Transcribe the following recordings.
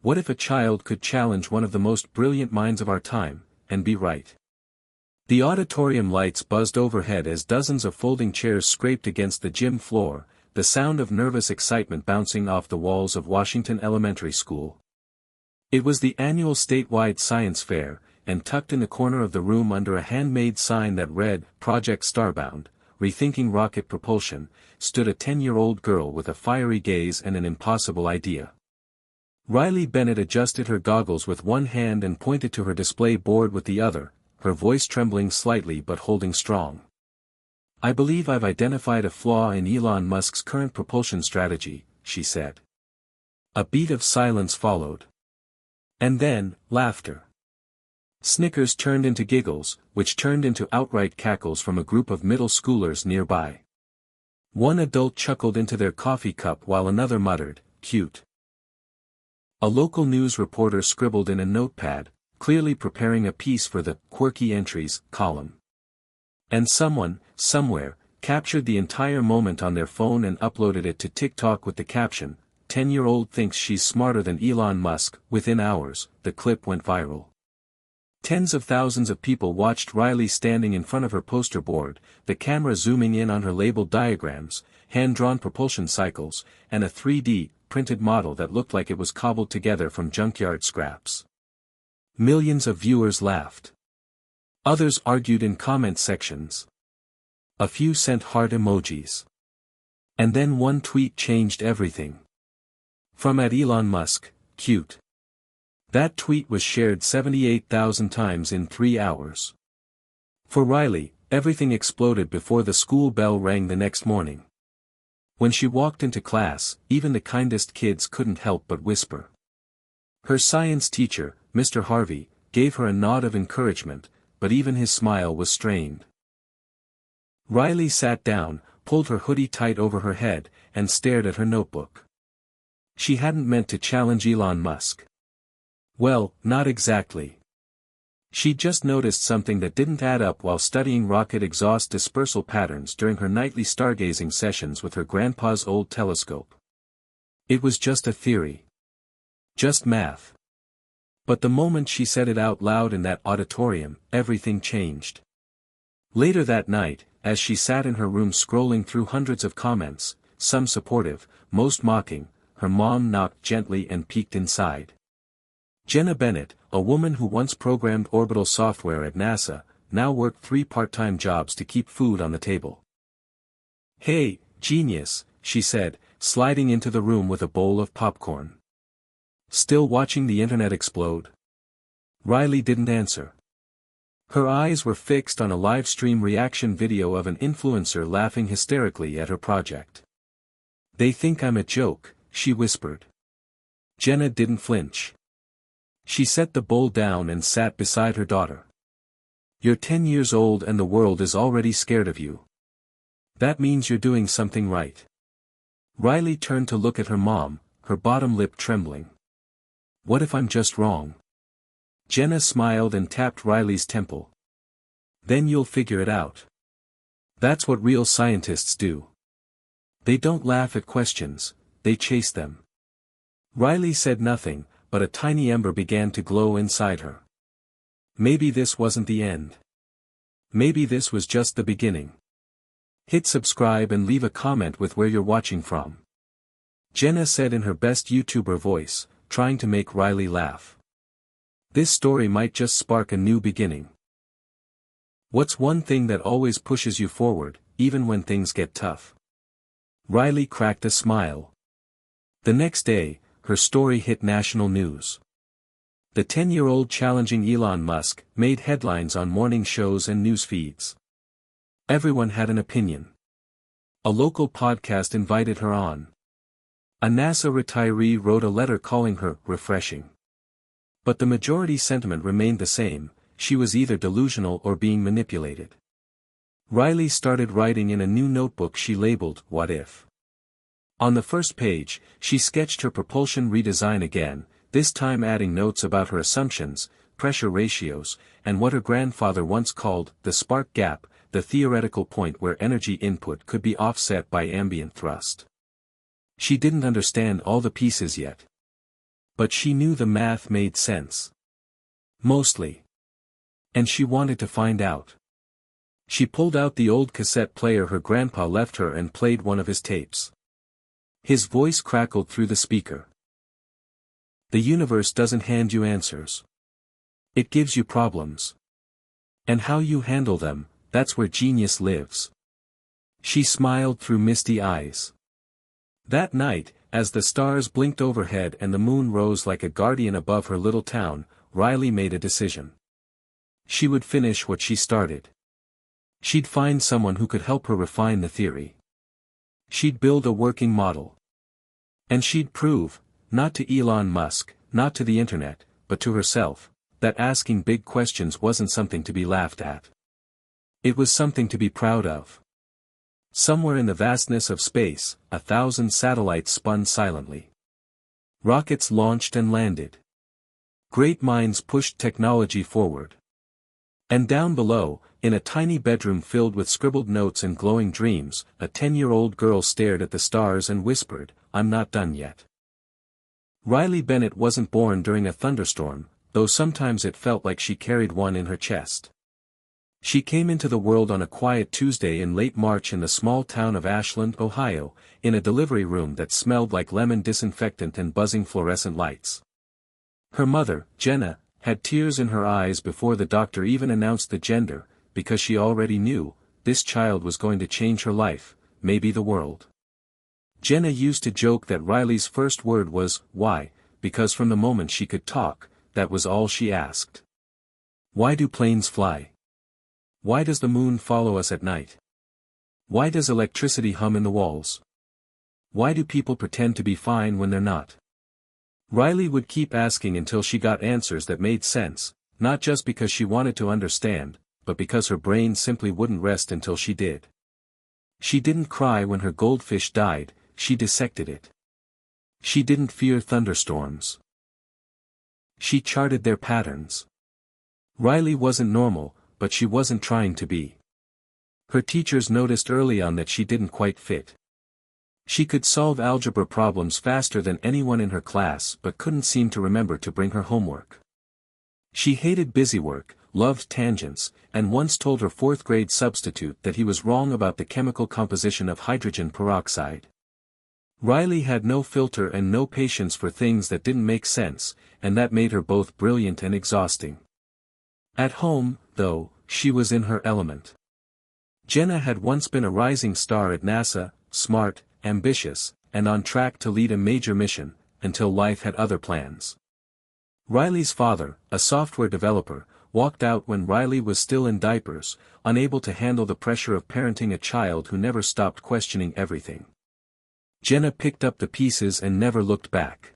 What if a child could challenge one of the most brilliant minds of our time, and be right? The auditorium lights buzzed overhead as dozens of folding chairs scraped against the gym floor, the sound of nervous excitement bouncing off the walls of Washington Elementary School. It was the annual statewide science fair, and tucked in the corner of the room under a handmade sign that read, Project Starbound, Rethinking Rocket Propulsion, stood a 10-year-old girl with a fiery gaze and an impossible idea. Riley Bennett adjusted her goggles with one hand and pointed to her display board with the other, her voice trembling slightly but holding strong. "I believe I've identified a flaw in Elon Musk's current propulsion strategy," she said. A beat of silence followed. And then, laughter. Snickers turned into giggles, which turned into outright cackles from a group of middle schoolers nearby. One adult chuckled into their coffee cup while another muttered, "Cute." A local news reporter scribbled in a notepad, clearly preparing a piece for the "Quirky Entries" column. And someone, somewhere, captured the entire moment on their phone and uploaded it to TikTok with the caption, "10-year-old thinks she's smarter than Elon Musk." Within hours, the clip went viral. Tens of thousands of people watched Riley standing in front of her poster board, the camera zooming in on her labeled diagrams, hand-drawn propulsion cycles, and a 3D, printed model that looked like it was cobbled together from junkyard scraps. Millions of viewers laughed. Others argued in comment sections. A few sent heart emojis. And then one tweet changed everything. From @Elon Musk, cute. That tweet was shared 78,000 times in 3 hours. For Riley, everything exploded before the school bell rang the next morning. When she walked into class, even the kindest kids couldn't help but whisper. Her science teacher, Mr. Harvey, gave her a nod of encouragement, but even his smile was strained. Riley sat down, pulled her hoodie tight over her head, and stared at her notebook. She hadn't meant to challenge Elon Musk. Well, not exactly. She'd just noticed something that didn't add up while studying rocket exhaust dispersal patterns during her nightly stargazing sessions with her grandpa's old telescope. It was just a theory. Just math. But the moment she said it out loud in that auditorium, everything changed. Later that night, as she sat in her room scrolling through hundreds of comments, some supportive, most mocking, her mom knocked gently and peeked inside. Jenna Bennett, a woman who once programmed orbital software at NASA, now worked 3 part-time jobs to keep food on the table. "Hey, genius," she said, sliding into the room with a bowl of popcorn. "Still watching the internet explode?" Riley didn't answer. Her eyes were fixed on a live stream reaction video of an influencer laughing hysterically at her project. "They think I'm a joke," she whispered. Jenna didn't flinch. She set the bowl down and sat beside her daughter. "You're 10 years old and the world is already scared of you. That means you're doing something right." Riley turned to look at her mom, her bottom lip trembling. "What if I'm just wrong?" Jenna smiled and tapped Riley's temple. "Then you'll figure it out. That's what real scientists do. They don't laugh at questions, they chase them." Riley said nothing, but a tiny ember began to glow inside her. Maybe this wasn't the end. Maybe this was just the beginning. Hit subscribe and leave a comment with where you're watching from. Jenna said in her best YouTuber voice, trying to make Riley laugh. This story might just spark a new beginning. What's one thing that always pushes you forward, even when things get tough? Riley cracked a smile. The next day, her story hit national news. The 10-year-old challenging Elon Musk made headlines on morning shows and news feeds. Everyone had an opinion. A local podcast invited her on. A NASA retiree wrote a letter calling her refreshing. But the majority sentiment remained the same: she was either delusional or being manipulated. Riley started writing in a new notebook she labeled, "What If?" On the first page, she sketched her propulsion redesign again, this time adding notes about her assumptions, pressure ratios, and what her grandfather once called the spark gap, the theoretical point where energy input could be offset by ambient thrust. She didn't understand all the pieces yet. But she knew the math made sense. Mostly. And she wanted to find out. She pulled out the old cassette player her grandpa left her and played one of his tapes. His voice crackled through the speaker. The universe doesn't hand you answers. It gives you problems. And how you handle them, that's where genius lives. She smiled through misty eyes. That night, as the stars blinked overhead and the moon rose like a guardian above her little town, Riley made a decision. She would finish what she started. She'd find someone who could help her refine the theory. She'd build a working model. And she'd prove, not to Elon Musk, not to the internet, but to herself, that asking big questions wasn't something to be laughed at. It was something to be proud of. Somewhere in the vastness of space, 1,000 satellites spun silently. Rockets launched and landed. Great minds pushed technology forward. And down below, in a tiny bedroom filled with scribbled notes and glowing dreams, a 10-year-old girl stared at the stars and whispered, "I'm not done yet." Riley Bennett wasn't born during a thunderstorm, though sometimes it felt like she carried one in her chest. She came into the world on a quiet Tuesday in late March in the small town of Ashland, Ohio, in a delivery room that smelled like lemon disinfectant and buzzing fluorescent lights. Her mother, Jenna, had tears in her eyes before the doctor even announced the gender, because she already knew, this child was going to change her life, maybe the world. Jenna used to joke that Riley's first word was, "Why?" because from the moment she could talk, that was all she asked. Why do planes fly? Why does the moon follow us at night? Why does electricity hum in the walls? Why do people pretend to be fine when they're not? Riley would keep asking until she got answers that made sense, not just because she wanted to understand, but because her brain simply wouldn't rest until she did. She didn't cry when her goldfish died, she dissected it. She didn't fear thunderstorms. She charted their patterns. Riley wasn't normal, but she wasn't trying to be. Her teachers noticed early on that she didn't quite fit. She could solve algebra problems faster than anyone in her class but couldn't seem to remember to bring her homework. She hated busywork, loved tangents, and once told her fourth-grade substitute that he was wrong about the chemical composition of hydrogen peroxide. Riley had no filter and no patience for things that didn't make sense, and that made her both brilliant and exhausting. At home, though, she was in her element. Jenna had once been a rising star at NASA, smart, ambitious, and on track to lead a major mission, until life had other plans. Riley's father, a software developer, walked out when Riley was still in diapers, unable to handle the pressure of parenting a child who never stopped questioning everything. Jenna picked up the pieces and never looked back.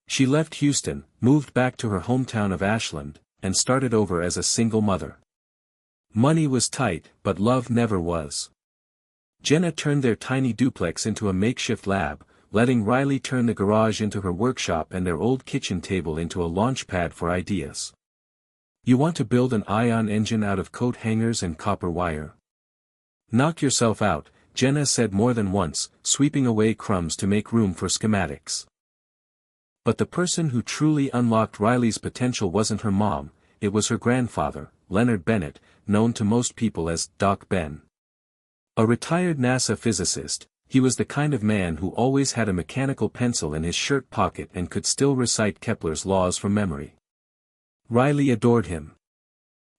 She left Houston, moved back to her hometown of Ashland, and started over as a single mother. Money was tight, but love never was. Jenna turned their tiny duplex into a makeshift lab, letting Riley turn the garage into her workshop and their old kitchen table into a launch pad for ideas. You want to build an ion engine out of coat hangers and copper wire? Knock yourself out, Jenna said more than once, sweeping away crumbs to make room for schematics. But the person who truly unlocked Riley's potential wasn't her mom, it was her grandfather, Leonard Bennett, known to most people as Doc Ben. A retired NASA physicist, he was the kind of man who always had a mechanical pencil in his shirt pocket and could still recite Kepler's laws from memory. Riley adored him.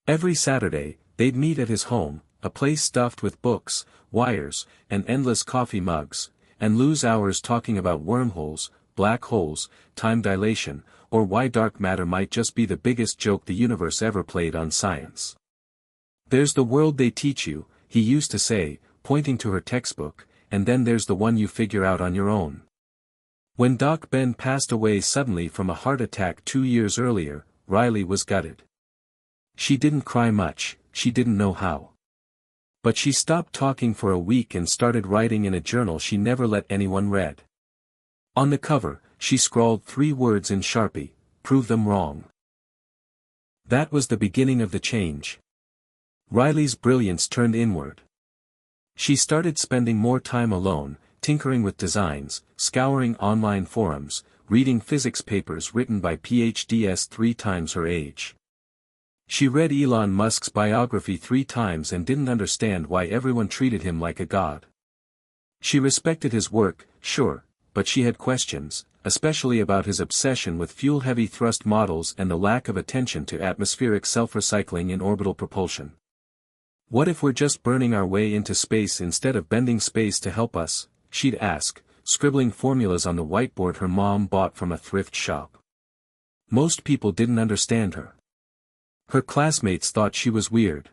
Every Saturday, they'd meet at his home, a place stuffed with books, wires, and endless coffee mugs, and lose hours talking about wormholes, black holes, time dilation, or why dark matter might just be the biggest joke the universe ever played on science. There's the world they teach you, he used to say, pointing to her textbook, and then there's the one you figure out on your own. When Doc Ben passed away suddenly from a heart attack 2 years earlier, Riley was gutted. She didn't cry much, she didn't know how. But she stopped talking for a week and started writing in a journal she never let anyone read. On the cover, she scrawled 3 words in Sharpie, "Prove them wrong." That was the beginning of the change. Riley's brilliance turned inward. She started spending more time alone, tinkering with designs, scouring online forums, reading physics papers written by PhDs 3 times her age. She read Elon Musk's biography 3 times and didn't understand why everyone treated him like a god. She respected his work, sure, but she had questions, especially about his obsession with fuel-heavy thrust models and the lack of attention to atmospheric self-recycling in orbital propulsion. What if we're just burning our way into space instead of bending space to help us? She'd ask, scribbling formulas on the whiteboard her mom bought from a thrift shop. Most people didn't understand her. Her classmates thought she was weird.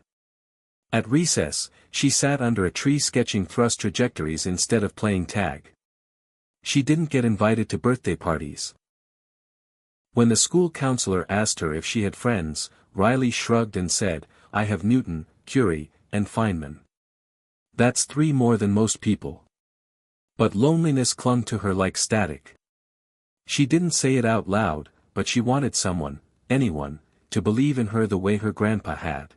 At recess, she sat under a tree sketching thrust trajectories instead of playing tag. She didn't get invited to birthday parties. When the school counselor asked her if she had friends, Riley shrugged and said, "I have Newton, Curie, and Feynman. That's 3 more than most people." But loneliness clung to her like static. She didn't say it out loud, but she wanted someone, anyone, to believe in her the way her grandpa had.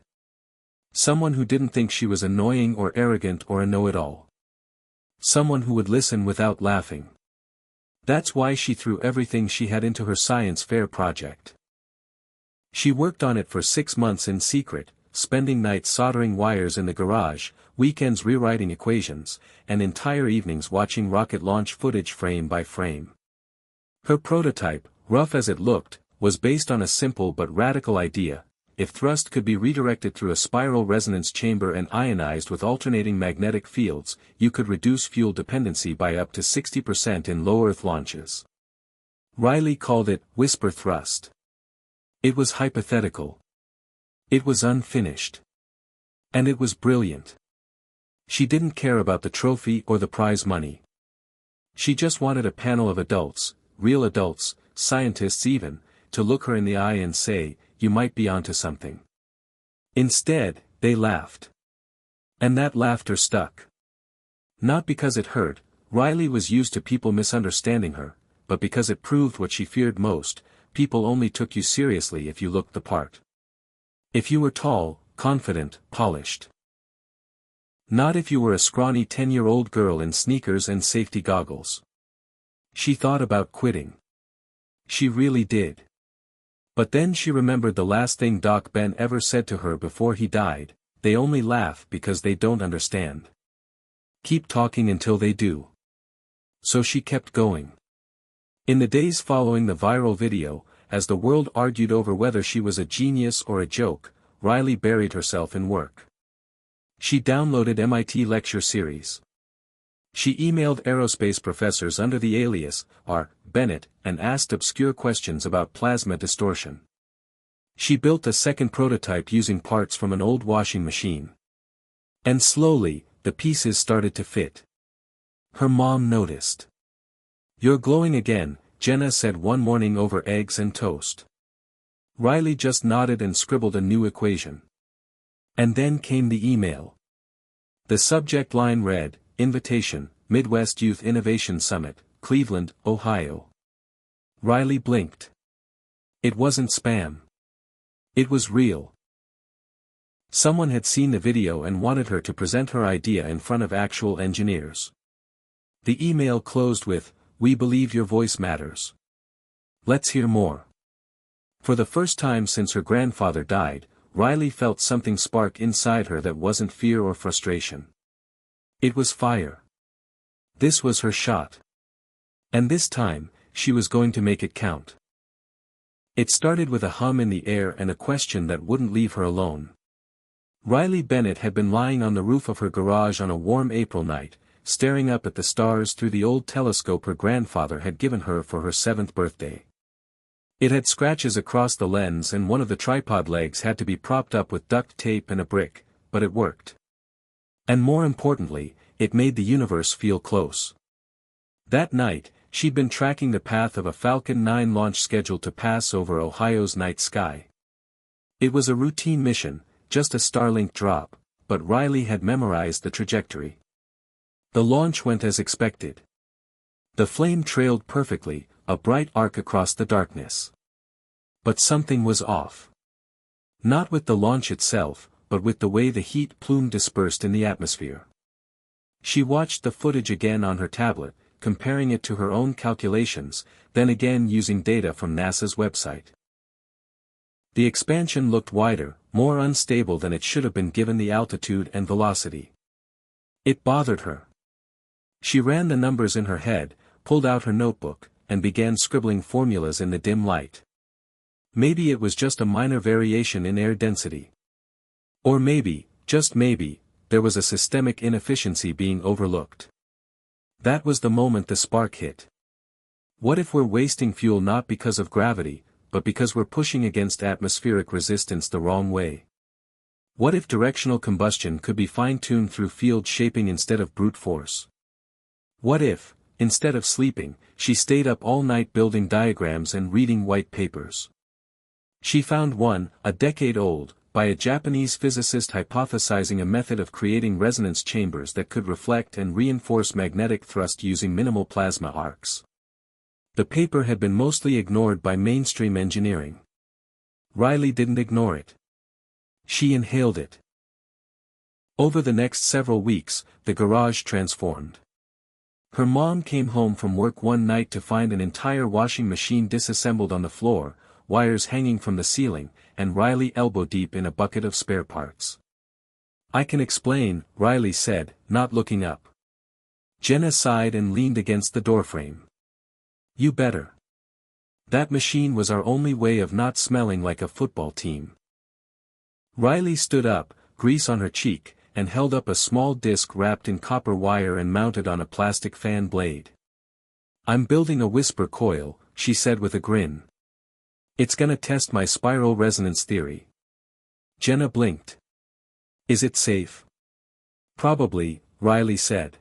Someone who didn't think she was annoying or arrogant or a know-it-all. Someone who would listen without laughing. That's why she threw everything she had into her science fair project. She worked on it for 6 months in secret, spending nights soldering wires in the garage, weekends rewriting equations, and entire evenings watching rocket launch footage frame by frame. Her prototype, rough as it looked, was based on a simple but radical idea: if thrust could be redirected through a spiral resonance chamber and ionized with alternating magnetic fields, you could reduce fuel dependency by up to 60% in low Earth launches. Riley called it whisper thrust. It was hypothetical. It was unfinished. And it was brilliant. She didn't care about the trophy or the prize money. She just wanted a panel of adults, real adults, scientists even, to look her in the eye and say, "You might be onto something." Instead, they laughed. And that laughter stuck. Not because it hurt, Riley was used to people misunderstanding her, but because it proved what she feared most: people only took you seriously if you looked the part. If you were tall, confident, polished. Not if you were a scrawny 10-year-old girl in sneakers and safety goggles. She thought about quitting. She really did. But then she remembered the last thing Doc Ben ever said to her before he died: "They only laugh because they don't understand. Keep talking until they do." So she kept going. In the days following the viral video, as the world argued over whether she was a genius or a joke, Riley buried herself in work. She downloaded MIT lecture series. She emailed aerospace professors under the alias R. Bennett and asked obscure questions about plasma distortion. She built a second prototype using parts from an old washing machine. And slowly, the pieces started to fit. Her mom noticed. "You're glowing again," Jenna said one morning over eggs and toast. Riley just nodded and scribbled a new equation. And then came the email. The subject line read, "Invitation, Midwest Youth Innovation Summit, Cleveland, Ohio." Riley blinked. It wasn't spam. It was real. Someone had seen the video and wanted her to present her idea in front of actual engineers. The email closed with, "We believe your voice matters. Let's hear more." For the first time since her grandfather died, Riley felt something spark inside her that wasn't fear or frustration. It was fire. This was her shot. And this time, she was going to make it count. It started with a hum in the air and a question that wouldn't leave her alone. Riley Bennett had been lying on the roof of her garage on a warm April night, staring up at the stars through the old telescope her grandfather had given her for her 7th birthday. It had scratches across the lens and one of the tripod legs had to be propped up with duct tape and a brick, but it worked. And more importantly, it made the universe feel close. That night, she'd been tracking the path of a Falcon 9 launch scheduled to pass over Ohio's night sky. It was a routine mission, just a Starlink drop, but Riley had memorized the trajectory. The launch went as expected. The flame trailed perfectly, a bright arc across the darkness. But something was off. Not with the launch itself, but with the way the heat plume dispersed in the atmosphere. She watched the footage again on her tablet, comparing it to her own calculations, then again using data from NASA's website. The expansion looked wider, more unstable than it should have been given the altitude and velocity. It bothered her. She ran the numbers in her head, pulled out her notebook, and began scribbling formulas in the dim light. Maybe it was just a minor variation in air density. Or maybe, just maybe, there was a systemic inefficiency being overlooked. That was the moment the spark hit. What if we're wasting fuel not because of gravity, but because we're pushing against atmospheric resistance the wrong way? What if directional combustion could be fine-tuned through field shaping instead of brute force? What if, instead of sleeping, she stayed up all night building diagrams and reading white papers? She found one, a decade old, by a Japanese physicist hypothesizing a method of creating resonance chambers that could reflect and reinforce magnetic thrust using minimal plasma arcs. The paper had been mostly ignored by mainstream engineering. Riley didn't ignore it. She inhaled it. Over the next several weeks, the garage transformed. Her mom came home from work one night to find an entire washing machine disassembled on the floor, wires hanging from the ceiling, and Riley elbow-deep in a bucket of spare parts. "I can explain," Riley said, not looking up. Jenna sighed and leaned against the doorframe. "You better. That machine was our only way of not smelling like a football team." Riley stood up, grease on her cheek, and held up a small disc wrapped in copper wire and mounted on a plastic fan blade. "I'm building a whisper coil," she said with a grin. "It's gonna test my spiral resonance theory." Jenna blinked. "Is it safe?" "Probably," Riley said.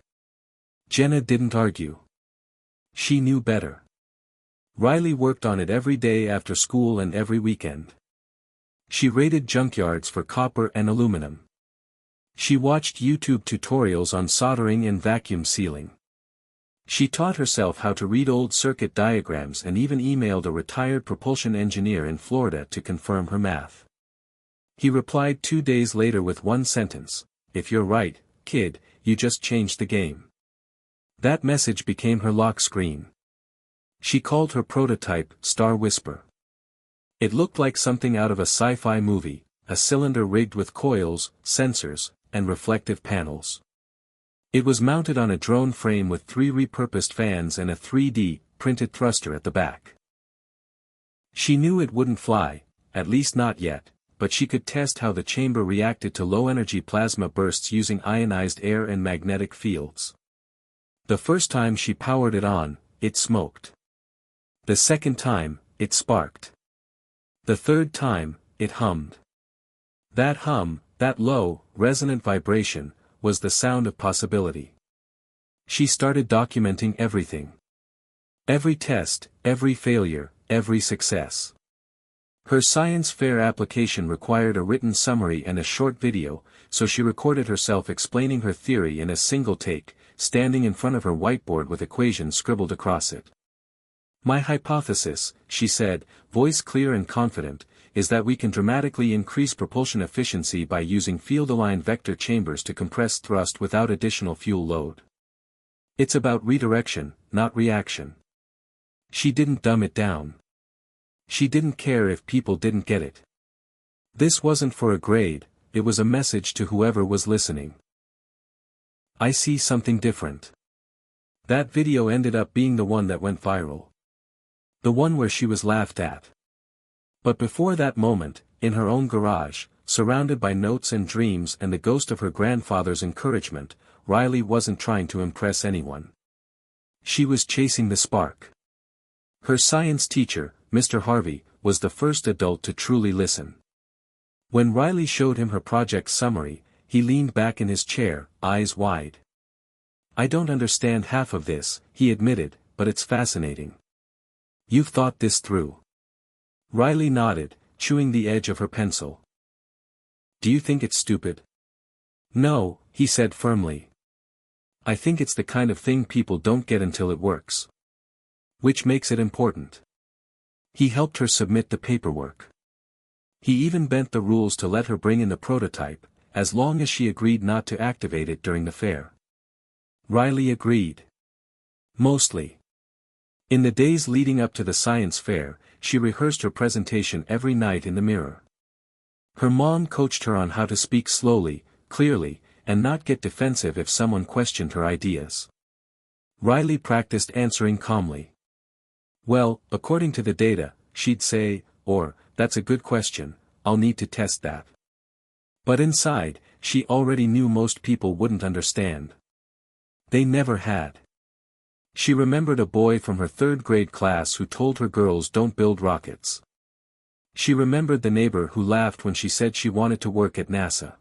Jenna didn't argue. She knew better. Riley worked on it every day after school and every weekend. She raided junkyards for copper and aluminum. She watched YouTube tutorials on soldering and vacuum sealing. She taught herself how to read old circuit diagrams and even emailed a retired propulsion engineer in Florida to confirm her math. He replied 2 days later with one sentence: "If you're right, kid, you just changed the game." That message became her lock screen. She called her prototype Star Whisper. It looked like something out of a sci-fi movie, a cylinder rigged with coils, sensors, and reflective panels. It was mounted on a drone frame with 3 repurposed fans and a 3D printed thruster at the back. She knew it wouldn't fly, at least not yet, but she could test how the chamber reacted to low-energy plasma bursts using ionized air and magnetic fields. The first time she powered it on, it smoked. The second time, it sparked. The third time, it hummed. That hum, that low, resonant vibration, was the sound of possibility. She started documenting everything. Every test, every failure, every success. Her science fair application required a written summary and a short video, so she recorded herself explaining her theory in a single take, standing in front of her whiteboard with equations scribbled across it. "My hypothesis," she said, voice clear and confident, "is that we can dramatically increase propulsion efficiency by using field-aligned vector chambers to compress thrust without additional fuel load. It's about redirection, not reaction." She didn't dumb it down. She didn't care if people didn't get it. This wasn't for a grade, it was a message to whoever was listening. "I see something different." That video ended up being the one that went viral. The one where she was laughed at. But before that moment, in her own garage, surrounded by notes and dreams and the ghost of her grandfather's encouragement, Riley wasn't trying to impress anyone. She was chasing the spark. Her science teacher, Mr. Harvey, was the first adult to truly listen. When Riley showed him her project summary, he leaned back in his chair, eyes wide. "I don't understand half of this," he admitted, "but it's fascinating." "You've thought this through?" Riley nodded, chewing the edge of her pencil. "Do you think it's stupid?" "No," he said firmly. "I think it's the kind of thing people don't get until it works. Which makes it important." He helped her submit the paperwork. He even bent the rules to let her bring in the prototype, as long as she agreed not to activate it during the fair. Riley agreed. Mostly. In the days leading up to the science fair, she rehearsed her presentation every night in the mirror. Her mom coached her on how to speak slowly, clearly, and not get defensive if someone questioned her ideas. Riley practiced answering calmly. Well, according to the data, she'd say, or, that's a good question, I'll need to test that. But inside, she already knew most people wouldn't understand. They never had. She remembered a boy from her third-grade class who told her girls don't build rockets. She remembered the neighbor who laughed when she said she wanted to work at NASA.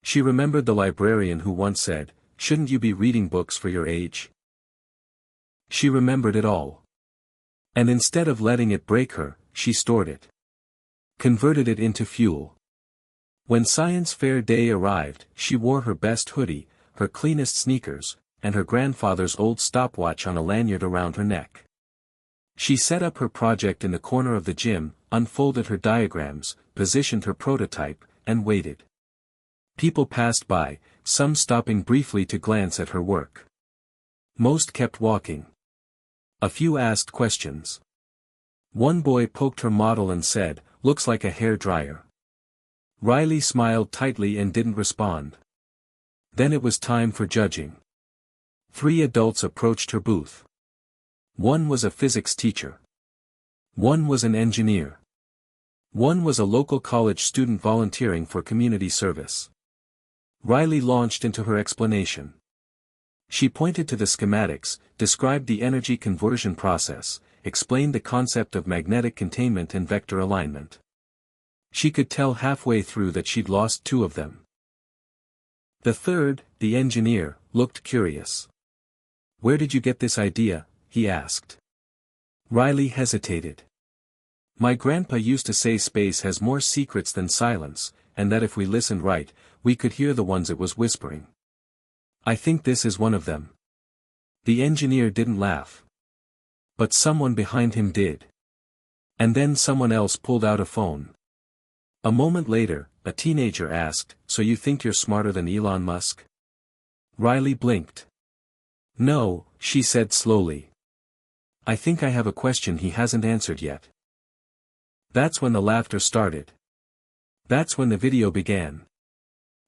She remembered the librarian who once said, "Shouldn't you be reading books for your age?" She remembered it all. And instead of letting it break her, she stored it. Converted it into fuel. When science fair day arrived, she wore her best hoodie, her cleanest sneakers, and her grandfather's old stopwatch on a lanyard around her neck. She set up her project in the corner of the gym, unfolded her diagrams, positioned her prototype, and waited. People passed by, some stopping briefly to glance at her work. Most kept walking. A few asked questions. One boy poked her model and said, "Looks like a hair dryer." Riley smiled tightly and didn't respond. Then it was time for judging. 3 adults approached her booth. One was a physics teacher. One was an engineer. One was a local college student volunteering for community service. Riley launched into her explanation. She pointed to the schematics, described the energy conversion process, explained the concept of magnetic containment and vector alignment. She could tell halfway through that she'd lost 2 of them. The third, the engineer, looked curious. "Where did you get this idea?" he asked. Riley hesitated. "My grandpa used to say space has more secrets than silence, and that if we listened right, we could hear the ones it was whispering. I think this is one of them." The engineer didn't laugh. But someone behind him did. And then someone else pulled out a phone. A moment later, a teenager asked, "So you think you're smarter than Elon Musk?" Riley blinked. "No," she said slowly. "I think I have a question he hasn't answered yet." That's when the laughter started. That's when the video began.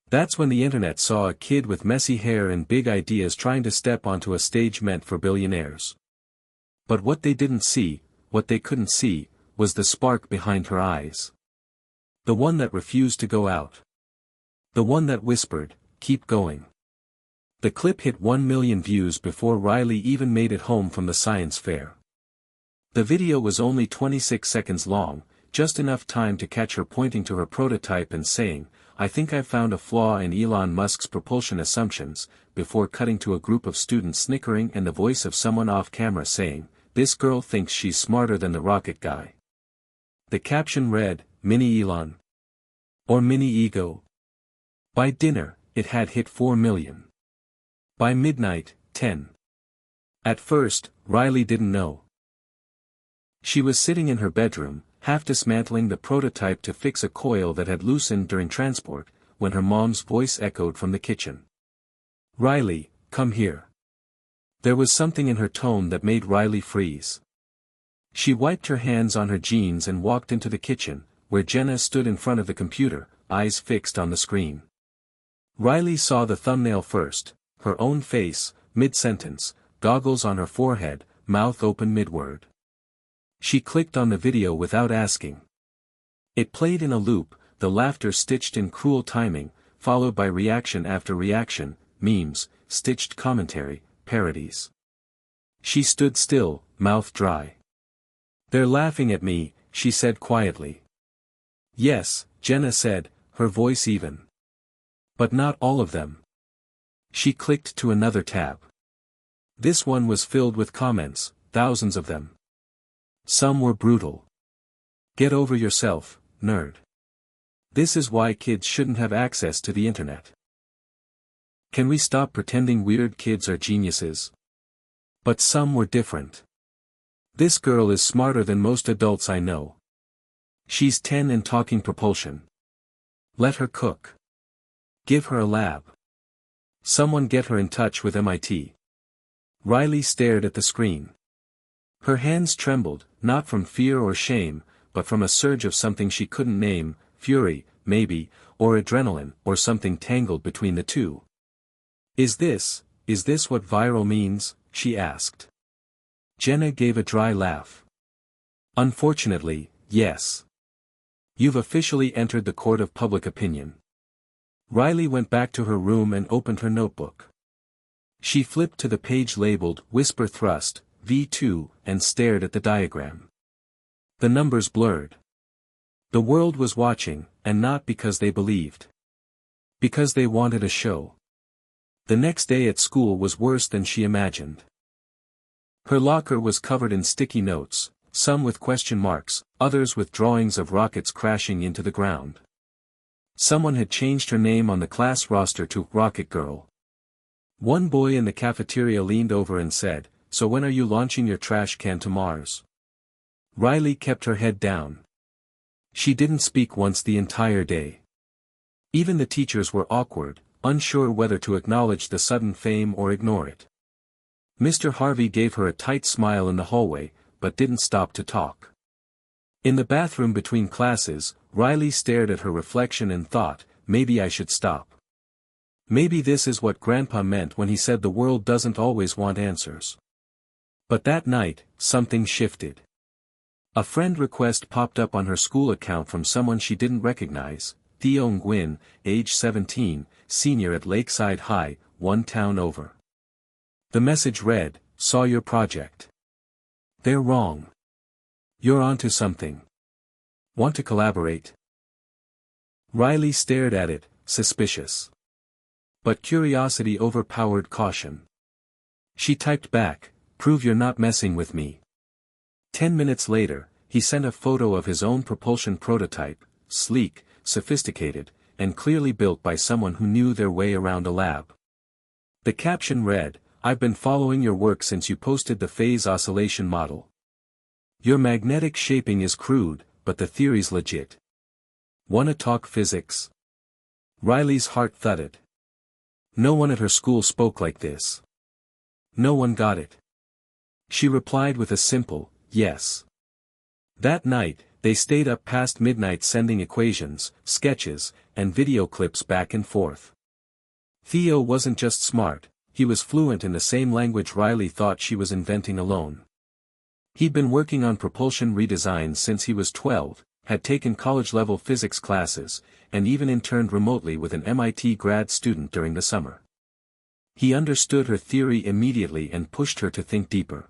That's when the internet saw a kid with messy hair and big ideas trying to step onto a stage meant for billionaires. But what they didn't see, what they couldn't see, was the spark behind her eyes. The one that refused to go out. The one that whispered, "Keep going." The clip hit 1 million views before Riley even made it home from the science fair. The video was only 26 seconds long, just enough time to catch her pointing to her prototype and saying, "I think I've found a flaw in Elon Musk's propulsion assumptions," before cutting to a group of students snickering and the voice of someone off camera saying, "This girl thinks she's smarter than the rocket guy." The caption read, "Mini Elon." Or Mini Ego. By dinner, it had hit 4 million. By midnight, 10. At first, Riley didn't know. She was sitting in her bedroom, half dismantling the prototype to fix a coil that had loosened during transport, when her mom's voice echoed from the kitchen. "Riley, come here." There was something in her tone that made Riley freeze. She wiped her hands on her jeans and walked into the kitchen, where Jenna stood in front of the computer, eyes fixed on the screen. Riley saw the thumbnail first, her own face, mid-sentence, goggles on her forehead, mouth open mid-word. She clicked on the video without asking. It played in a loop, the laughter stitched in cruel timing, followed by reaction after reaction, memes, stitched commentary, parodies. She stood still, mouth dry. "They're laughing at me," she said quietly. "Yes," Jenna said, her voice even. "But not all of them." She clicked to another tab. This one was filled with comments, thousands of them. Some were brutal. "Get over yourself, nerd. This is why kids shouldn't have access to the internet. Can we stop pretending weird kids are geniuses?" But some were different. "This girl is smarter than most adults I know. She's 10 and talking propulsion. Let her cook. Give her a lab. Someone get her in touch with MIT. Riley stared at the screen. Her hands trembled, not from fear or shame, but from a surge of something she couldn't name, fury, maybe, or adrenaline, or something tangled between the two. Is this what viral means? She asked. Jenna gave a dry laugh. Unfortunately, yes. You've officially entered the court of public opinion. Riley went back to her room and opened her notebook. She flipped to the page labeled Whisper Thrust, V2, and stared at the diagram. The numbers blurred. The world was watching, and not because they believed. Because they wanted a show. The next day at school was worse than she imagined. Her locker was covered in sticky notes, some with question marks, others with drawings of rockets crashing into the ground. Someone had changed her name on the class roster to Rocket Girl. One boy in the cafeteria leaned over and said, "So when are you launching your trash can to Mars?" Riley kept her head down. She didn't speak once the entire day. Even the teachers were awkward, unsure whether to acknowledge the sudden fame or ignore it. Mr. Harvey gave her a tight smile in the hallway, but didn't stop to talk. In the bathroom between classes, Riley stared at her reflection and thought, maybe I should stop. Maybe this is what Grandpa meant when he said the world doesn't always want answers. But that night, something shifted. A friend request popped up on her school account from someone she didn't recognize, Theo Nguyen, age 17, senior at Lakeside High, one town over. The message read, "Saw your project. They're wrong. You're onto something. Want to collaborate?" Riley stared at it, suspicious. But curiosity overpowered caution. She typed back, "Prove you're not messing with me." 10 minutes later, he sent a photo of his own propulsion prototype, sleek, sophisticated, and clearly built by someone who knew their way around a lab. The caption read, "I've been following your work since you posted the phase oscillation model. Your magnetic shaping is crude, but the theory's legit. Wanna talk physics?" Riley's heart thudded. No one at her school spoke like this. No one got it. She replied with a simple, yes. That night, they stayed up past midnight sending equations, sketches, and video clips back and forth. Theo wasn't just smart, he was fluent in the same language Riley thought she was inventing alone. He'd been working on propulsion redesigns since he was 12, had taken college-level physics classes, and even interned remotely with an MIT grad student during the summer. He understood her theory immediately and pushed her to think deeper.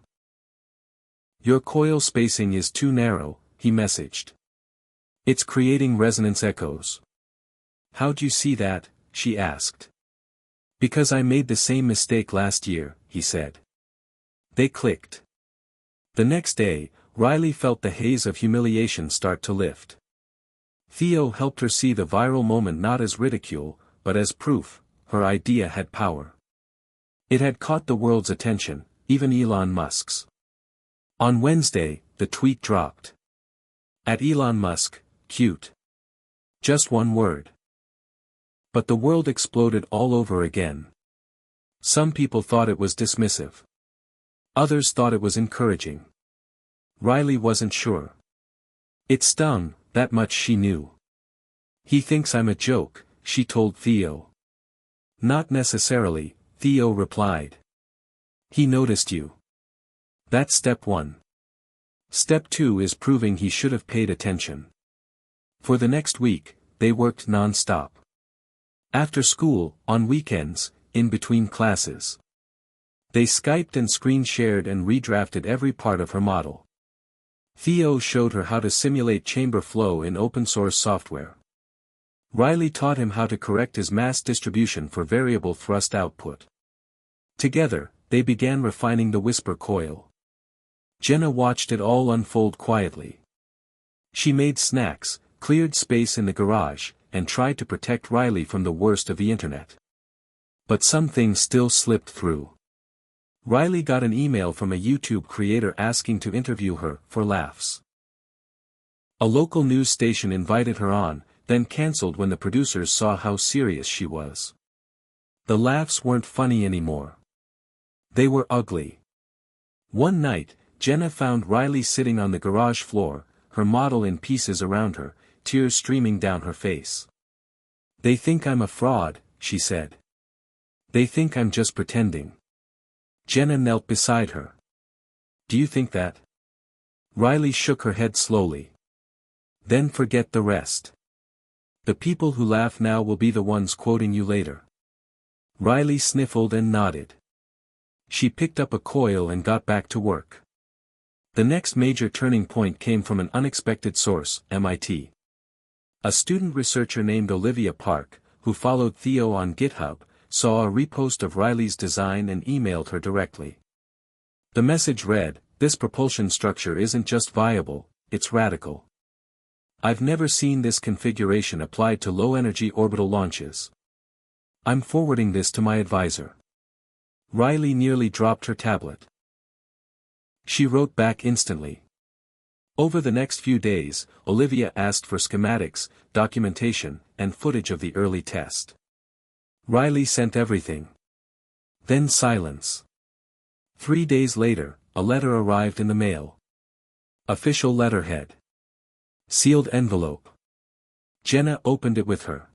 "Your coil spacing is too narrow," he messaged. "It's creating resonance echoes." "How'd you see that?" she asked. "Because I made the same mistake last year," he said. They clicked. The next day, Riley felt the haze of humiliation start to lift. Theo helped her see the viral moment not as ridicule, but as proof, her idea had power. It had caught the world's attention, even Elon Musk's. On Wednesday, the tweet dropped. At Elon Musk, cute. Just one word. But the world exploded all over again. Some people thought it was dismissive. Others thought it was encouraging. Riley wasn't sure. It stung, that much she knew. "He thinks I'm a joke," she told Theo. "Not necessarily," Theo replied. "He noticed you. That's step 1. Step 2 is proving he should have paid attention." For the next week, they worked non-stop. After school, on weekends, in between classes. They Skyped and screen-shared and redrafted every part of her model. Theo showed her how to simulate chamber flow in open-source software. Riley taught him how to correct his mass distribution for variable thrust output. Together, they began refining the whisper coil. Jenna watched it all unfold quietly. She made snacks, cleared space in the garage, and tried to protect Riley from the worst of the internet. But some things still slipped through. Riley got an email from a YouTube creator asking to interview her, for laughs. A local news station invited her on, then cancelled when the producers saw how serious she was. The laughs weren't funny anymore. They were ugly. One night, Jenna found Riley sitting on the garage floor, her model in pieces around her, tears streaming down her face. "They think I'm a fraud," she said. "They think I'm just pretending." Jenna knelt beside her. "Do you think that?" Riley shook her head slowly. "Then forget the rest. The people who laugh now will be the ones quoting you later." Riley sniffled and nodded. She picked up a coil and got back to work. The next major turning point came from an unexpected source, MIT. A student researcher named Olivia Park, who followed Theo on GitHub, saw a repost of Riley's design and emailed her directly. The message read, "This propulsion structure isn't just viable, it's radical. I've never seen this configuration applied to low-energy orbital launches. I'm forwarding this to my advisor." Riley nearly dropped her tablet. She wrote back instantly. Over the next few days, Olivia asked for schematics, documentation, and footage of the early test. Riley sent everything. Then silence. 3 days later, a letter arrived in the mail. Official letterhead. Sealed envelope. Jenna opened it with her.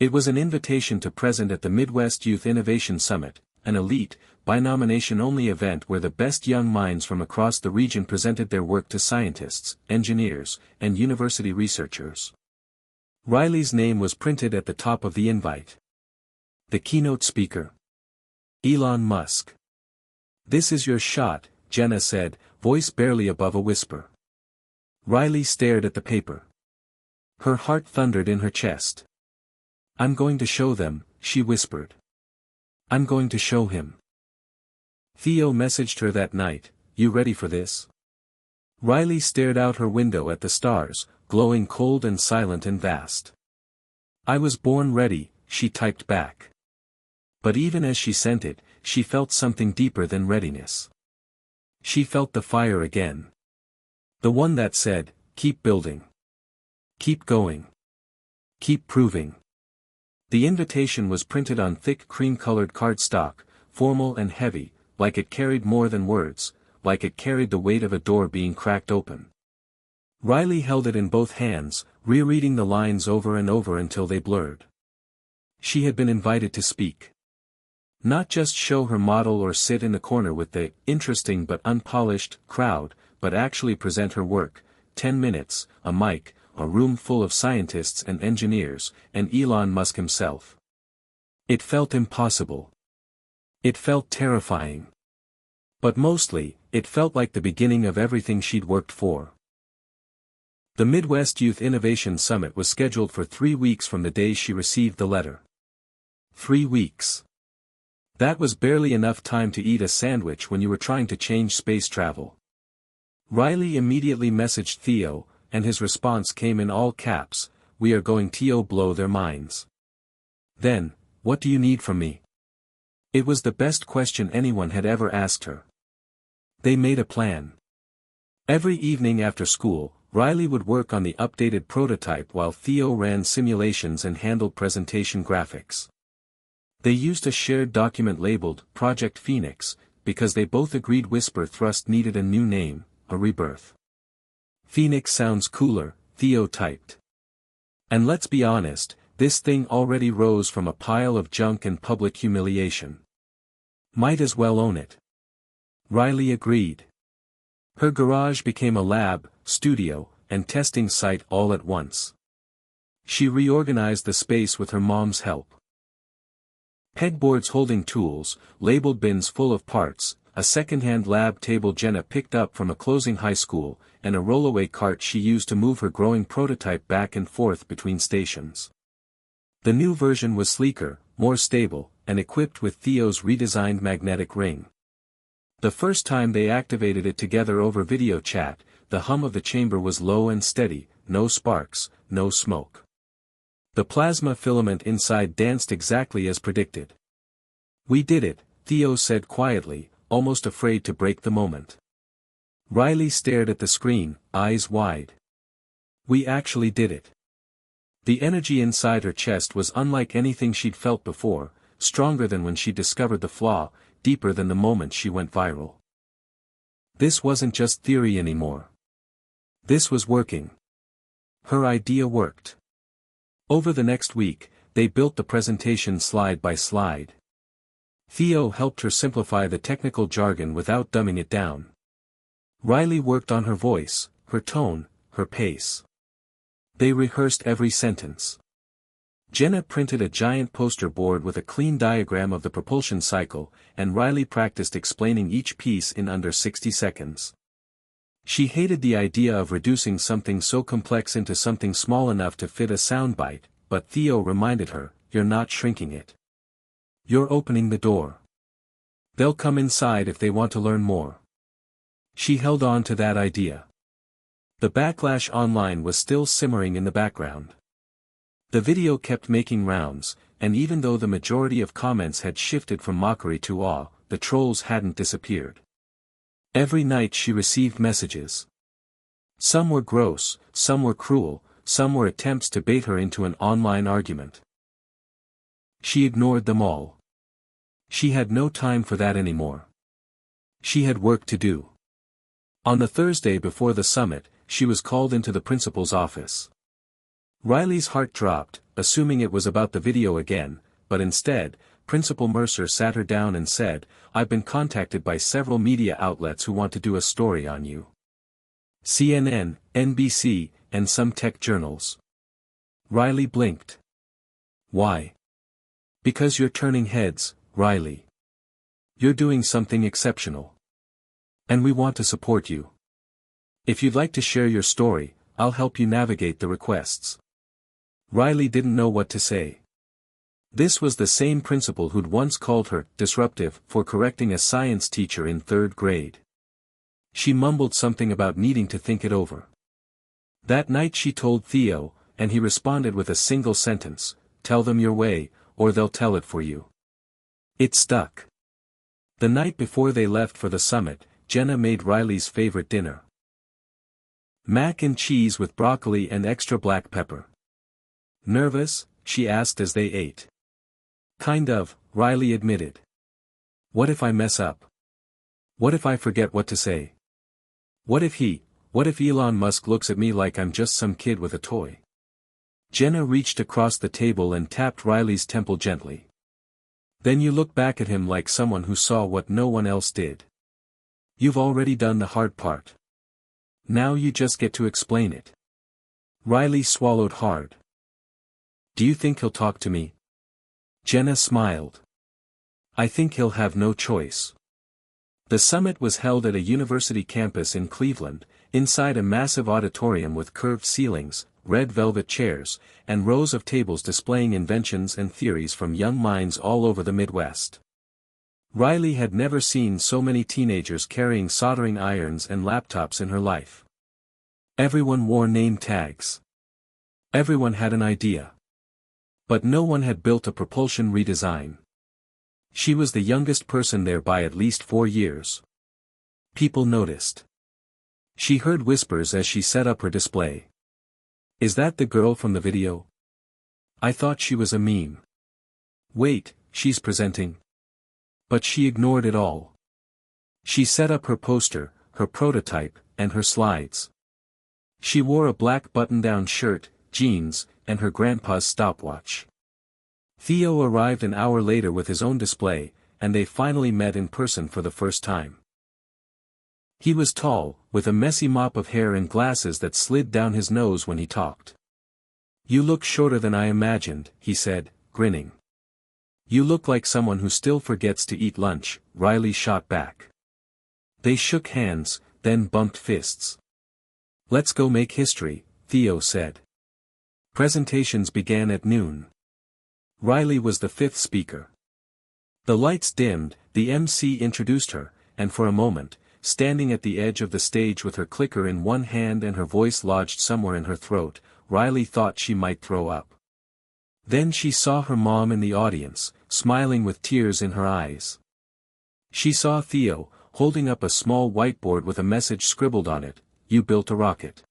It was an invitation to present at the Midwest Youth Innovation Summit, an elite, by-nomination-only event where the best young minds from across the region presented their work to scientists, engineers, and university researchers. Riley's name was printed at the top of the invite. The keynote speaker. Elon Musk. "This is your shot," Jenna said, voice barely above a whisper. Riley stared at the paper. Her heart thundered in her chest. "I'm going to show them," she whispered. "I'm going to show him." Theo messaged her that night, "You ready for this?" Riley stared out her window at the stars, glowing cold and silent and vast. "I was born ready," she typed back. But even as she sent it, she felt something deeper than readiness. She felt the fire again. The one that said, "Keep building. Keep going. Keep proving." The invitation was printed on thick cream-colored cardstock, formal and heavy, like it carried more than words, like it carried the weight of a door being cracked open. Riley held it in both hands, rereading the lines over and over until they blurred. She had been invited to speak. Not just show her model or sit in the corner with the interesting but unpolished crowd, but actually present her work, 10 minutes, a mic, a room full of scientists and engineers, and Elon Musk himself. It felt impossible. It felt terrifying. But mostly, it felt like the beginning of everything she'd worked for. The Midwest Youth Innovation Summit was scheduled for 3 weeks from the day she received the letter. 3 weeks. That was barely enough time to eat a sandwich when you were trying to change space travel. Riley immediately messaged Theo, and his response came in all caps, "We are going to blow their minds." Then, "What do you need from me?" It was the best question anyone had ever asked her. They made a plan. Every evening after school, Riley would work on the updated prototype while Theo ran simulations and handled presentation graphics. They used a shared document labeled Project Phoenix, because they both agreed Whisper Thrust needed a new name, a rebirth. "Phoenix sounds cooler," Theo typed. "And let's be honest, this thing already rose from a pile of junk and public humiliation. Might as well own it." Riley agreed. Her garage became a lab, studio, and testing site all at once. She reorganized the space with her mom's help. Pegboards holding tools, labeled bins full of parts, a second-hand lab table Jenna picked up from a closing high school, and a rollaway cart she used to move her growing prototype back and forth between stations. The new version was sleeker, more stable, and equipped with Theo's redesigned magnetic ring. The first time they activated it together over video chat, the hum of the chamber was low and steady, no sparks, no smoke. The plasma filament inside danced exactly as predicted. "We did it," Theo said quietly, almost afraid to break the moment. Riley stared at the screen, eyes wide. "We actually did it." The energy inside her chest was unlike anything she'd felt before, stronger than when she discovered the flaw, deeper than the moment she went viral. This wasn't just theory anymore. This was working. Her idea worked. Over the next week, they built the presentation slide by slide. Theo helped her simplify the technical jargon without dumbing it down. Riley worked on her voice, her tone, her pace. They rehearsed every sentence. Jenna printed a giant poster board with a clean diagram of the propulsion cycle, and Riley practiced explaining each piece in under 60 seconds. She hated the idea of reducing something so complex into something small enough to fit a soundbite, but Theo reminded her, "You're not shrinking it. You're opening the door. They'll come inside if they want to learn more." She held on to that idea. The backlash online was still simmering in the background. The video kept making rounds, and even though the majority of comments had shifted from mockery to awe, the trolls hadn't disappeared. Every night she received messages. Some were gross, some were cruel, some were attempts to bait her into an online argument. She ignored them all. She had no time for that anymore. She had work to do. On the Thursday before the summit, she was called into the principal's office. Riley's heart dropped, assuming it was about the video again, but instead, Principal Mercer sat her down and said, "I've been contacted by several media outlets who want to do a story on you. CNN, NBC, and some tech journals." Riley blinked. "Why?" "Because you're turning heads, Riley. You're doing something exceptional. And we want to support you. If you'd like to share your story, I'll help you navigate the requests." Riley didn't know what to say. This was the same principal who'd once called her disruptive for correcting a science teacher in 3rd grade. She mumbled something about needing to think it over. That night she told Theo, and he responded with a single sentence, "Tell them your way, or they'll tell it for you." It stuck. The night before they left for the summit, Jenna made Riley's favorite dinner. Mac and cheese with broccoli and extra black pepper. "Nervous?" she asked as they ate. "Kind of," Riley admitted. "What if I mess up? What if I forget what to say? What if Elon Musk looks at me like I'm just some kid with a toy?" Jenna reached across the table and tapped Riley's temple gently. "Then you look back at him like someone who saw what no one else did. You've already done the hard part. Now you just get to explain it." Riley swallowed hard. "Do you think he'll talk to me?" Jenna smiled. "I think he'll have no choice." The summit was held at a university campus in Cleveland, inside a massive auditorium with curved ceilings, red velvet chairs, and rows of tables displaying inventions and theories from young minds all over the Midwest. Riley had never seen so many teenagers carrying soldering irons and laptops in her life. Everyone wore name tags. Everyone had an idea. But no one had built a propulsion redesign. She was the youngest person there by at least 4 years. People noticed. She heard whispers as she set up her display. "Is that the girl from the video? I thought she was a meme. Wait, she's presenting." But she ignored it all. She set up her poster, her prototype, and her slides. She wore a black button-down shirt, jeans, and her grandpa's stopwatch. Theo arrived an hour later with his own display, and they finally met in person for the first time. He was tall, with a messy mop of hair and glasses that slid down his nose when he talked. "You look shorter than I imagined," he said, grinning. "You look like someone who still forgets to eat lunch," Riley shot back. They shook hands, then bumped fists. "Let's go make history," Theo said. Presentations began at noon. Riley was the 5th speaker. The lights dimmed, the MC introduced her, and for a moment, standing at the edge of the stage with her clicker in one hand and her voice lodged somewhere in her throat, Riley thought she might throw up. Then she saw her mom in the audience, smiling with tears in her eyes. She saw Theo, holding up a small whiteboard with a message scribbled on it, "You built a rocket.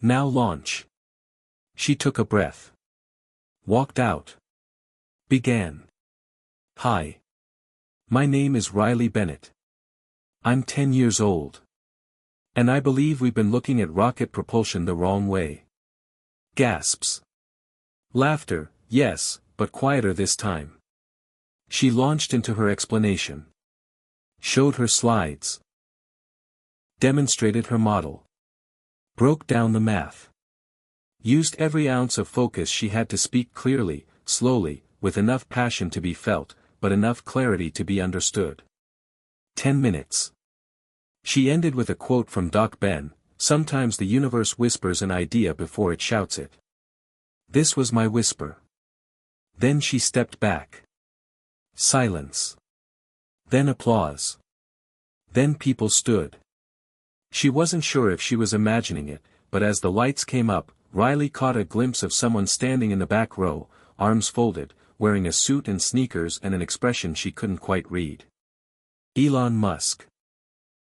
Now launch." She took a breath. Walked out. Began. "Hi. My name is Riley Bennett. I'm 10 years old. And I believe we've been looking at rocket propulsion the wrong way. Gasps. Laughter, yes, but quieter this time. She launched into her explanation. Showed her slides. Demonstrated her model. Broke down the math. Used every ounce of focus she had to speak clearly, slowly, with enough passion to be felt, but enough clarity to be understood. 10 minutes. She ended with a quote from Doc Ben, "Sometimes the universe whispers an idea before it shouts it." This was my whisper. Then she stepped back. Silence. Then applause. Then people stood. She wasn't sure if she was imagining it, but as the lights came up, Riley caught a glimpse of someone standing in the back row, arms folded, wearing a suit and sneakers and an expression she couldn't quite read. Elon Musk.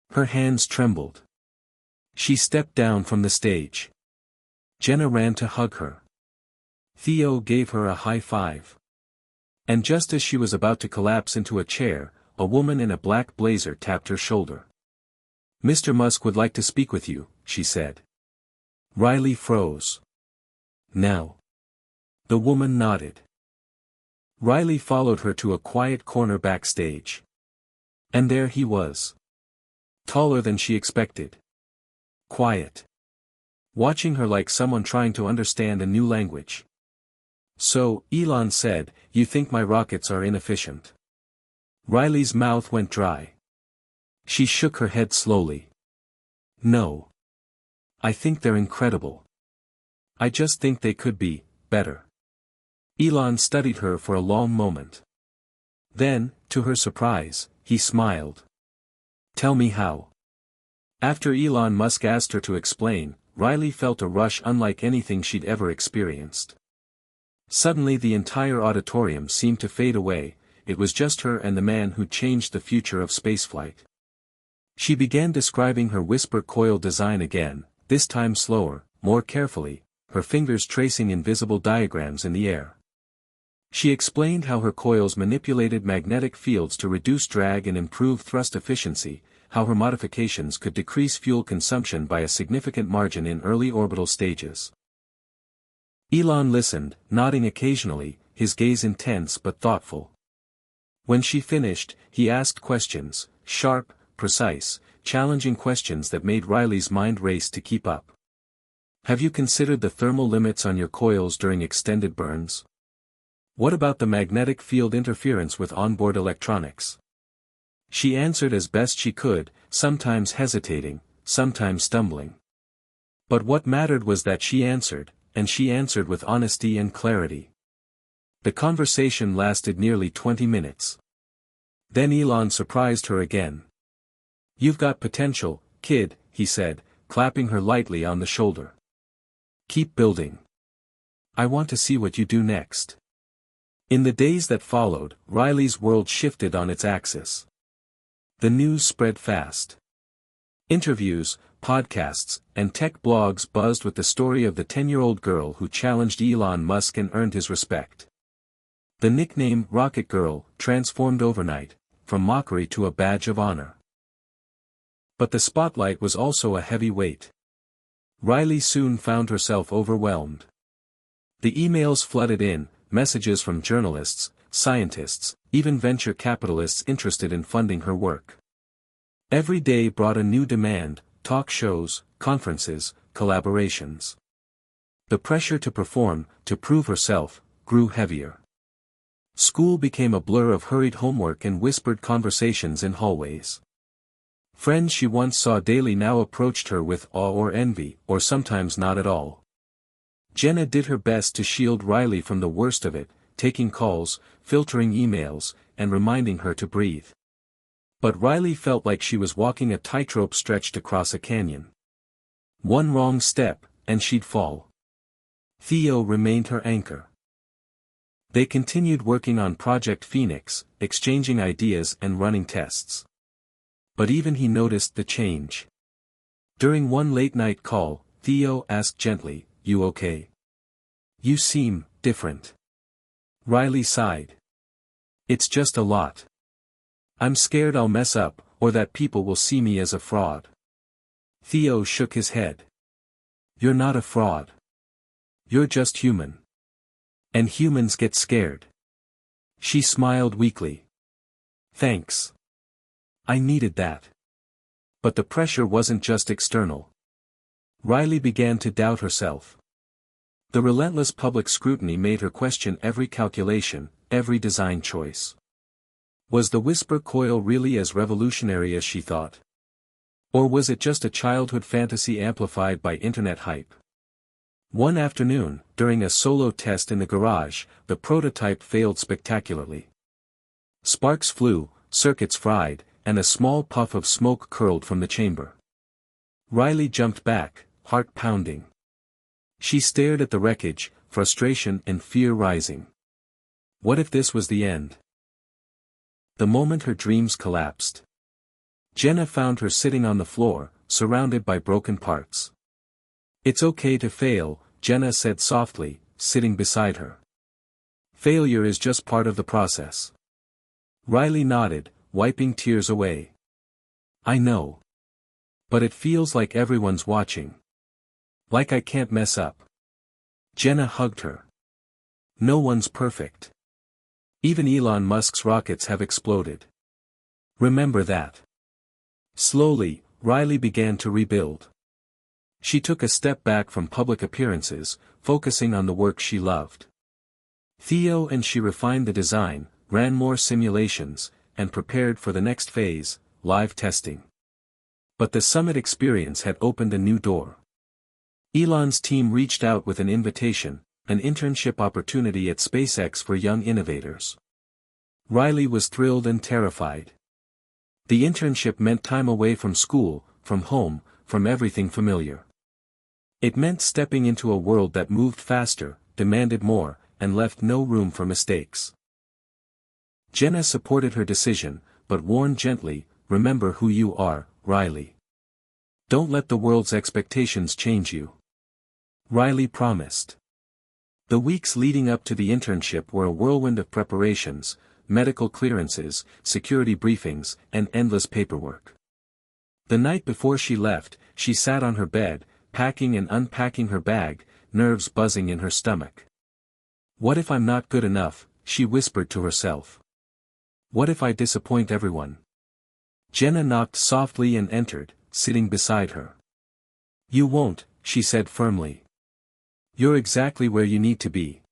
Her hands trembled. She stepped down from the stage. Jenna ran to hug her. Theo gave her a high five. And just as she was about to collapse into a chair, a woman in a black blazer tapped her shoulder. "Mr. Musk would like to speak with you," she said. Riley froze. "Now?" The woman nodded. Riley followed her to a quiet corner backstage. And there he was. Taller than she expected. Quiet. Watching her like someone trying to understand a new language. "So," Elon said, "you think my rockets are inefficient?" Riley's mouth went dry. She shook her head slowly. "No. I think they're incredible. I just think they could be better." Elon studied her for a long moment. Then, to her surprise, he smiled. "Tell me how." After Elon Musk asked her to explain, Riley felt a rush unlike anything she'd ever experienced. Suddenly the entire auditorium seemed to fade away, it was just her and the man who changed the future of spaceflight. She began describing her whisper coil design again, this time slower, more carefully, her fingers tracing invisible diagrams in the air. She explained how her coils manipulated magnetic fields to reduce drag and improve thrust efficiency, how her modifications could decrease fuel consumption by a significant margin in early orbital stages. Elon listened, nodding occasionally, his gaze intense but thoughtful. When she finished, he asked questions, sharp, precise, challenging questions that made Riley's mind race to keep up. "Have you considered the thermal limits on your coils during extended burns? What about the magnetic field interference with onboard electronics?" She answered as best she could, sometimes hesitating, sometimes stumbling. But what mattered was that she answered, and she answered with honesty and clarity. The conversation lasted nearly 20 minutes. Then Elon surprised her again. "You've got potential, kid," he said, clapping her lightly on the shoulder. "Keep building. I want to see what you do next." In the days that followed, Riley's world shifted on its axis. The news spread fast. Interviews, podcasts, and tech blogs buzzed with the story of the 10-year-old girl who challenged Elon Musk and earned his respect. The nickname Rocket Girl transformed overnight, from mockery to a badge of honor. But the spotlight was also a heavy weight. Riley soon found herself overwhelmed. The emails flooded in, messages from journalists, scientists, even venture capitalists interested in funding her work. Every day brought a new demand, talk shows, conferences, collaborations. The pressure to perform, to prove herself, grew heavier. School became a blur of hurried homework and whispered conversations in hallways. Friends she once saw daily now approached her with awe or envy, or sometimes not at all. Jenna did her best to shield Riley from the worst of it, taking calls, filtering emails, and reminding her to breathe. But Riley felt like she was walking a tightrope stretched across a canyon. One wrong step, and she'd fall. Theo remained her anchor. They continued working on Project Phoenix, exchanging ideas and running tests. But even he noticed the change. During one late-night call, Theo asked gently, "You okay? You seem different." Riley sighed. "It's just a lot. I'm scared I'll mess up, or that people will see me as a fraud. Theo shook his head. You're not a fraud. You're just human. And humans get scared. She smiled weakly. Thanks. I needed that. But the pressure wasn't just external. Riley began to doubt herself. The relentless public scrutiny made her question every calculation, every design choice. Was the whisper coil really as revolutionary as she thought? Or was it just a childhood fantasy amplified by internet hype? One afternoon, during a solo test in the garage, the prototype failed spectacularly. Sparks flew, circuits fried, and a small puff of smoke curled from the chamber. Riley jumped back, heart pounding. She stared at the wreckage, frustration and fear rising. What if this was the end? The moment her dreams collapsed. Jenna found her sitting on the floor, surrounded by broken parts. It's okay to fail, Jenna said softly, sitting beside her. Failure is just part of the process. Riley nodded, wiping tears away. I know. But it feels like everyone's watching. Like I can't mess up. Jenna hugged her. No one's perfect. Even Elon Musk's rockets have exploded. Remember that. Slowly, Riley began to rebuild. She took a step back from public appearances, focusing on the work she loved. Theo and she refined the design, ran more simulations, and prepared for the next phase, live testing. But the summit experience had opened a new door. Elon's team reached out with an invitation, an internship opportunity at SpaceX for young innovators. Riley was thrilled and terrified. The internship meant time away from school, from home, from everything familiar. It meant stepping into a world that moved faster, demanded more, and left no room for mistakes. Jenna supported her decision, but warned gently, remember who you are, Riley. Don't let the world's expectations change you. Riley promised. The weeks leading up to the internship were a whirlwind of preparations, medical clearances, security briefings, and endless paperwork. The night before she left, she sat on her bed, packing and unpacking her bag, nerves buzzing in her stomach. What if I'm not good enough, she whispered to herself. What if I disappoint everyone? Jenna knocked softly and entered, sitting beside her. You won't, she said firmly. You're exactly where you need to be.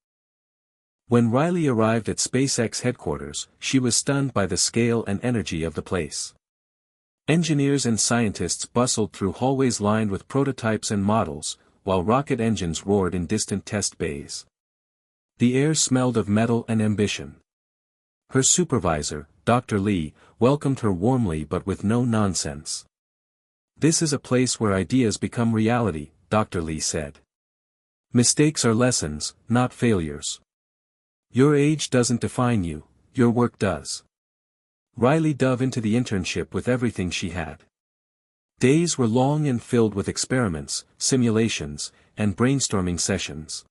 When Riley arrived at SpaceX headquarters, she was stunned by the scale and energy of the place. Engineers and scientists bustled through hallways lined with prototypes and models, while rocket engines roared in distant test bays. The air smelled of metal and ambition. Her supervisor, Dr. Lee, welcomed her warmly but with no nonsense. This is a place where ideas become reality, Dr. Lee said. Mistakes are lessons, not failures. Your age doesn't define you, your work does. Riley dove into the internship with everything she had. Days were long and filled with experiments, simulations, and brainstorming sessions.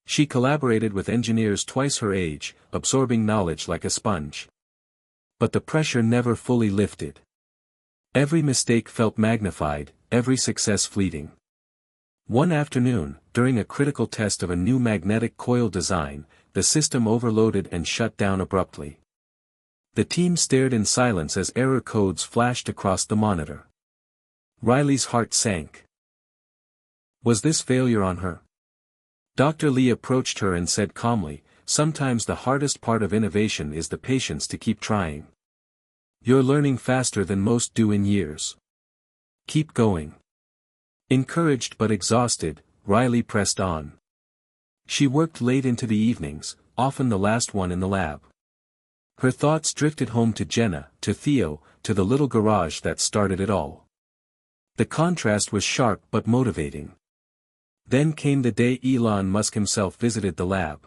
She collaborated with engineers twice her age, absorbing knowledge like a sponge. But the pressure never fully lifted. Every mistake felt magnified, every success fleeting. One afternoon, during a critical test of a new magnetic coil design, the system overloaded and shut down abruptly. The team stared in silence as error codes flashed across the monitor. Riley's heart sank. Was this failure on her? Dr. Lee approached her and said calmly, sometimes the hardest part of innovation is the patience to keep trying. You're learning faster than most do in years. Keep going. Encouraged but exhausted, Riley pressed on. She worked late into the evenings, often the last one in the lab. Her thoughts drifted home to Jenna, to Theo, to the little garage that started it all. The contrast was sharp but motivating. Then came the day Elon Musk himself visited the lab.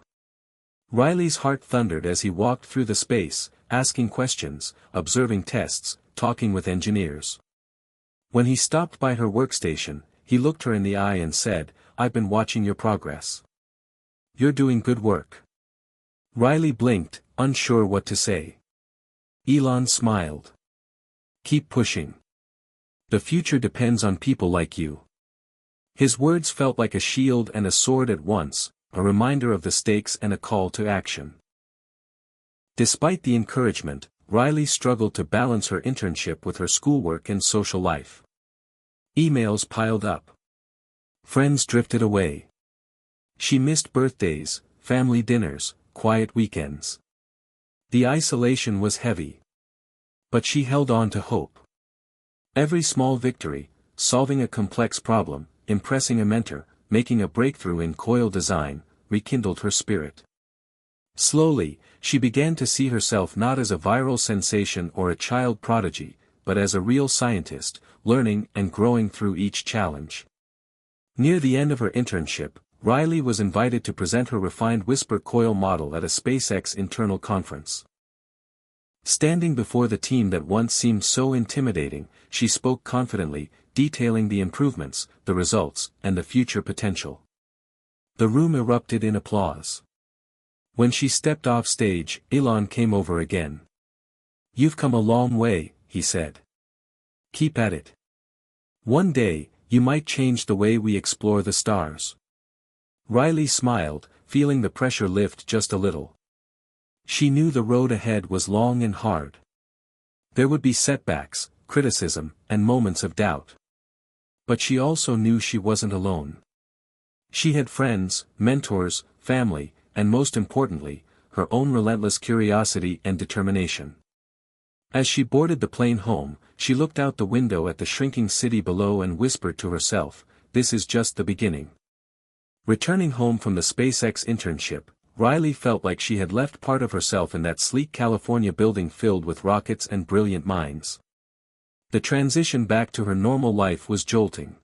Riley's heart thundered as he walked through the space, asking questions, observing tests, talking with engineers. When he stopped by her workstation, he looked her in the eye and said, I've been watching your progress. You're doing good work. Riley blinked, unsure what to say. Elon smiled. Keep pushing. The future depends on people like you. His words felt like a shield and a sword at once, a reminder of the stakes and a call to action. Despite the encouragement, Riley struggled to balance her internship with her schoolwork and social life. Emails piled up. Friends drifted away. She missed birthdays, family dinners, quiet weekends. The isolation was heavy. But she held on to hope. Every small victory, solving a complex problem, impressing a mentor, making a breakthrough in coil design, rekindled her spirit. Slowly, she began to see herself not as a viral sensation or a child prodigy, but as a real scientist, learning and growing through each challenge. Near the end of her internship, Riley was invited to present her refined whisper coil model at a SpaceX internal conference. Standing before the team that once seemed so intimidating, she spoke confidently, detailing the improvements, the results, and the future potential. The room erupted in applause. When she stepped off stage, Elon came over again. "You've come a long way," he said. "Keep at it. One day, you might change the way we explore the stars." Riley smiled, feeling the pressure lift just a little. She knew the road ahead was long and hard. There would be setbacks, criticism, and moments of doubt. But she also knew she wasn't alone. She had friends, mentors, family, and most importantly, her own relentless curiosity and determination. As she boarded the plane home, she looked out the window at the shrinking city below and whispered to herself, "This is just the beginning." Returning home from the SpaceX internship, Riley felt like she had left part of herself in that sleek California building filled with rockets and brilliant minds. The transition back to her normal life was jolting.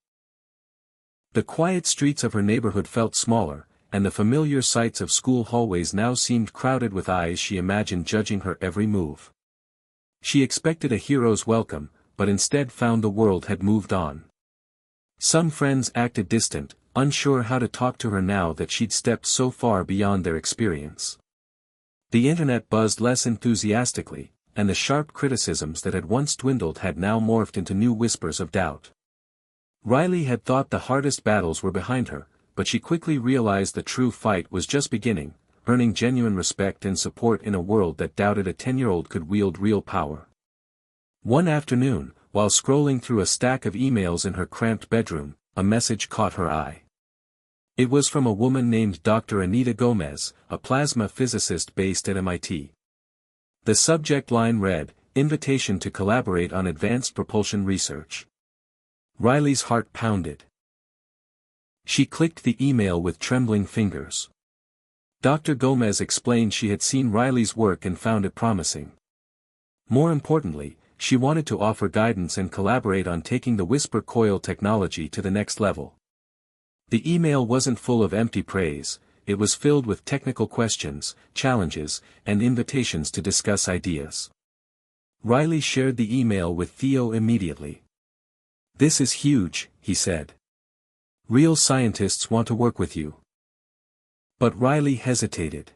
The quiet streets of her neighborhood felt smaller, and the familiar sights of school hallways now seemed crowded with eyes she imagined judging her every move. She expected a hero's welcome, but instead found the world had moved on. Some friends acted distant, unsure how to talk to her now that she'd stepped so far beyond their experience. The internet buzzed less enthusiastically, and the sharp criticisms that had once dwindled had now morphed into new whispers of doubt. Riley had thought the hardest battles were behind her, but she quickly realized the true fight was just beginning, earning genuine respect and support in a world that doubted a 10-year-old could wield real power. One afternoon, while scrolling through a stack of emails in her cramped bedroom, a message caught her eye. It was from a woman named Dr. Anita Gomez, a plasma physicist based at MIT. The subject line read, "Invitation to collaborate on advanced propulsion research." Riley's heart pounded. She clicked the email with trembling fingers. Dr. Gomez explained she had seen Riley's work and found it promising. More importantly, she wanted to offer guidance and collaborate on taking the whisper coil technology to the next level. The email wasn't full of empty praise, it was filled with technical questions, challenges, and invitations to discuss ideas. Riley shared the email with Theo immediately. "This is huge," he said. "Real scientists want to work with you." But Riley hesitated.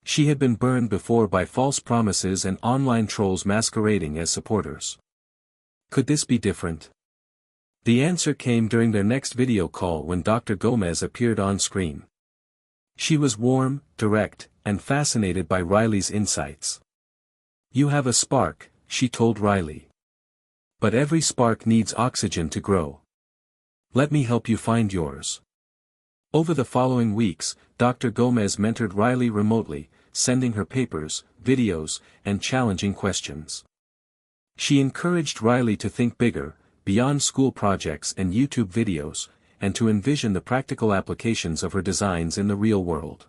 She had been burned before by false promises and online trolls masquerading as supporters. Could this be different? The answer came during their next video call when Dr. Gomez appeared on screen. She was warm, direct, and fascinated by Riley's insights. "You have a spark," she told Riley. "But every spark needs oxygen to grow. Let me help you find yours." Over the following weeks, Dr. Gomez mentored Riley remotely, sending her papers, videos, and challenging questions. She encouraged Riley to think bigger, beyond school projects and YouTube videos, and to envision the practical applications of her designs in the real world.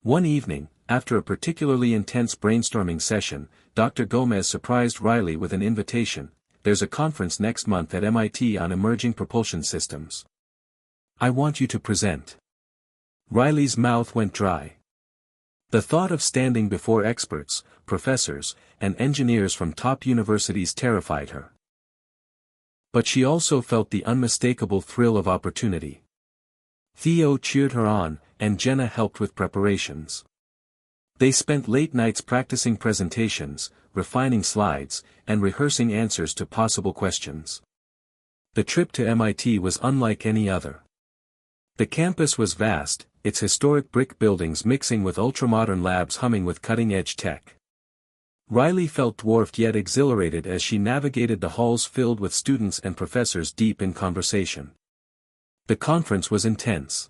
One evening, after a particularly intense brainstorming session, Dr. Gomez surprised Riley with an invitation. "There's a conference next month at MIT on emerging propulsion systems. I want you to present." Riley's mouth went dry. The thought of standing before experts, professors, and engineers from top universities terrified her. But she also felt the unmistakable thrill of opportunity. Theo cheered her on, and Jenna helped with preparations. They spent late nights practicing presentations, refining slides, and rehearsing answers to possible questions. The trip to MIT was unlike any other. The campus was vast, its historic brick buildings mixing with ultramodern labs humming with cutting-edge tech. Riley felt dwarfed yet exhilarated as she navigated the halls filled with students and professors deep in conversation. The conference was intense.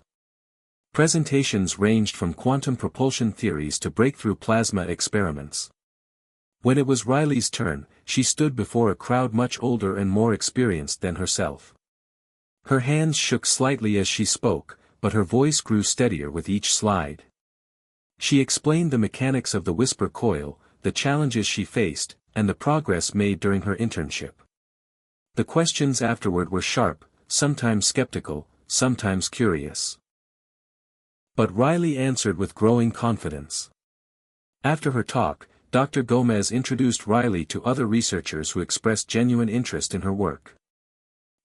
Presentations ranged from quantum propulsion theories to breakthrough plasma experiments. When it was Riley's turn, she stood before a crowd much older and more experienced than herself. Her hands shook slightly as she spoke, but her voice grew steadier with each slide. She explained the mechanics of the whisper coil, the challenges she faced, and the progress made during her internship. The questions afterward were sharp, sometimes skeptical, sometimes curious. But Riley answered with growing confidence. After her talk, Dr. Gomez introduced Riley to other researchers who expressed genuine interest in her work.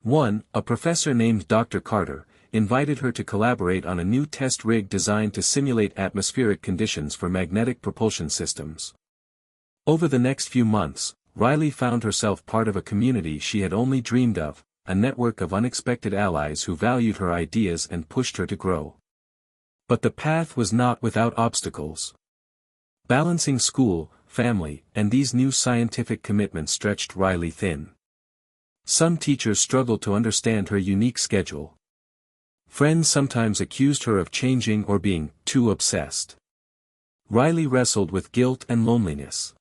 One, a professor named Dr. Carter, invited her to collaborate on a new test rig designed to simulate atmospheric conditions for magnetic propulsion systems. Over the next few months, Riley found herself part of a community she had only dreamed of, a network of unexpected allies who valued her ideas and pushed her to grow. But the path was not without obstacles. Balancing school, family, and these new scientific commitments stretched Riley thin. Some teachers struggled to understand her unique schedule. Friends sometimes accused her of changing or being too obsessed. Riley wrestled with guilt and loneliness.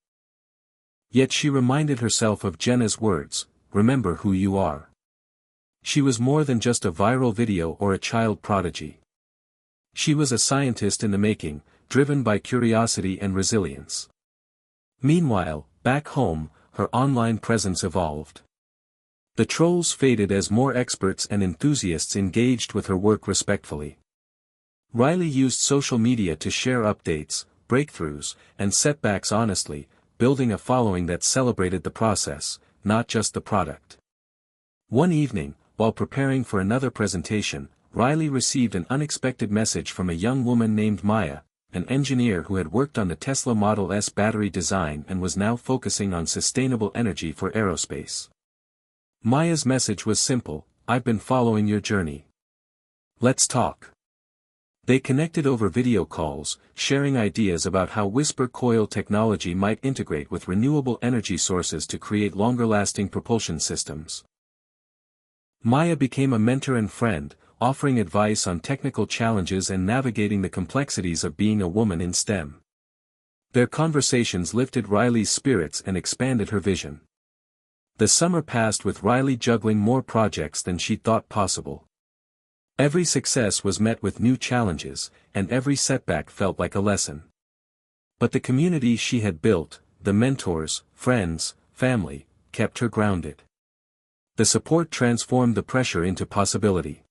Yet she reminded herself of Jenna's words, "Remember who you are." She was more than just a viral video or a child prodigy. She was a scientist in the making, driven by curiosity and resilience. Meanwhile, back home, her online presence evolved. The trolls faded as more experts and enthusiasts engaged with her work respectfully. Riley used social media to share updates, breakthroughs, and setbacks honestly, building a following that celebrated the process, not just the product. One evening, while preparing for another presentation, Riley received an unexpected message from a young woman named Maya, an engineer who had worked on the Tesla Model S battery design and was now focusing on sustainable energy for aerospace. Maya's message was simple: "I've been following your journey. Let's talk." They connected over video calls, sharing ideas about how whisper coil technology might integrate with renewable energy sources to create longer-lasting propulsion systems. Maya became a mentor and friend, offering advice on technical challenges and navigating the complexities of being a woman in STEM. Their conversations lifted Riley's spirits and expanded her vision. The summer passed with Riley juggling more projects than she thought possible. Every success was met with new challenges, and every setback felt like a lesson. But the community she had built, the mentors, friends, family, kept her grounded. The support transformed the pressure into possibility.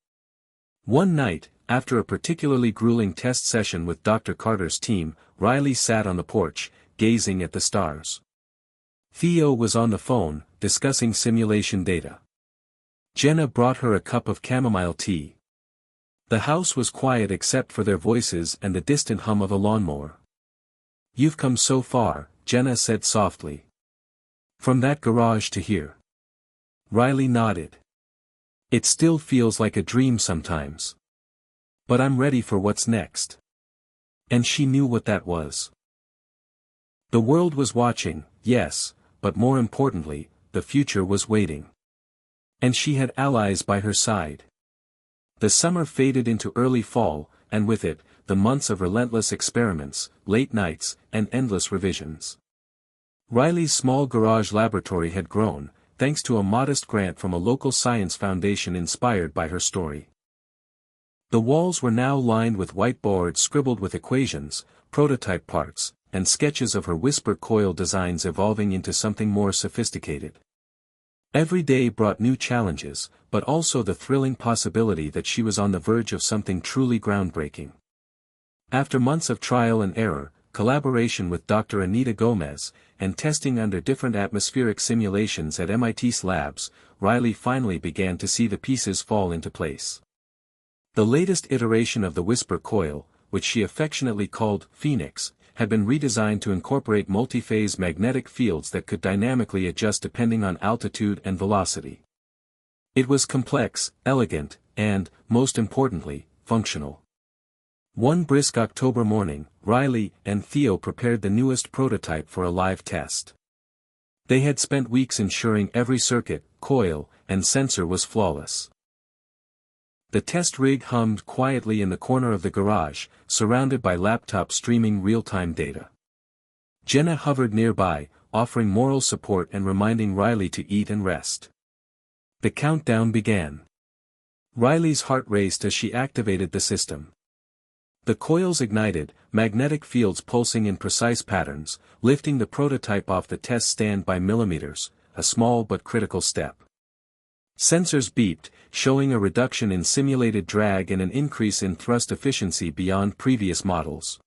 One night, after a particularly grueling test session with Dr. Carter's team, Riley sat on the porch, gazing at the stars. Theo was on the phone, discussing simulation data. Jenna brought her a cup of chamomile tea. The house was quiet except for their voices and the distant hum of a lawnmower. "You've come so far," Jenna said softly. "From that garage to here." Riley nodded. "It still feels like a dream sometimes. But I'm ready for what's next." And she knew what that was. The world was watching, yes, but more importantly, the future was waiting. And she had allies by her side. The summer faded into early fall, and with it, the months of relentless experiments, late nights, and endless revisions. Riley's small garage laboratory had grown, thanks to a modest grant from a local science foundation inspired by her story. The walls were now lined with whiteboards scribbled with equations, prototype parts, and sketches of her whisper coil designs evolving into something more sophisticated. Every day brought new challenges, but also the thrilling possibility that she was on the verge of something truly groundbreaking. After months of trial and error, collaboration with Dr. Anita Gomez, and testing under different atmospheric simulations at MIT's labs, Riley finally began to see the pieces fall into place. The latest iteration of the whisper coil, which she affectionately called Phoenix, had been redesigned to incorporate multi-phase magnetic fields that could dynamically adjust depending on altitude and velocity. It was complex, elegant, and, most importantly, functional. One brisk October morning, Riley and Theo prepared the newest prototype for a live test. They had spent weeks ensuring every circuit, coil, and sensor was flawless. The test rig hummed quietly in the corner of the garage, surrounded by laptops streaming real-time data. Jenna hovered nearby, offering moral support and reminding Riley to eat and rest. The countdown began. Riley's heart raced as she activated the system. The coils ignited, magnetic fields pulsing in precise patterns, lifting the prototype off the test stand by millimeters, a small but critical step. Sensors beeped, showing a reduction in simulated drag and an increase in thrust efficiency beyond previous models.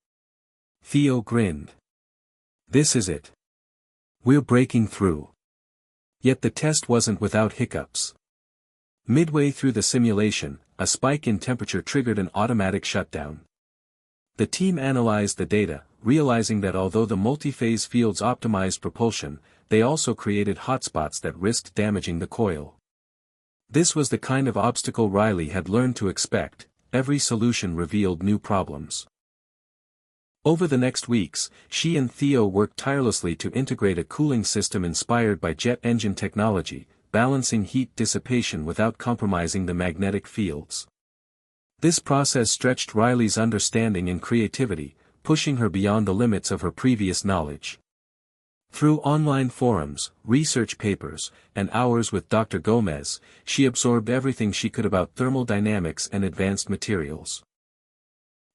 Theo grinned. "This is it. We're breaking through." Yet the test wasn't without hiccups. Midway through the simulation, a spike in temperature triggered an automatic shutdown. The team analyzed the data, realizing that although the multi-phase fields optimized propulsion, they also created hotspots that risked damaging the coil. This was the kind of obstacle Riley had learned to expect. Every solution revealed new problems. Over the next weeks, she and Theo worked tirelessly to integrate a cooling system inspired by jet engine technology, balancing heat dissipation without compromising the magnetic fields. This process stretched Riley's understanding and creativity, pushing her beyond the limits of her previous knowledge. Through online forums, research papers, and hours with Dr. Gomez, she absorbed everything she could about thermodynamics and advanced materials.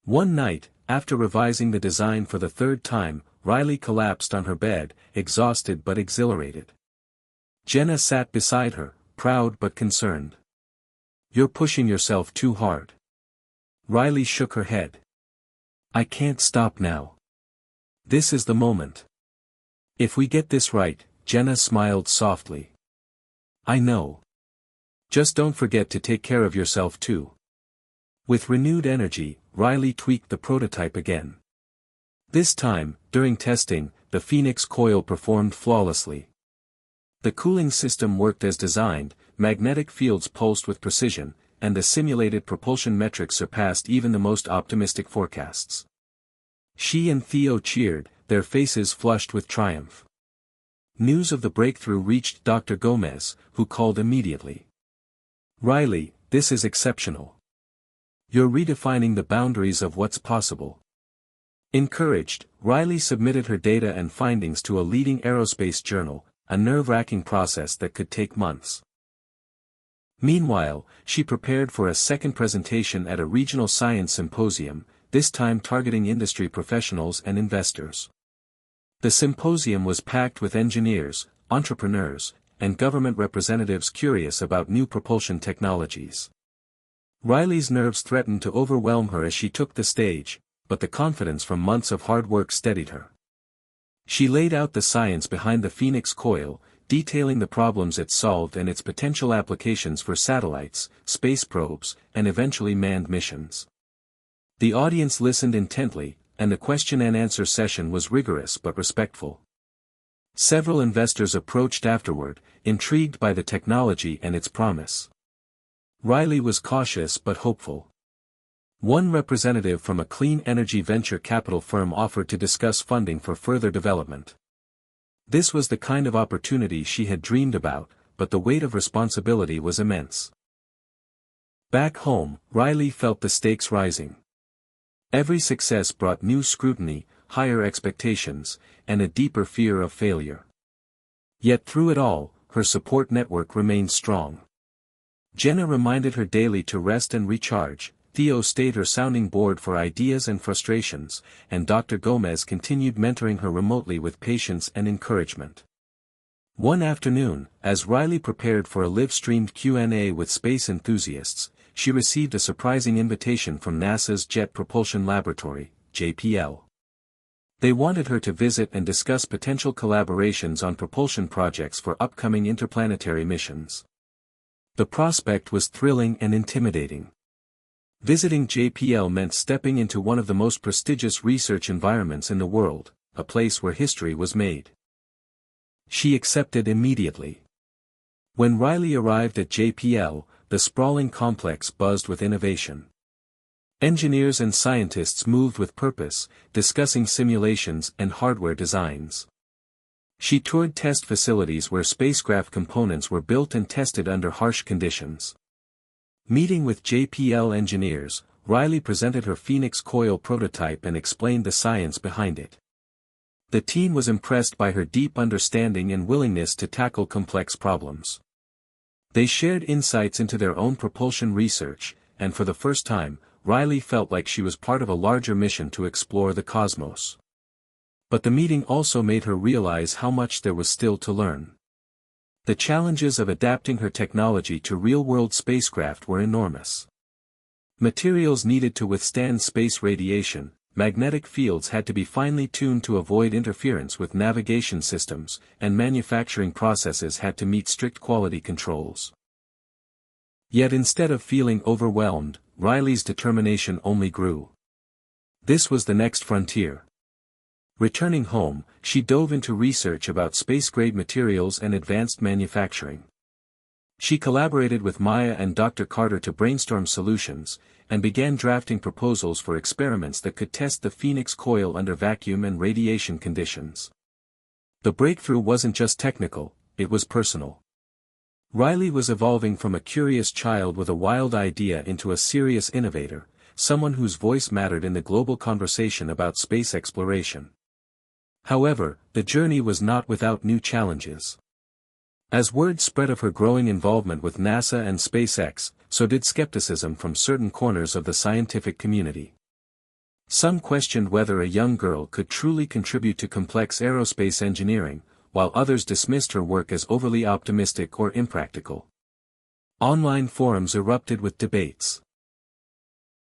One night, after revising the design for the third time, Riley collapsed on her bed, exhausted but exhilarated. Jenna sat beside her, proud but concerned. "You're pushing yourself too hard." Riley shook her head. "I can't stop now. This is the moment. If we get this right," Jenna smiled softly. "I know. Just don't forget to take care of yourself too." With renewed energy, Riley tweaked the prototype again. This time, during testing, the Phoenix coil performed flawlessly. The cooling system worked as designed, magnetic fields pulsed with precision, and the simulated propulsion metrics surpassed even the most optimistic forecasts. She and Theo cheered, their faces flushed with triumph. News of the breakthrough reached Dr. Gomez, who called immediately. "Riley, this is exceptional. You're redefining the boundaries of what's possible." Encouraged, Riley submitted her data and findings to a leading aerospace journal, a nerve-wracking process that could take months. Meanwhile, she prepared for a second presentation at a regional science symposium, this time targeting industry professionals and investors. The symposium was packed with engineers, entrepreneurs, and government representatives curious about new propulsion technologies. Riley's nerves threatened to overwhelm her as she took the stage, but the confidence from months of hard work steadied her. She laid out the science behind the Phoenix coil, detailing the problems it solved and its potential applications for satellites, space probes, and eventually manned missions. The audience listened intently, and the question-and-answer session was rigorous but respectful. Several investors approached afterward, intrigued by the technology and its promise. Riley was cautious but hopeful. One representative from a clean energy venture capital firm offered to discuss funding for further development. This was the kind of opportunity she had dreamed about, but the weight of responsibility was immense. Back home, Riley felt the stakes rising. Every success brought new scrutiny, higher expectations, and a deeper fear of failure. Yet through it all, her support network remained strong. Jenna reminded her daily to rest and recharge, Theo stayed her sounding board for ideas and frustrations, and Dr. Gomez continued mentoring her remotely with patience and encouragement. One afternoon, as Riley prepared for a live-streamed Q&A with space enthusiasts, she received a surprising invitation from NASA's Jet Propulsion Laboratory, JPL. They wanted her to visit and discuss potential collaborations on propulsion projects for upcoming interplanetary missions. The prospect was thrilling and intimidating. Visiting JPL meant stepping into one of the most prestigious research environments in the world, a place where history was made. She accepted immediately. When Riley arrived at JPL, the sprawling complex buzzed with innovation. Engineers and scientists moved with purpose, discussing simulations and hardware designs. She toured test facilities where spacecraft components were built and tested under harsh conditions. Meeting with JPL engineers, Riley presented her Phoenix coil prototype and explained the science behind it. The team was impressed by her deep understanding and willingness to tackle complex problems. They shared insights into their own propulsion research, and for the first time, Riley felt like she was part of a larger mission to explore the cosmos. But the meeting also made her realize how much there was still to learn. The challenges of adapting her technology to real-world spacecraft were enormous. Materials needed to withstand space radiation, magnetic fields had to be finely tuned to avoid interference with navigation systems, and manufacturing processes had to meet strict quality controls. Yet instead of feeling overwhelmed, Riley's determination only grew. This was the next frontier. Returning home, she dove into research about space-grade materials and advanced manufacturing. She collaborated with Maya and Dr. Carter to brainstorm solutions, and began drafting proposals for experiments that could test the Phoenix coil under vacuum and radiation conditions. The breakthrough wasn't just technical, it was personal. Riley was evolving from a curious child with a wild idea into a serious innovator, someone whose voice mattered in the global conversation about space exploration. However, the journey was not without new challenges. As word spread of her growing involvement with NASA and SpaceX, so did skepticism from certain corners of the scientific community. Some questioned whether a young girl could truly contribute to complex aerospace engineering, while others dismissed her work as overly optimistic or impractical. Online forums erupted with debates.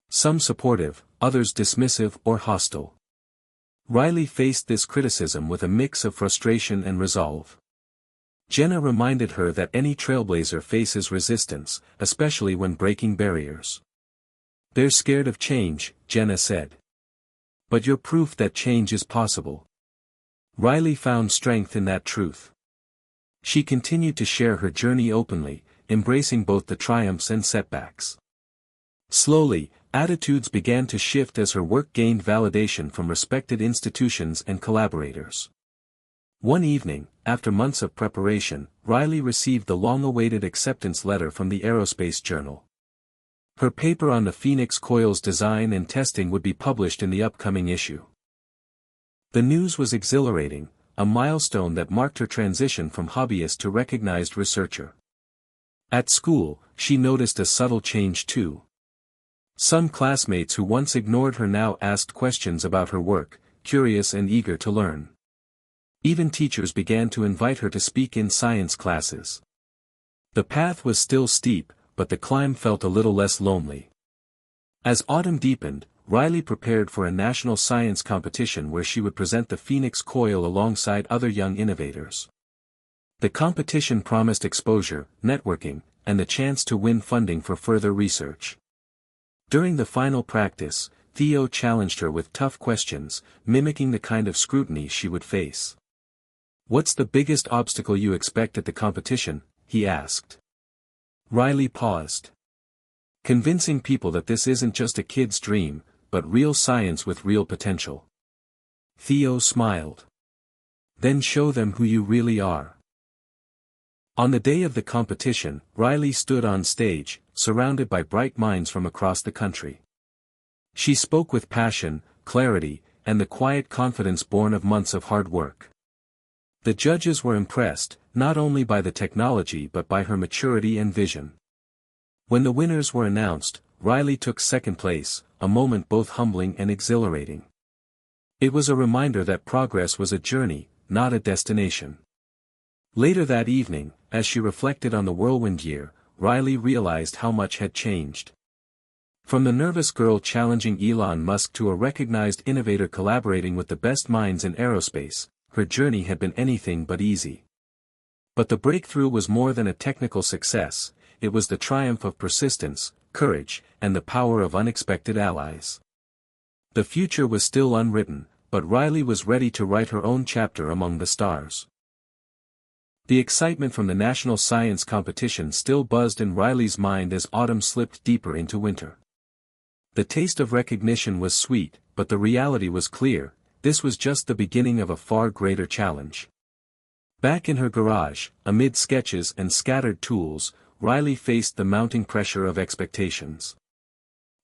Some supportive, others dismissive or hostile. Riley faced this criticism with a mix of frustration and resolve. Jenna reminded her that any trailblazer faces resistance, especially when breaking barriers. "They're scared of change," Jenna said. "But you're proof that change is possible." Riley found strength in that truth. She continued to share her journey openly, embracing both the triumphs and setbacks. Slowly, attitudes began to shift as her work gained validation from respected institutions and collaborators. One evening, after months of preparation, Riley received the long-awaited acceptance letter from the Aerospace Journal. Her paper on the Phoenix coil's design and testing would be published in the upcoming issue. The news was exhilarating, a milestone that marked her transition from hobbyist to recognized researcher. At school, she noticed a subtle change too. Some classmates who once ignored her now asked questions about her work, curious and eager to learn. Even teachers began to invite her to speak in science classes. The path was still steep, but the climb felt a little less lonely. As autumn deepened, Riley prepared for a national science competition where she would present the Phoenix coil alongside other young innovators. The competition promised exposure, networking, and the chance to win funding for further research. During the final practice, Theo challenged her with tough questions, mimicking the kind of scrutiny she would face. "What's the biggest obstacle you expect at the competition?" he asked. Riley paused. "Convincing people that this isn't just a kid's dream, but real science with real potential." Theo smiled. "Then show them who you really are." On the day of the competition, Riley stood on stage, surrounded by bright minds from across the country. She spoke with passion, clarity, and the quiet confidence born of months of hard work. The judges were impressed, not only by the technology but by her maturity and vision. When the winners were announced, Riley took second place, a moment both humbling and exhilarating. It was a reminder that progress was a journey, not a destination. Later that evening, as she reflected on the whirlwind year, Riley realized how much had changed. From the nervous girl challenging Elon Musk to a recognized innovator collaborating with the best minds in aerospace, her journey had been anything but easy. But the breakthrough was more than a technical success, it was the triumph of persistence, courage, and the power of unexpected allies. The future was still unwritten, but Riley was ready to write her own chapter among the stars. The excitement from the national science competition still buzzed in Riley's mind as autumn slipped deeper into winter. The taste of recognition was sweet, but the reality was clear: this was just the beginning of a far greater challenge. Back in her garage, amid sketches and scattered tools, Riley faced the mounting pressure of expectations.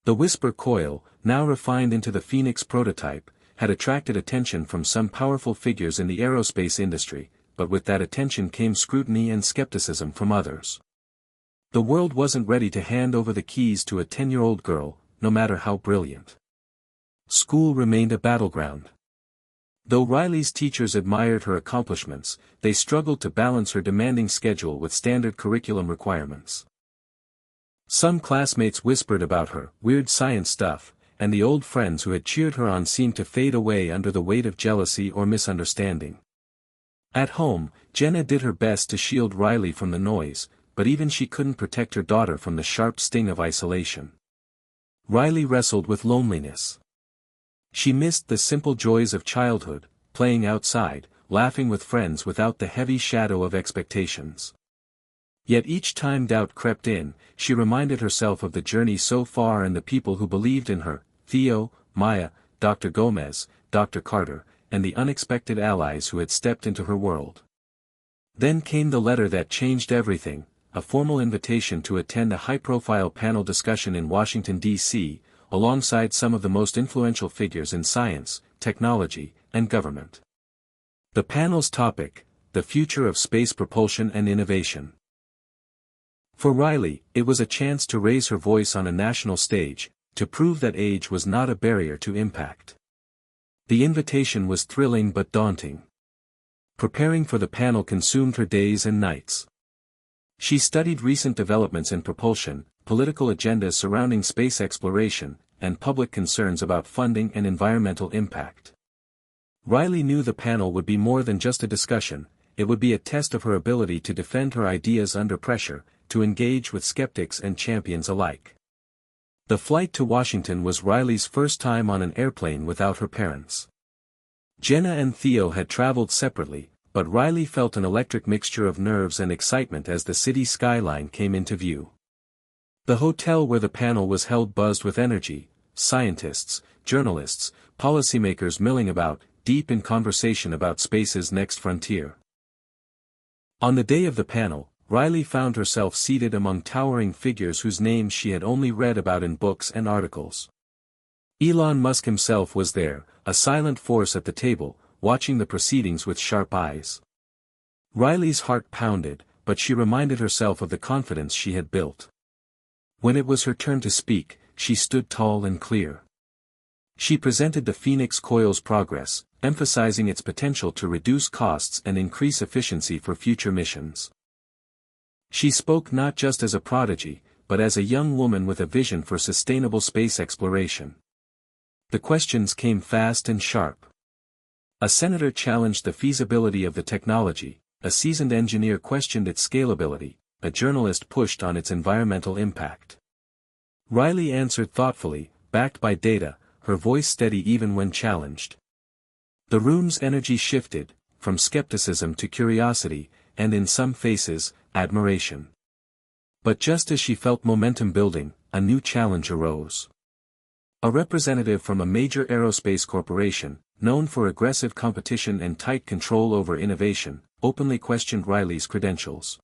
The Whisper coil, now refined into the Phoenix prototype, had attracted attention from some powerful figures in the aerospace industry, but with that attention came scrutiny and skepticism from others. The world wasn't ready to hand over the keys to a 10-year-old girl, no matter how brilliant. School remained a battleground. Though Riley's teachers admired her accomplishments, they struggled to balance her demanding schedule with standard curriculum requirements. Some classmates whispered about her weird science stuff, and the old friends who had cheered her on seemed to fade away under the weight of jealousy or misunderstanding. At home, Jenna did her best to shield Riley from the noise, but even she couldn't protect her daughter from the sharp sting of isolation. Riley wrestled with loneliness. She missed the simple joys of childhood, playing outside, laughing with friends without the heavy shadow of expectations. Yet each time doubt crept in, she reminded herself of the journey so far and the people who believed in her: Theo, Maya, Dr. Gomez, Dr. Carter, and the unexpected allies who had stepped into her world. Then came the letter that changed everything, a formal invitation to attend a high-profile panel discussion in Washington, D.C., alongside some of the most influential figures in science, technology, and government. The panel's topic: the future of space propulsion and innovation. For Riley, it was a chance to raise her voice on a national stage, to prove that age was not a barrier to impact. The invitation was thrilling but daunting. Preparing for the panel consumed her days and nights. She studied recent developments in propulsion, political agendas surrounding space exploration, and public concerns about funding and environmental impact. Riley knew the panel would be more than just a discussion; it would be a test of her ability to defend her ideas under pressure, to engage with skeptics and champions alike. The flight to Washington was Riley's first time on an airplane without her parents. Jenna and Theo had traveled separately, but Riley felt an electric mixture of nerves and excitement as the city skyline came into view. The hotel where the panel was held buzzed with energy: scientists, journalists, policymakers milling about, deep in conversation about space's next frontier. On the day of the panel, Riley found herself seated among towering figures whose names she had only read about in books and articles. Elon Musk himself was there, a silent force at the table, watching the proceedings with sharp eyes. Riley's heart pounded, but she reminded herself of the confidence she had built. When it was her turn to speak, she stood tall and clear. She presented the Phoenix coil's progress, emphasizing its potential to reduce costs and increase efficiency for future missions. She spoke not just as a prodigy, but as a young woman with a vision for sustainable space exploration. The questions came fast and sharp. A senator challenged the feasibility of the technology, a seasoned engineer questioned its scalability, a journalist pushed on its environmental impact. Riley answered thoughtfully, backed by data, her voice steady even when challenged. The room's energy shifted, from skepticism to curiosity, and in some faces, admiration. But just as she felt momentum building, a new challenge arose. A representative from a major aerospace corporation, known for aggressive competition and tight control over innovation, openly questioned Riley's credentials.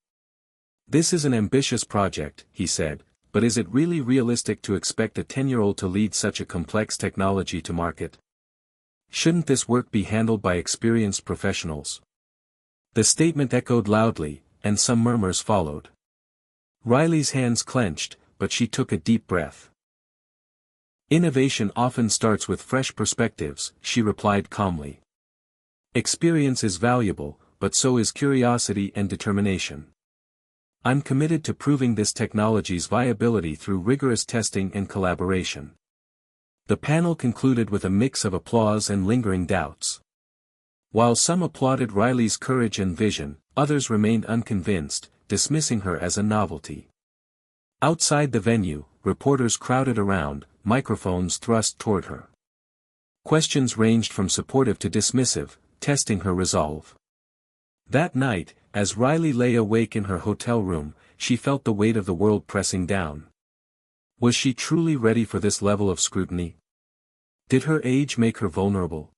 "This is an ambitious project," he said, "but is it really realistic to expect a 10-year-old to lead such a complex technology to market? Shouldn't this work be handled by experienced professionals?" The statement echoed loudly, and some murmurs followed. Riley's hands clenched, but she took a deep breath. "Innovation often starts with fresh perspectives," she replied calmly. "Experience is valuable, but so is curiosity and determination. I'm committed to proving this technology's viability through rigorous testing and collaboration." The panel concluded with a mix of applause and lingering doubts. While some applauded Riley's courage and vision, others remained unconvinced, dismissing her as a novelty. Outside the venue, reporters crowded around, microphones thrust toward her. Questions ranged from supportive to dismissive, testing her resolve. That night, as Riley lay awake in her hotel room, she felt the weight of the world pressing down. Was she truly ready for this level of scrutiny? Did her age make her vulnerable?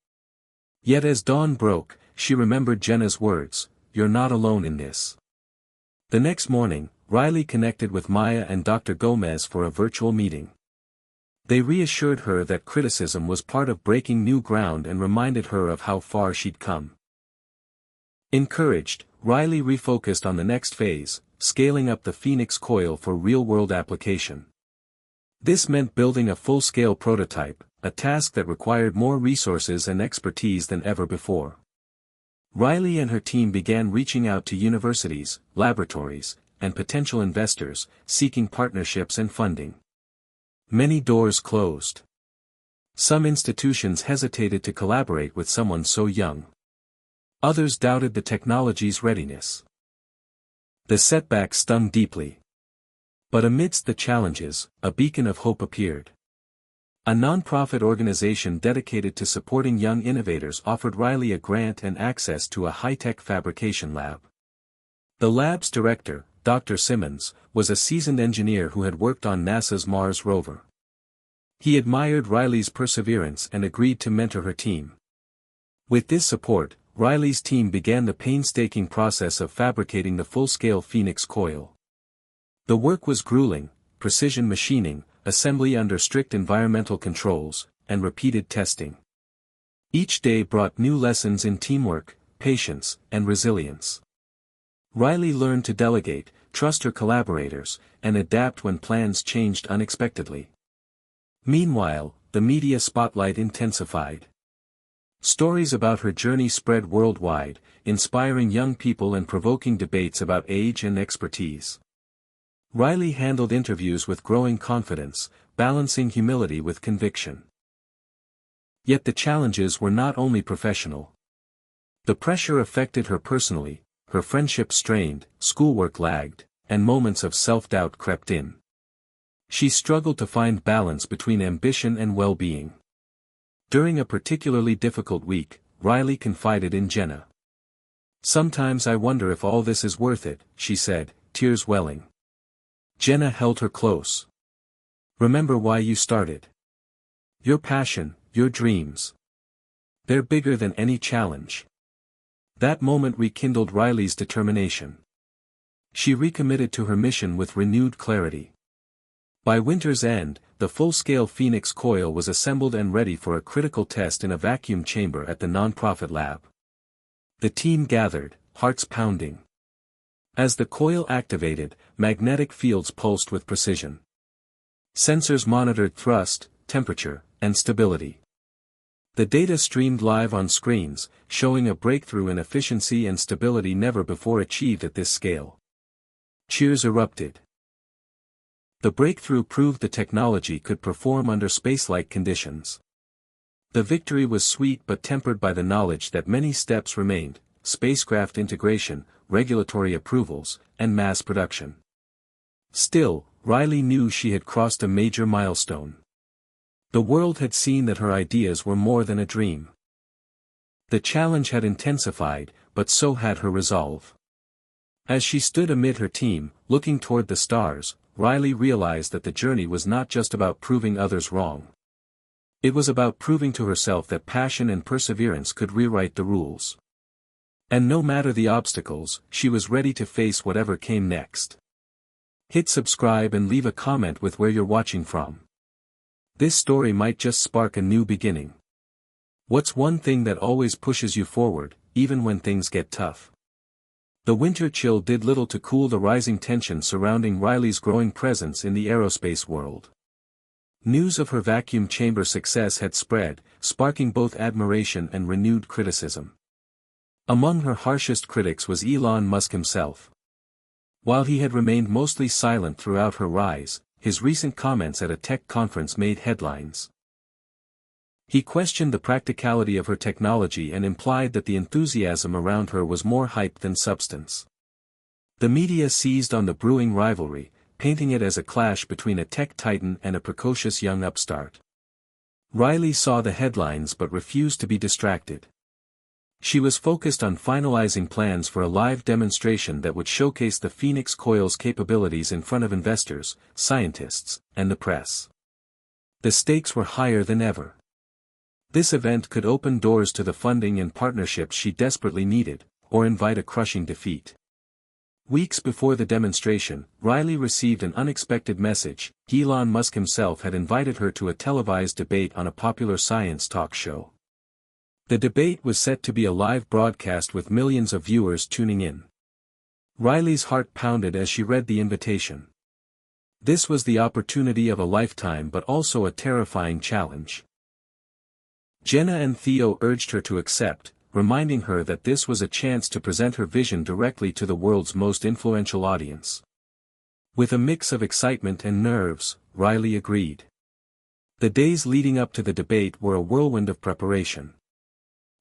Yet as dawn broke, she remembered Jenna's words, "You're not alone in this." The next morning, Riley connected with Maya and Dr. Gomez for a virtual meeting. They reassured her that criticism was part of breaking new ground and reminded her of how far she'd come. Encouraged, Riley refocused on the next phase, scaling up the Phoenix coil for real-world application. This meant building a full-scale prototype, a task that required more resources and expertise than ever before. Riley and her team began reaching out to universities, laboratories, and potential investors, seeking partnerships and funding. Many doors closed. Some institutions hesitated to collaborate with someone so young. Others doubted the technology's readiness. The setback stung deeply. But amidst the challenges, a beacon of hope appeared. A non-profit organization dedicated to supporting young innovators offered Riley a grant and access to a high-tech fabrication lab. The lab's director, Dr. Simmons, was a seasoned engineer who had worked on NASA's Mars rover. He admired Riley's perseverance and agreed to mentor her team. With this support, Riley's team began the painstaking process of fabricating the full-scale Phoenix coil. The work was grueling: precision machining, assembly under strict environmental controls, and repeated testing. Each day brought new lessons in teamwork, patience, and resilience. Riley learned to delegate, trust her collaborators, and adapt when plans changed unexpectedly. Meanwhile, the media spotlight intensified. Stories about her journey spread worldwide, inspiring young people and provoking debates about age and expertise. Riley handled interviews with growing confidence, balancing humility with conviction. Yet the challenges were not only professional. The pressure affected her personally, her friendship strained, schoolwork lagged, and moments of self-doubt crept in. She struggled to find balance between ambition and well-being. During a particularly difficult week, Riley confided in Jenna. "Sometimes I wonder if all this is worth it," she said, tears welling. Jenna held her close. "Remember why you started. Your passion, your dreams. They're bigger than any challenge." That moment rekindled Riley's determination. She recommitted to her mission with renewed clarity. By winter's end, the full-scale Phoenix coil was assembled and ready for a critical test in a vacuum chamber at the nonprofit lab. The team gathered, hearts pounding. As the coil activated, magnetic fields pulsed with precision. Sensors monitored thrust, temperature, and stability. The data streamed live on screens, showing a breakthrough in efficiency and stability never before achieved at this scale. Cheers erupted. The breakthrough proved the technology could perform under space-like conditions. The victory was sweet but tempered by the knowledge that many steps remained: spacecraft integration, regulatory approvals, and mass production. Still, Riley knew she had crossed a major milestone. The world had seen that her ideas were more than a dream. The challenge had intensified, but so had her resolve. As she stood amid her team, looking toward the stars, Riley realized that the journey was not just about proving others wrong. It was about proving to herself that passion and perseverance could rewrite the rules. And no matter the obstacles, she was ready to face whatever came next. Hit subscribe and leave a comment with where you're watching from. This story might just spark a new beginning. What's one thing that always pushes you forward, even when things get tough? The winter chill did little to cool the rising tension surrounding Riley's growing presence in the aerospace world. News of her vacuum chamber success had spread, sparking both admiration and renewed criticism. Among her harshest critics was Elon Musk himself. While he had remained mostly silent throughout her rise, his recent comments at a tech conference made headlines. He questioned the practicality of her technology and implied that the enthusiasm around her was more hype than substance. The media seized on the brewing rivalry, painting it as a clash between a tech titan and a precocious young upstart. Riley saw the headlines but refused to be distracted. She was focused on finalizing plans for a live demonstration that would showcase the Phoenix Coil's capabilities in front of investors, scientists, and the press. The stakes were higher than ever. This event could open doors to the funding and partnerships she desperately needed, or invite a crushing defeat. Weeks before the demonstration, Riley received an unexpected message. Elon Musk himself had invited her to a televised debate on a popular science talk show. The debate was set to be a live broadcast with millions of viewers tuning in. Riley's heart pounded as she read the invitation. This was the opportunity of a lifetime but also a terrifying challenge. Jenna and Theo urged her to accept, reminding her that this was a chance to present her vision directly to the world's most influential audience. With a mix of excitement and nerves, Riley agreed. The days leading up to the debate were a whirlwind of preparation.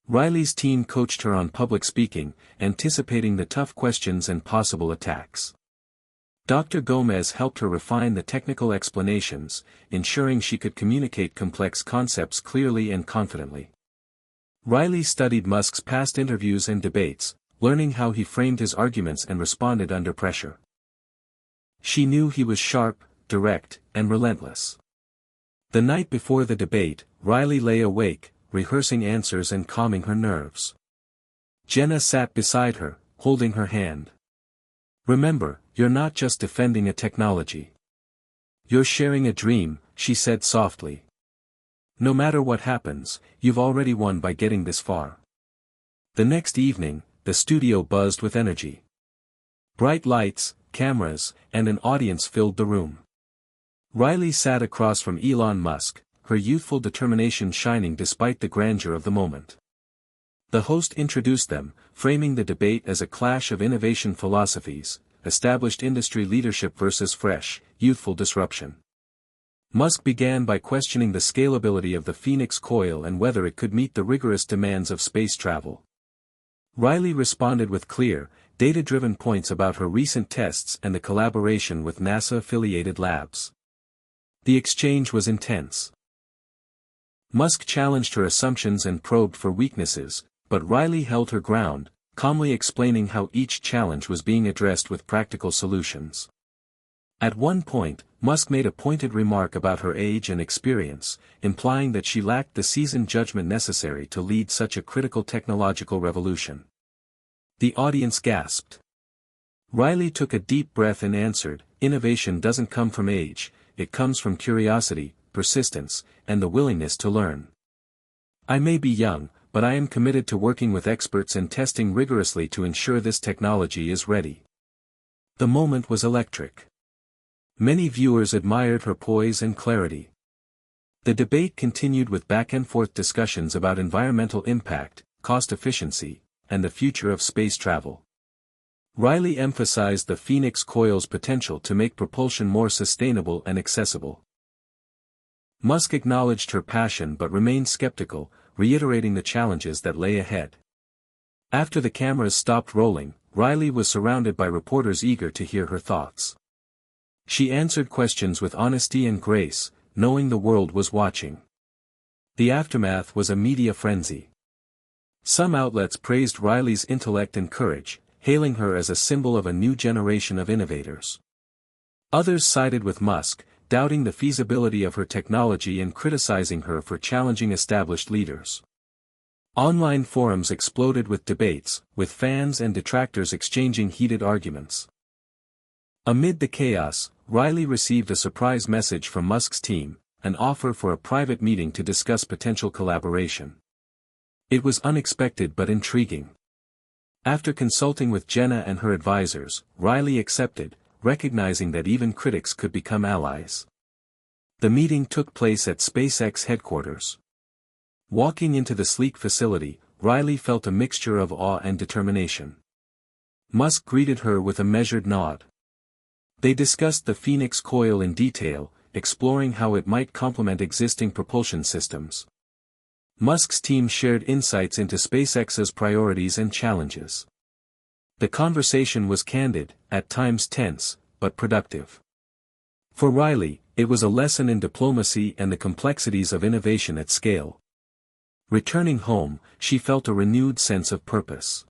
Riley's team coached her on public speaking, anticipating the tough questions and possible attacks. Dr. Gomez helped her refine the technical explanations, ensuring she could communicate complex concepts clearly and confidently. Riley studied Musk's past interviews and debates, learning how he framed his arguments and responded under pressure. She knew he was sharp, direct, and relentless. The night before the debate, Riley lay awake, rehearsing answers and calming her nerves. Jenna sat beside her, holding her hand. "Remember, you're not just defending a technology. You're sharing a dream," she said softly. "No matter what happens, you've already won by getting this far." The next evening, the studio buzzed with energy. Bright lights, cameras, and an audience filled the room. Riley sat across from Elon Musk, her youthful determination shining despite the grandeur of the moment. The host introduced them, framing the debate as a clash of innovation philosophies, established industry leadership versus fresh, youthful disruption. Musk began by questioning the scalability of the Phoenix Coil and whether it could meet the rigorous demands of space travel. Riley responded with clear, data-driven points about her recent tests and the collaboration with NASA-affiliated labs. The exchange was intense. Musk challenged her assumptions and probed for weaknesses, but Riley held her ground, calmly explaining how each challenge was being addressed with practical solutions. At one point, Musk made a pointed remark about her age and experience, implying that she lacked the seasoned judgment necessary to lead such a critical technological revolution. The audience gasped. Riley took a deep breath and answered, "Innovation doesn't come from age, it comes from curiosity, persistence, and the willingness to learn. I may be young, but I am committed to working with experts and testing rigorously to ensure this technology is ready." The moment was electric. Many viewers admired her poise and clarity. The debate continued with back-and-forth discussions about environmental impact, cost efficiency, and the future of space travel. Riley emphasized the Phoenix Coil's potential to make propulsion more sustainable and accessible. Musk acknowledged her passion but remained skeptical, reiterating the challenges that lay ahead. After the cameras stopped rolling, Riley was surrounded by reporters eager to hear her thoughts. She answered questions with honesty and grace, knowing the world was watching. The aftermath was a media frenzy. Some outlets praised Riley's intellect and courage, hailing her as a symbol of a new generation of innovators. Others sided with Musk, doubting the feasibility of her technology and criticizing her for challenging established leaders. Online forums exploded with debates, with fans and detractors exchanging heated arguments. Amid the chaos, Riley received a surprise message from Musk's team, an offer for a private meeting to discuss potential collaboration. It was unexpected but intriguing. After consulting with Jenna and her advisors, Riley accepted, recognizing that even critics could become allies. The meeting took place at SpaceX headquarters. Walking into the sleek facility, Riley felt a mixture of awe and determination. Musk greeted her with a measured nod. They discussed the Phoenix Coil in detail, exploring how it might complement existing propulsion systems. Musk's team shared insights into SpaceX's priorities and challenges. The conversation was candid, at times tense, but productive. For Riley, it was a lesson in diplomacy and the complexities of innovation at scale. Returning home, she felt a renewed sense of purpose.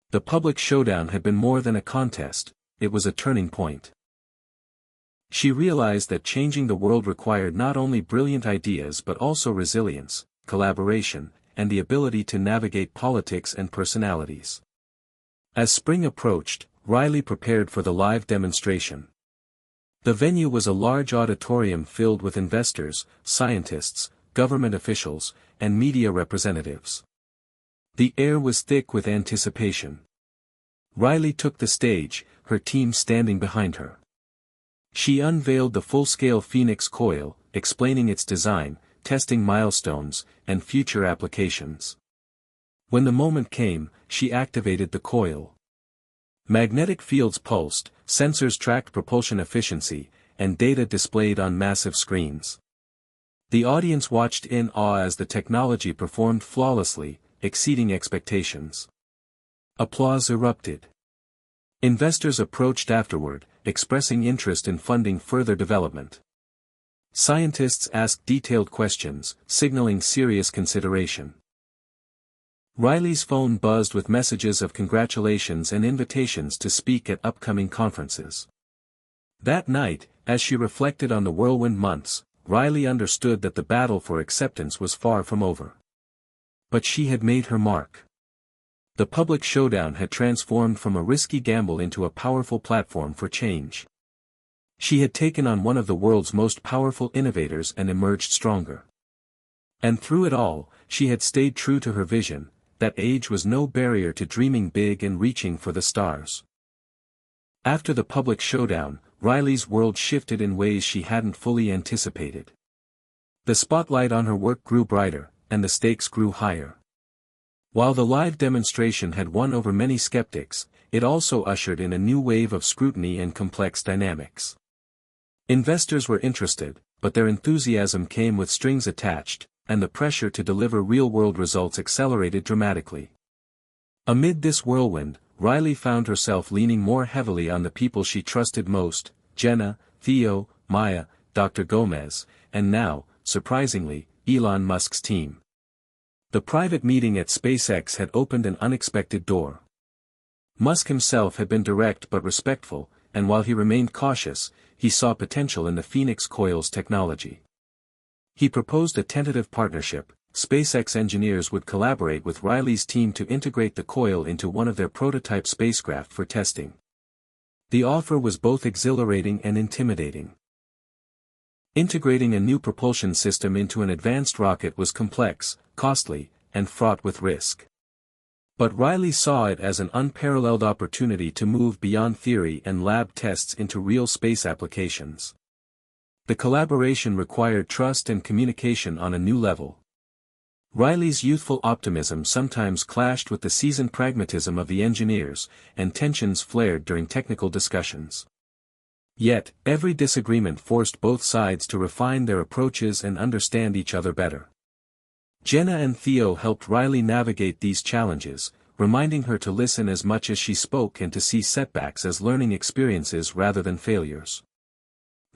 The public showdown had been more than a contest, it was a turning point. She realized that changing the world required not only brilliant ideas but also resilience, collaboration, and the ability to navigate politics and personalities. As spring approached, Riley prepared for the live demonstration. The venue was a large auditorium filled with investors, scientists, government officials, and media representatives. The air was thick with anticipation. Riley took the stage, her team standing behind her. She unveiled the full-scale Phoenix coil, explaining its design, testing milestones, and future applications. When the moment came, she activated the coil. Magnetic fields pulsed, sensors tracked propulsion efficiency, and data displayed on massive screens. The audience watched in awe as the technology performed flawlessly, exceeding expectations. Applause erupted. Investors approached afterward, expressing interest in funding further development. Scientists asked detailed questions, signaling serious consideration. Riley's phone buzzed with messages of congratulations and invitations to speak at upcoming conferences. That night, as she reflected on the whirlwind months, Riley understood that the battle for acceptance was far from over. But she had made her mark. The public showdown had transformed from a risky gamble into a powerful platform for change. She had taken on one of the world's most powerful innovators and emerged stronger. And through it all, she had stayed true to her vision, that age was no barrier to dreaming big and reaching for the stars. After the public showdown, Riley's world shifted in ways she hadn't fully anticipated. The spotlight on her work grew brighter, and the stakes grew higher. While the live demonstration had won over many skeptics, it also ushered in a new wave of scrutiny and complex dynamics. Investors were interested, but their enthusiasm came with strings attached, and the pressure to deliver real-world results accelerated dramatically. Amid this whirlwind, Riley found herself leaning more heavily on the people she trusted most, Jenna, Theo, Maya, Dr. Gomez, and now, surprisingly, Elon Musk's team. The private meeting at SpaceX had opened an unexpected door. Musk himself had been direct but respectful, and while he remained cautious, he saw potential in the Phoenix coil's technology. He proposed a tentative partnership. SpaceX engineers would collaborate with Riley's team to integrate the coil into one of their prototype spacecraft for testing. The offer was both exhilarating and intimidating. Integrating a new propulsion system into an advanced rocket was complex, costly, and fraught with risk. But Riley saw it as an unparalleled opportunity to move beyond theory and lab tests into real space applications. The collaboration required trust and communication on a new level. Riley's youthful optimism sometimes clashed with the seasoned pragmatism of the engineers, and tensions flared during technical discussions. Yet, every disagreement forced both sides to refine their approaches and understand each other better. Jenna and Theo helped Riley navigate these challenges, reminding her to listen as much as she spoke and to see setbacks as learning experiences rather than failures.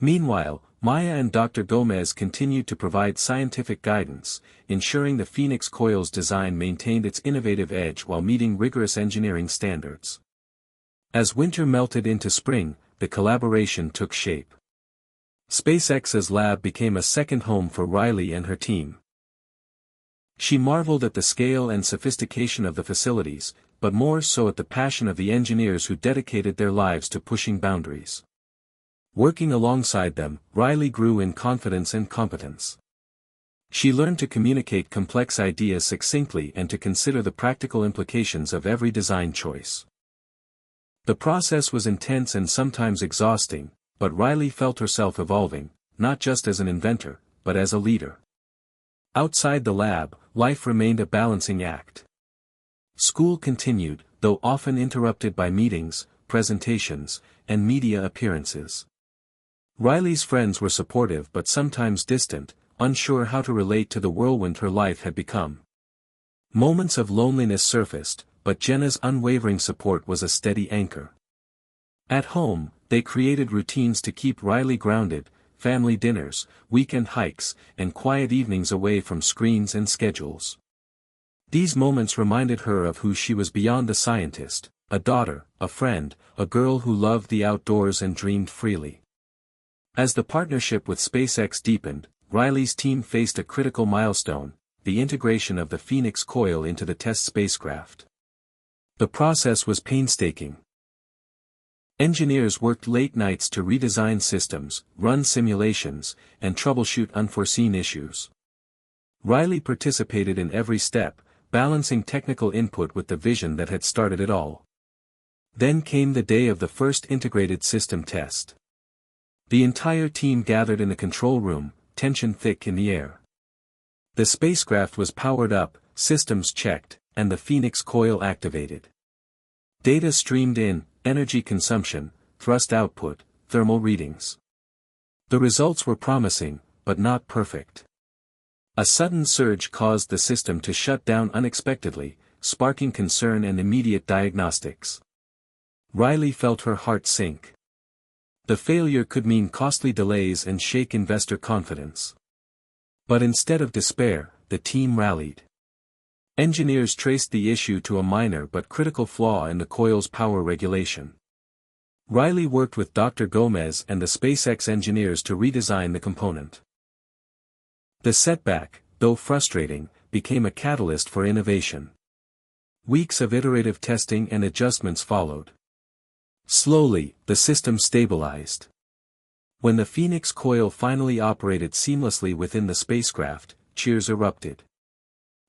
Meanwhile, Maya and Dr. Gomez continued to provide scientific guidance, ensuring the Phoenix coil's design maintained its innovative edge while meeting rigorous engineering standards. As winter melted into spring, the collaboration took shape. SpaceX's lab became a second home for Riley and her team. She marveled at the scale and sophistication of the facilities, but more so at the passion of the engineers who dedicated their lives to pushing boundaries. Working alongside them, Riley grew in confidence and competence. She learned to communicate complex ideas succinctly and to consider the practical implications of every design choice. The process was intense and sometimes exhausting, but Riley felt herself evolving, not just as an inventor, but as a leader. Outside the lab, life remained a balancing act. School continued, though often interrupted by meetings, presentations, and media appearances. Riley's friends were supportive but sometimes distant, unsure how to relate to the whirlwind her life had become. Moments of loneliness surfaced, but Jenna's unwavering support was a steady anchor. At home, they created routines to keep Riley grounded: family dinners, weekend hikes, and quiet evenings away from screens and schedules. These moments reminded her of who she was beyond the scientist: a daughter, a friend, a girl who loved the outdoors and dreamed freely. As the partnership with SpaceX deepened, Riley's team faced a critical milestone: the integration of the Phoenix coil into the test spacecraft. The process was painstaking. Engineers worked late nights to redesign systems, run simulations, and troubleshoot unforeseen issues. Riley participated in every step, balancing technical input with the vision that had started it all. Then came the day of the first integrated system test. The entire team gathered in the control room, tension thick in the air. The spacecraft was powered up, systems checked, and the Phoenix coil activated. Data streamed in: energy consumption, thrust output, thermal readings. The results were promising, but not perfect. A sudden surge caused the system to shut down unexpectedly, sparking concern and immediate diagnostics. Riley felt her heart sink. The failure could mean costly delays and shake investor confidence. But instead of despair, the team rallied. Engineers traced the issue to a minor but critical flaw in the coil's power regulation. Riley worked with Dr. Gomez and the SpaceX engineers to redesign the component. The setback, though frustrating, became a catalyst for innovation. Weeks of iterative testing and adjustments followed. Slowly, the system stabilized. When the Phoenix coil finally operated seamlessly within the spacecraft, cheers erupted.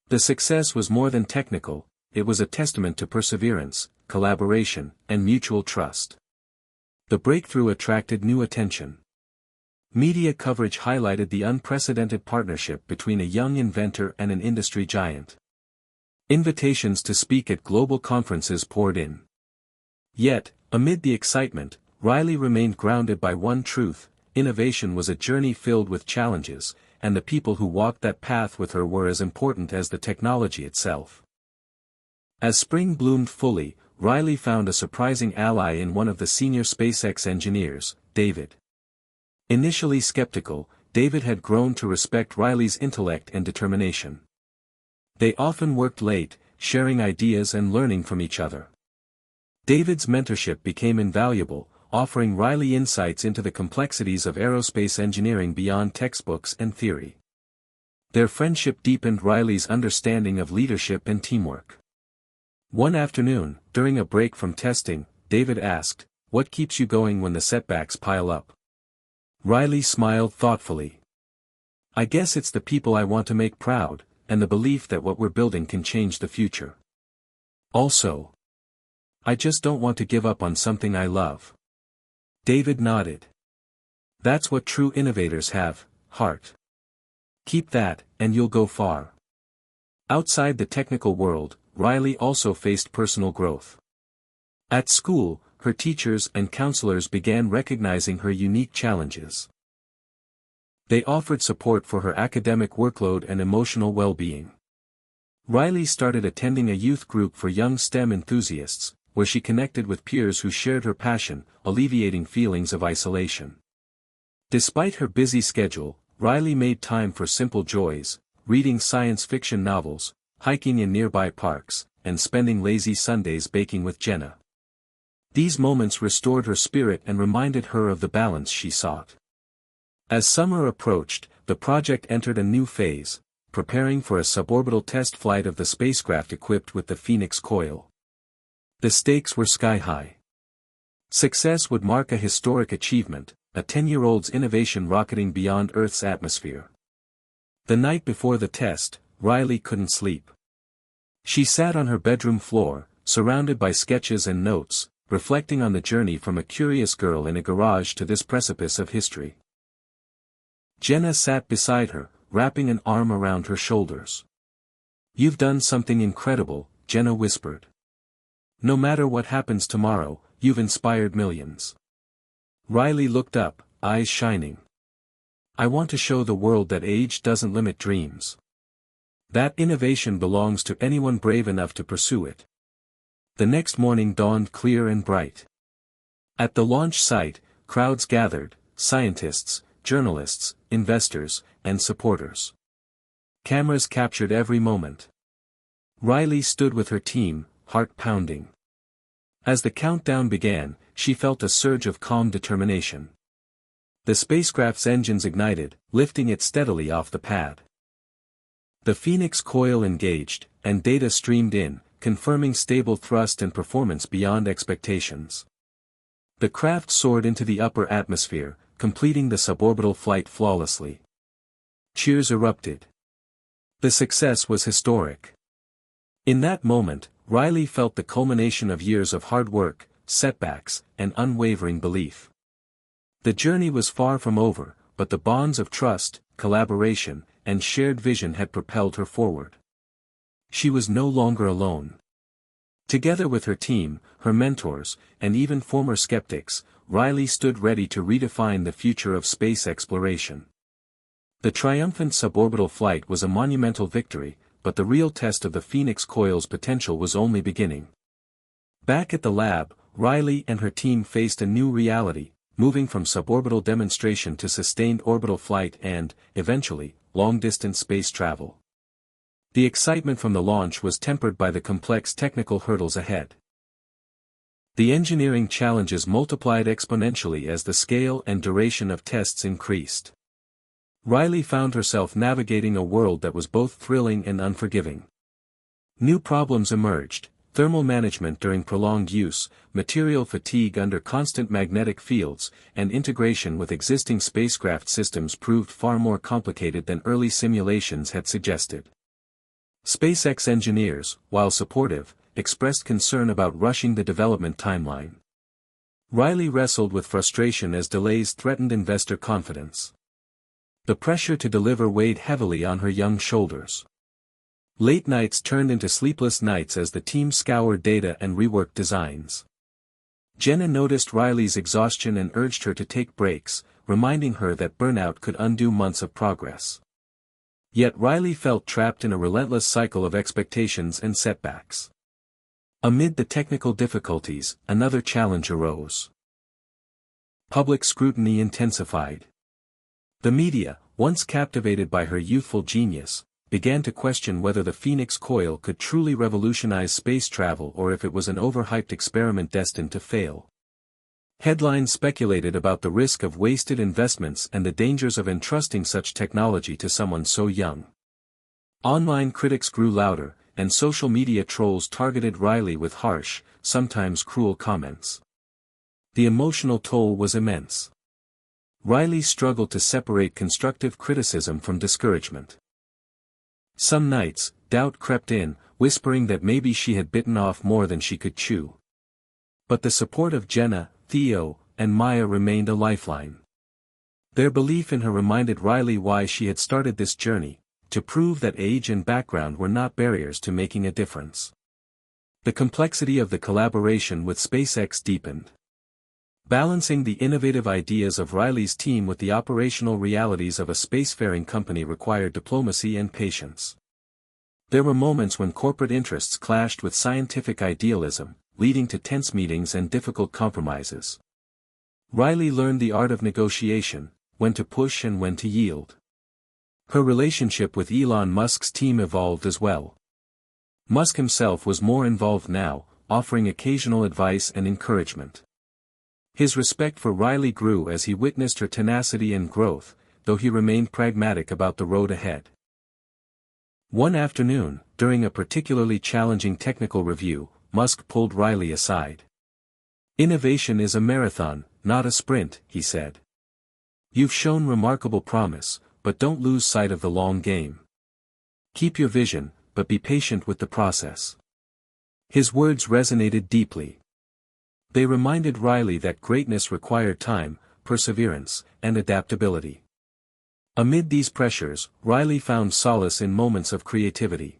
The success was more than technical: it was a testament to perseverance, collaboration, and mutual trust. The breakthrough attracted new attention. Media coverage highlighted the unprecedented partnership between a young inventor and an industry giant. Invitations to speak at global conferences poured in. Yet, amid the excitement, Riley remained grounded by one truth: innovation was a journey filled with challenges, and the people who walked that path with her were as important as the technology itself. As spring bloomed fully, Riley found a surprising ally in one of the senior SpaceX engineers, David. Initially skeptical, David had grown to respect Riley's intellect and determination. They often worked late, sharing ideas and learning from each other. David's mentorship became invaluable, offering Riley insights into the complexities of aerospace engineering beyond textbooks and theory. Their friendship deepened Riley's understanding of leadership and teamwork. One afternoon, during a break from testing, David asked, "What keeps you going when the setbacks pile up?" Riley smiled thoughtfully. "I guess it's the people I want to make proud, and the belief that what we're building can change the future. Also, I just don't want to give up on something I love." David nodded. "That's what true innovators have: heart. Keep that, and you'll go far." Outside the technical world, Riley also faced personal growth. At school, her teachers and counselors began recognizing her unique challenges. They offered support for her academic workload and emotional well-being. Riley started attending a youth group for young STEM enthusiasts, where she connected with peers who shared her passion, alleviating feelings of isolation. Despite her busy schedule, Riley made time for simple joys: reading science fiction novels, hiking in nearby parks, and spending lazy Sundays baking with Jenna. These moments restored her spirit and reminded her of the balance she sought. As summer approached, the project entered a new phase, preparing for a suborbital test flight of the spacecraft equipped with the Phoenix coil. The stakes were sky-high. Success would mark a historic achievement, a 10-year-old's innovation rocketing beyond Earth's atmosphere. The night before the test, Riley couldn't sleep. She sat on her bedroom floor, surrounded by sketches and notes, reflecting on the journey from a curious girl in a garage to this precipice of history. Jenna sat beside her, wrapping an arm around her shoulders. "You've done something incredible," Jenna whispered. "No matter what happens tomorrow, you've inspired millions." Riley looked up, eyes shining. "I want to show the world that age doesn't limit dreams. That innovation belongs to anyone brave enough to pursue it." The next morning dawned clear and bright. At the launch site, crowds gathered, scientists, journalists, investors, and supporters. Cameras captured every moment. Riley stood with her team, heart pounding. As the countdown began, she felt a surge of calm determination. The spacecraft's engines ignited, lifting it steadily off the pad. The Phoenix coil engaged, and data streamed in, confirming stable thrust and performance beyond expectations. The craft soared into the upper atmosphere, completing the suborbital flight flawlessly. Cheers erupted. The success was historic. In that moment, Riley felt the culmination of years of hard work, setbacks, and unwavering belief. The journey was far from over, but the bonds of trust, collaboration, and shared vision had propelled her forward. She was no longer alone. Together with her team, her mentors, and even former skeptics, Riley stood ready to redefine the future of space exploration. The triumphant suborbital flight was a monumental victory, but the real test of the Phoenix coil's potential was only beginning. Back at the lab, Riley and her team faced a new reality, moving from suborbital demonstration to sustained orbital flight and, eventually, long-distance space travel. The excitement from the launch was tempered by the complex technical hurdles ahead. The engineering challenges multiplied exponentially as the scale and duration of tests increased. Riley found herself navigating a world that was both thrilling and unforgiving. New problems emerged: thermal management during prolonged use, material fatigue under constant magnetic fields, and integration with existing spacecraft systems proved far more complicated than early simulations had suggested. SpaceX engineers, while supportive, expressed concern about rushing the development timeline. Riley wrestled with frustration as delays threatened investor confidence. The pressure to deliver weighed heavily on her young shoulders. Late nights turned into sleepless nights as the team scoured data and reworked designs. Jenna noticed Riley's exhaustion and urged her to take breaks, reminding her that burnout could undo months of progress. Yet Riley felt trapped in a relentless cycle of expectations and setbacks. Amid the technical difficulties, another challenge arose. Public scrutiny intensified. The media, once captivated by her youthful genius, began to question whether the Phoenix coil could truly revolutionize space travel or if it was an overhyped experiment destined to fail. Headlines speculated about the risk of wasted investments and the dangers of entrusting such technology to someone so young. Online critics grew louder, and social media trolls targeted Riley with harsh, sometimes cruel comments. The emotional toll was immense. Riley struggled to separate constructive criticism from discouragement. Some nights, doubt crept in, whispering that maybe she had bitten off more than she could chew. But the support of Jenna, Theo, and Maya remained a lifeline. Their belief in her reminded Riley why she had started this journey, to prove that age and background were not barriers to making a difference. The complexity of the collaboration with SpaceX deepened. Balancing the innovative ideas of Riley's team with the operational realities of a spacefaring company required diplomacy and patience. There were moments when corporate interests clashed with scientific idealism, leading to tense meetings and difficult compromises. Riley learned the art of negotiation, when to push and when to yield. Her relationship with Elon Musk's team evolved as well. Musk himself was more involved now, offering occasional advice and encouragement. His respect for Riley grew as he witnessed her tenacity and growth, though he remained pragmatic about the road ahead. One afternoon, during a particularly challenging technical review, Musk pulled Riley aside. "Innovation is a marathon, not a sprint," he said. "You've shown remarkable promise, but don't lose sight of the long game. Keep your vision, but be patient with the process." His words resonated deeply. They reminded Riley that greatness required time, perseverance, and adaptability. Amid these pressures, Riley found solace in moments of creativity.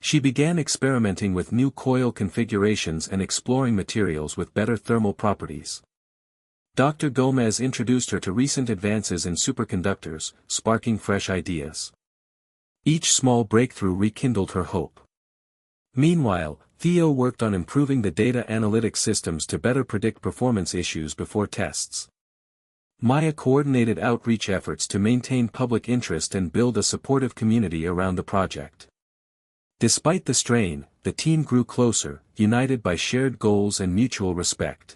She began experimenting with new coil configurations and exploring materials with better thermal properties. Dr. Gomez introduced her to recent advances in superconductors, sparking fresh ideas. Each small breakthrough rekindled her hope. Meanwhile, Theo worked on improving the data analytics systems to better predict performance issues before tests. Maya coordinated outreach efforts to maintain public interest and build a supportive community around the project. Despite the strain, the team grew closer, united by shared goals and mutual respect.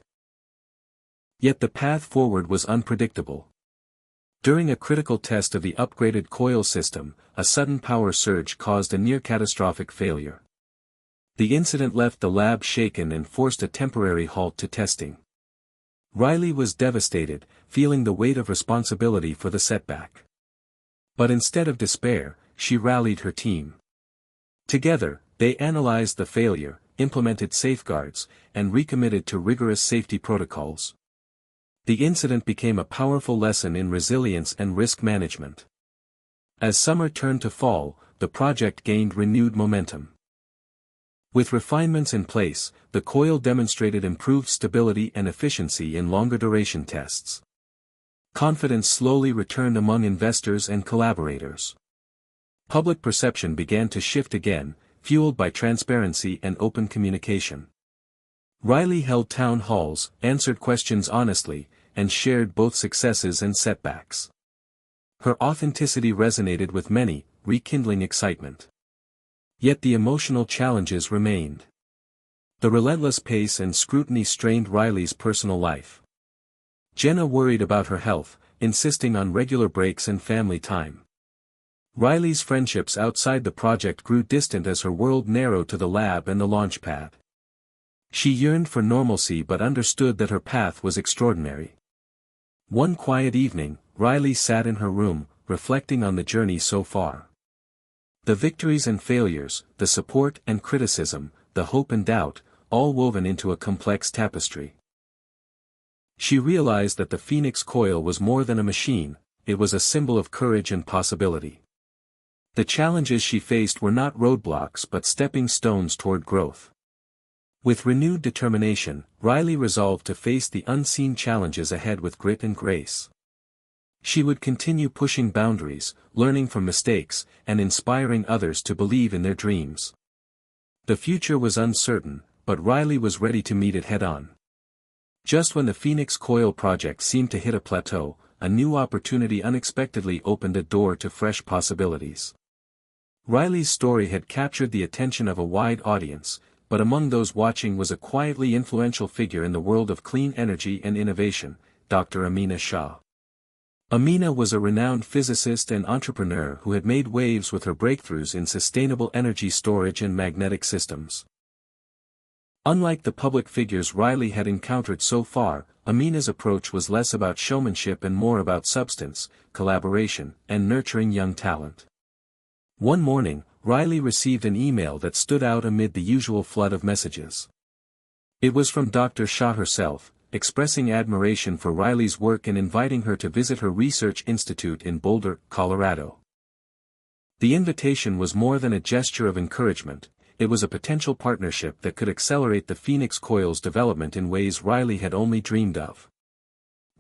Yet the path forward was unpredictable. During a critical test of the upgraded coil system, a sudden power surge caused a near-catastrophic failure. The incident left the lab shaken and forced a temporary halt to testing. Riley was devastated, feeling the weight of responsibility for the setback. But instead of despair, she rallied her team. Together, they analyzed the failure, implemented safeguards, and recommitted to rigorous safety protocols. The incident became a powerful lesson in resilience and risk management. As summer turned to fall, the project gained renewed momentum. With refinements in place, the coil demonstrated improved stability and efficiency in longer duration tests. Confidence slowly returned among investors and collaborators. Public perception began to shift again, fueled by transparency and open communication. Riley held town halls, answered questions honestly, and shared both successes and setbacks. Her authenticity resonated with many, rekindling excitement. Yet the emotional challenges remained. The relentless pace and scrutiny strained Riley's personal life. Jenna worried about her health, insisting on regular breaks and family time. Riley's friendships outside the project grew distant as her world narrowed to the lab and the launch pad. She yearned for normalcy but understood that her path was extraordinary. One quiet evening, Riley sat in her room, reflecting on the journey so far. The victories and failures, the support and criticism, the hope and doubt, all woven into a complex tapestry. She realized that the Phoenix coil was more than a machine, it was a symbol of courage and possibility. The challenges she faced were not roadblocks but stepping stones toward growth. With renewed determination, Riley resolved to face the unseen challenges ahead with grit and grace. She would continue pushing boundaries, learning from mistakes, and inspiring others to believe in their dreams. The future was uncertain, but Riley was ready to meet it head-on. Just when the Phoenix Coil project seemed to hit a plateau, a new opportunity unexpectedly opened a door to fresh possibilities. Riley's story had captured the attention of a wide audience, but among those watching was a quietly influential figure in the world of clean energy and innovation, Dr. Amina Shah. Amina was a renowned physicist and entrepreneur who had made waves with her breakthroughs in sustainable energy storage and magnetic systems. Unlike the public figures Riley had encountered so far, Amina's approach was less about showmanship and more about substance, collaboration, and nurturing young talent. One morning, Riley received an email that stood out amid the usual flood of messages. It was from Dr. Shah herself, expressing admiration for Riley's work and inviting her to visit her research institute in Boulder, Colorado. The invitation was more than a gesture of encouragement, it was a potential partnership that could accelerate the Phoenix Coil's development in ways Riley had only dreamed of.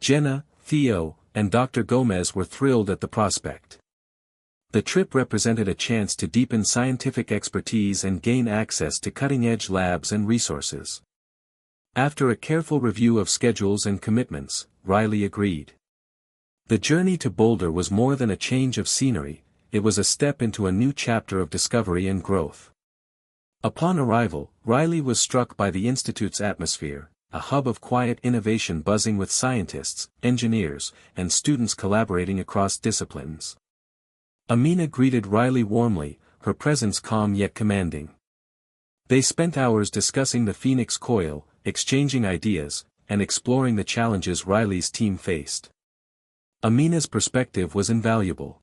Jenna, Theo, and Dr. Gomez were thrilled at the prospect. The trip represented a chance to deepen scientific expertise and gain access to cutting-edge labs and resources. After a careful review of schedules and commitments, Riley agreed. The journey to Boulder was more than a change of scenery, it was a step into a new chapter of discovery and growth. Upon arrival, Riley was struck by the institute's atmosphere, a hub of quiet innovation buzzing with scientists, engineers, and students collaborating across disciplines. Amina greeted Riley warmly, her presence calm yet commanding. They spent hours discussing the Phoenix Coil, exchanging ideas, and exploring the challenges Riley's team faced. Amina's perspective was invaluable.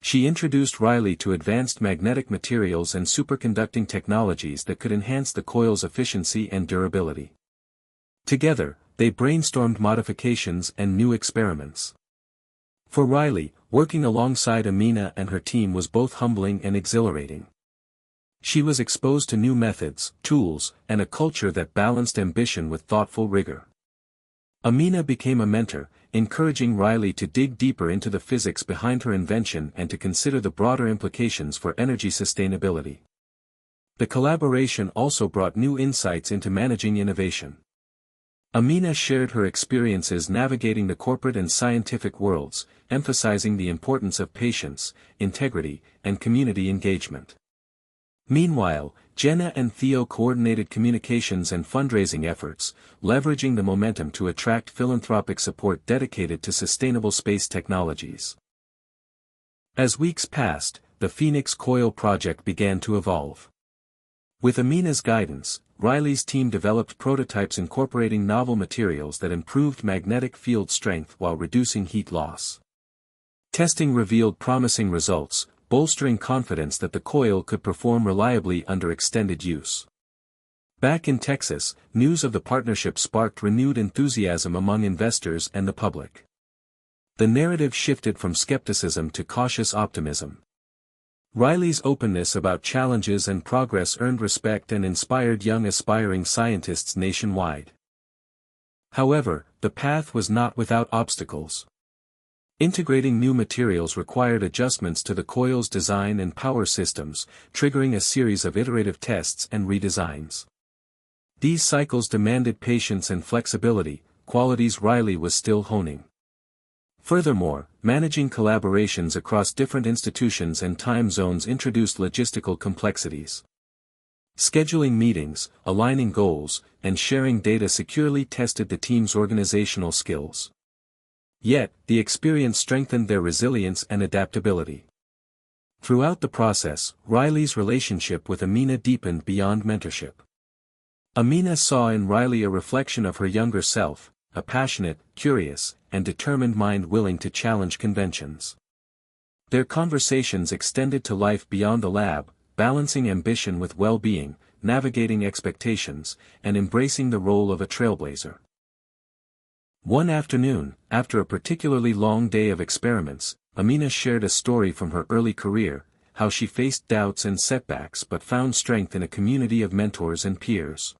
She introduced Riley to advanced magnetic materials and superconducting technologies that could enhance the coil's efficiency and durability. Together, they brainstormed modifications and new experiments. For Riley, working alongside Amina and her team was both humbling and exhilarating. She was exposed to new methods, tools, and a culture that balanced ambition with thoughtful rigor. Amina became a mentor, encouraging Riley to dig deeper into the physics behind her invention and to consider the broader implications for energy sustainability. The collaboration also brought new insights into managing innovation. Amina shared her experiences navigating the corporate and scientific worlds, emphasizing the importance of patience, integrity, and community engagement. Meanwhile, Jenna and Theo coordinated communications and fundraising efforts, leveraging the momentum to attract philanthropic support dedicated to sustainable space technologies. As weeks passed, the Phoenix Coil project began to evolve. With Amina's guidance, Riley's team developed prototypes incorporating novel materials that improved magnetic field strength while reducing heat loss. Testing revealed promising results, bolstering confidence that the coil could perform reliably under extended use. Back in Texas, news of the partnership sparked renewed enthusiasm among investors and the public. The narrative shifted from skepticism to cautious optimism. Riley's openness about challenges and progress earned respect and inspired young aspiring scientists nationwide. However, the path was not without obstacles. Integrating new materials required adjustments to the coil's design and power systems, triggering a series of iterative tests and redesigns. These cycles demanded patience and flexibility, qualities Riley was still honing. Furthermore, managing collaborations across different institutions and time zones introduced logistical complexities. Scheduling meetings, aligning goals, and sharing data securely tested the team's organizational skills. Yet, the experience strengthened their resilience and adaptability. Throughout the process, Riley's relationship with Amina deepened beyond mentorship. Amina saw in Riley a reflection of her younger self, a passionate, curious, and determined mind willing to challenge conventions. Their conversations extended to life beyond the lab, balancing ambition with well-being, navigating expectations, and embracing the role of a trailblazer. One afternoon, after a particularly long day of experiments, Amina shared a story from her early career, how she faced doubts and setbacks but found strength in a community of mentors and peers.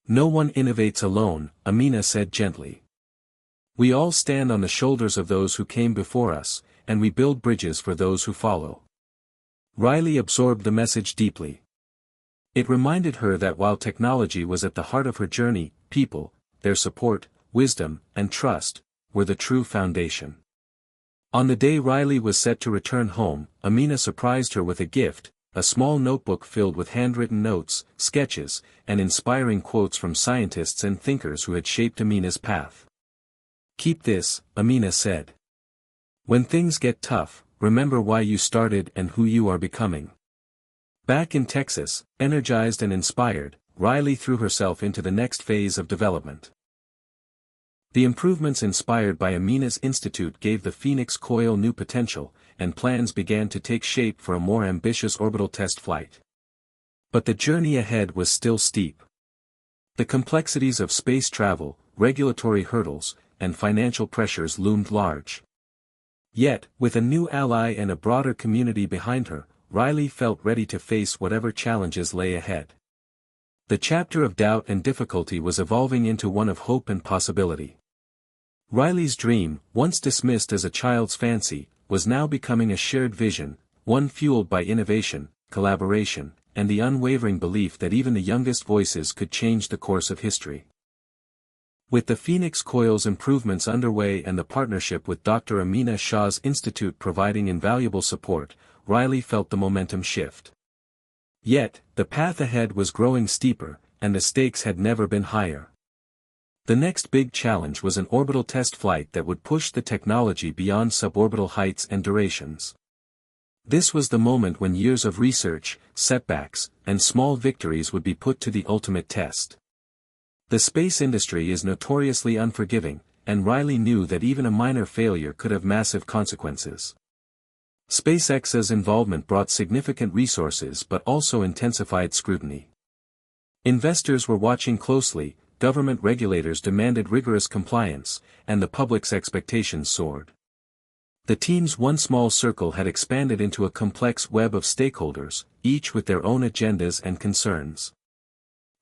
"No one innovates alone," Amina said gently. "We all stand on the shoulders of those who came before us, and we build bridges for those who follow." Riley absorbed the message deeply. It reminded her that while technology was at the heart of her journey, people, their support, wisdom, and trust, were the true foundation. On the day Riley was set to return home, Amina surprised her with a gift, a small notebook filled with handwritten notes, sketches, and inspiring quotes from scientists and thinkers who had shaped Amina's path. "Keep this," Amina said. "When things get tough, remember why you started and who you are becoming." Back in Texas, energized and inspired, Riley threw herself into the next phase of development. The improvements inspired by Amina's institute gave the Phoenix Coil new potential, and plans began to take shape for a more ambitious orbital test flight. But the journey ahead was still steep. The complexities of space travel, regulatory hurdles, and financial pressures loomed large. Yet, with a new ally and a broader community behind her, Riley felt ready to face whatever challenges lay ahead. The chapter of doubt and difficulty was evolving into one of hope and possibility. Riley's dream, once dismissed as a child's fancy, was now becoming a shared vision, one fueled by innovation, collaboration, and the unwavering belief that even the youngest voices could change the course of history. With the Phoenix Coil's improvements underway and the partnership with Dr. Amina Shah's institute providing invaluable support, Riley felt the momentum shift. Yet, the path ahead was growing steeper, and the stakes had never been higher. The next big challenge was an orbital test flight that would push the technology beyond suborbital heights and durations. This was the moment when years of research, setbacks, and small victories would be put to the ultimate test. The space industry is notoriously unforgiving, and Riley knew that even a minor failure could have massive consequences. SpaceX's involvement brought significant resources but also intensified scrutiny. Investors were watching closely, government regulators demanded rigorous compliance, and the public's expectations soared. The team's one small circle had expanded into a complex web of stakeholders, each with their own agendas and concerns.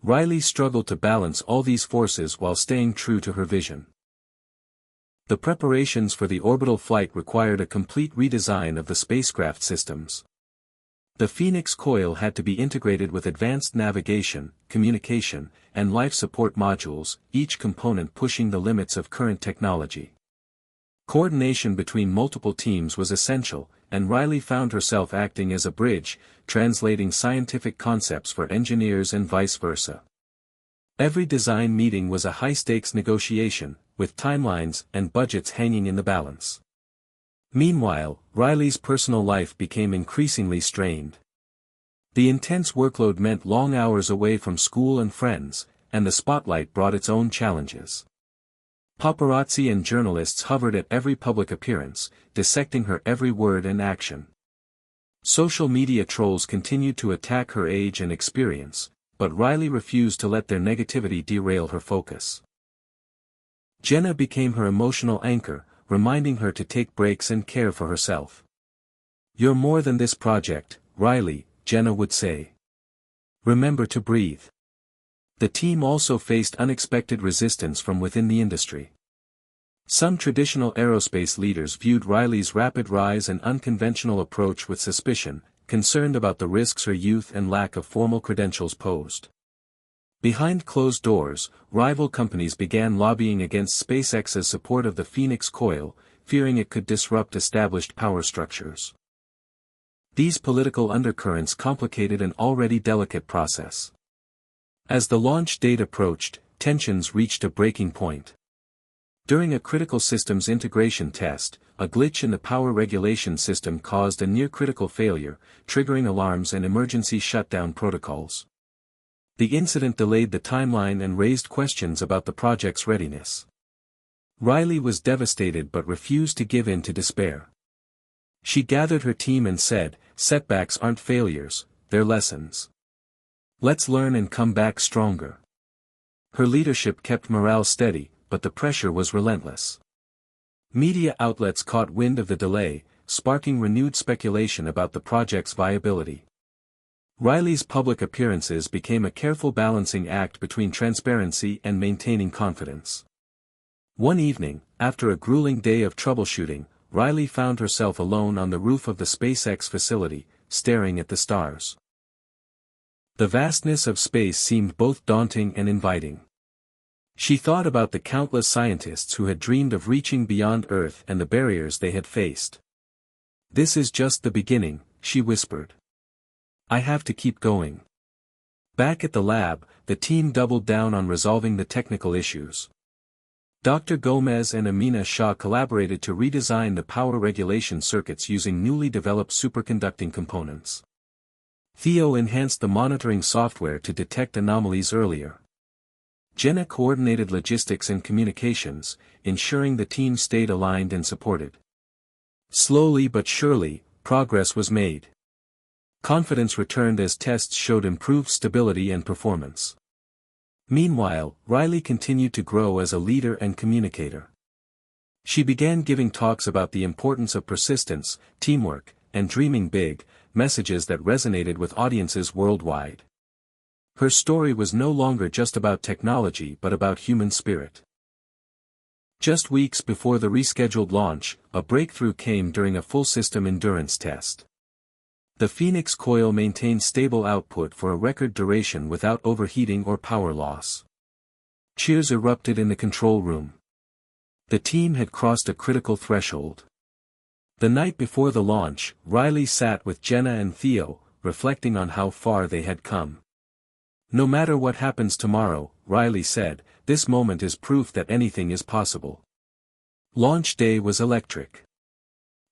Riley struggled to balance all these forces while staying true to her vision. The preparations for the orbital flight required a complete redesign of the spacecraft systems. The Phoenix coil had to be integrated with advanced navigation, communication, and life support modules, each component pushing the limits of current technology. Coordination between multiple teams was essential, and Riley found herself acting as a bridge, translating scientific concepts for engineers and vice versa. Every design meeting was a high-stakes negotiation, with timelines and budgets hanging in the balance. Meanwhile, Riley's personal life became increasingly strained. The intense workload meant long hours away from school and friends, and the spotlight brought its own challenges. Paparazzi and journalists hovered at every public appearance, dissecting her every word and action. Social media trolls continued to attack her age and experience, but Riley refused to let their negativity derail her focus. Jenna became her emotional anchor, reminding her to take breaks and care for herself. "You're more than this project, Riley," Jenna would say. "Remember to breathe." The team also faced unexpected resistance from within the industry. Some traditional aerospace leaders viewed Riley's rapid rise and unconventional approach with suspicion, concerned about the risks her youth and lack of formal credentials posed. Behind closed doors, rival companies began lobbying against SpaceX's support of the Phoenix coil, fearing it could disrupt established power structures. These political undercurrents complicated an already delicate process. As the launch date approached, tensions reached a breaking point. During a critical systems integration test, a glitch in the power regulation system caused a near-critical failure, triggering alarms and emergency shutdown protocols. The incident delayed the timeline and raised questions about the project's readiness. Riley was devastated but refused to give in to despair. She gathered her team and said, "Setbacks aren't failures, they're lessons. Let's learn and come back stronger." Her leadership kept morale steady, but the pressure was relentless. Media outlets caught wind of the delay, sparking renewed speculation about the project's viability. Riley's public appearances became a careful balancing act between transparency and maintaining confidence. One evening, after a grueling day of troubleshooting, Riley found herself alone on the roof of the SpaceX facility, staring at the stars. The vastness of space seemed both daunting and inviting. She thought about the countless scientists who had dreamed of reaching beyond Earth and the barriers they had faced. "This is just the beginning," she whispered. "I have to keep going." Back at the lab, the team doubled down on resolving the technical issues. Dr. Gomez and Amina Shah collaborated to redesign the power regulation circuits using newly developed superconducting components. Theo enhanced the monitoring software to detect anomalies earlier. Jenna coordinated logistics and communications, ensuring the team stayed aligned and supported. Slowly but surely, progress was made. Confidence returned as tests showed improved stability and performance. Meanwhile, Riley continued to grow as a leader and communicator. She began giving talks about the importance of persistence, teamwork, and dreaming big, messages that resonated with audiences worldwide. Her story was no longer just about technology but about human spirit. Just weeks before the rescheduled launch, a breakthrough came during a full system endurance test. The Phoenix coil maintained stable output for a record duration without overheating or power loss. Cheers erupted in the control room. The team had crossed a critical threshold. The night before the launch, Riley sat with Jenna and Theo, reflecting on how far they had come. "No matter what happens tomorrow," Riley said, "this moment is proof that anything is possible." Launch day was electric.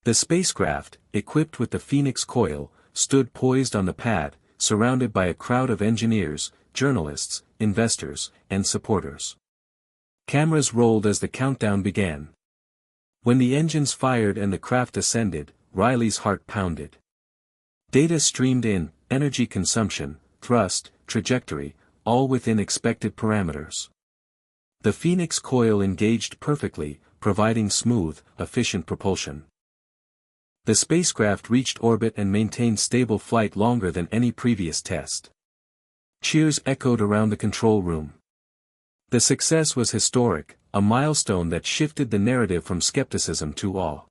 The spacecraft, equipped with the Phoenix coil, stood poised on the pad, surrounded by a crowd of engineers, journalists, investors, and supporters. Cameras rolled as the countdown began. When the engines fired and the craft ascended, Riley's heart pounded. Data streamed in, energy consumption, thrust, trajectory, all within expected parameters. The Phoenix coil engaged perfectly, providing smooth, efficient propulsion. The spacecraft reached orbit and maintained stable flight longer than any previous test. Cheers echoed around the control room. The success was historic, a milestone that shifted the narrative from skepticism to awe.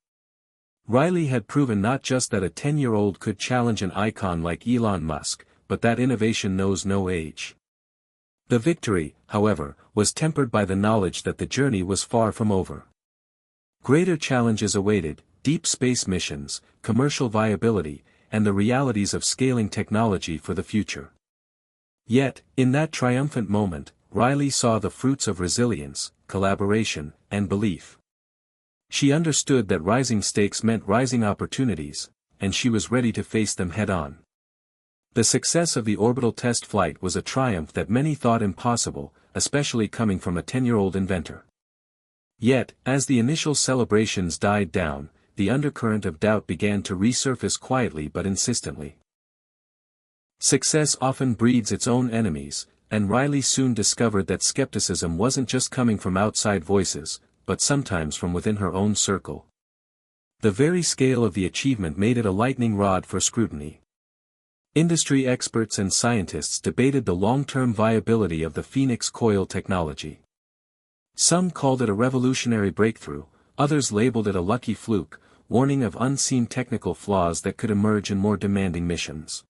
Riley had proven not just that a 10-year-old could challenge an icon like Elon Musk, but that innovation knows no age. The victory, however, was tempered by the knowledge that the journey was far from over. Greater challenges awaited: deep space missions, commercial viability, and the realities of scaling technology for the future. Yet, in that triumphant moment, Riley saw the fruits of resilience, collaboration, and belief. She understood that rising stakes meant rising opportunities, and she was ready to face them head-on. The success of the orbital test flight was a triumph that many thought impossible, especially coming from a 10-year-old inventor. Yet, as the initial celebrations died down, the undercurrent of doubt began to resurface quietly but insistently. Success often breeds its own enemies, and Riley soon discovered that skepticism wasn't just coming from outside voices, but sometimes from within her own circle. The very scale of the achievement made it a lightning rod for scrutiny. Industry experts and scientists debated the long-term viability of the Phoenix coil technology. Some called it a revolutionary breakthrough, others labeled it a lucky fluke, warning of unseen technical flaws that could emerge in more demanding missions.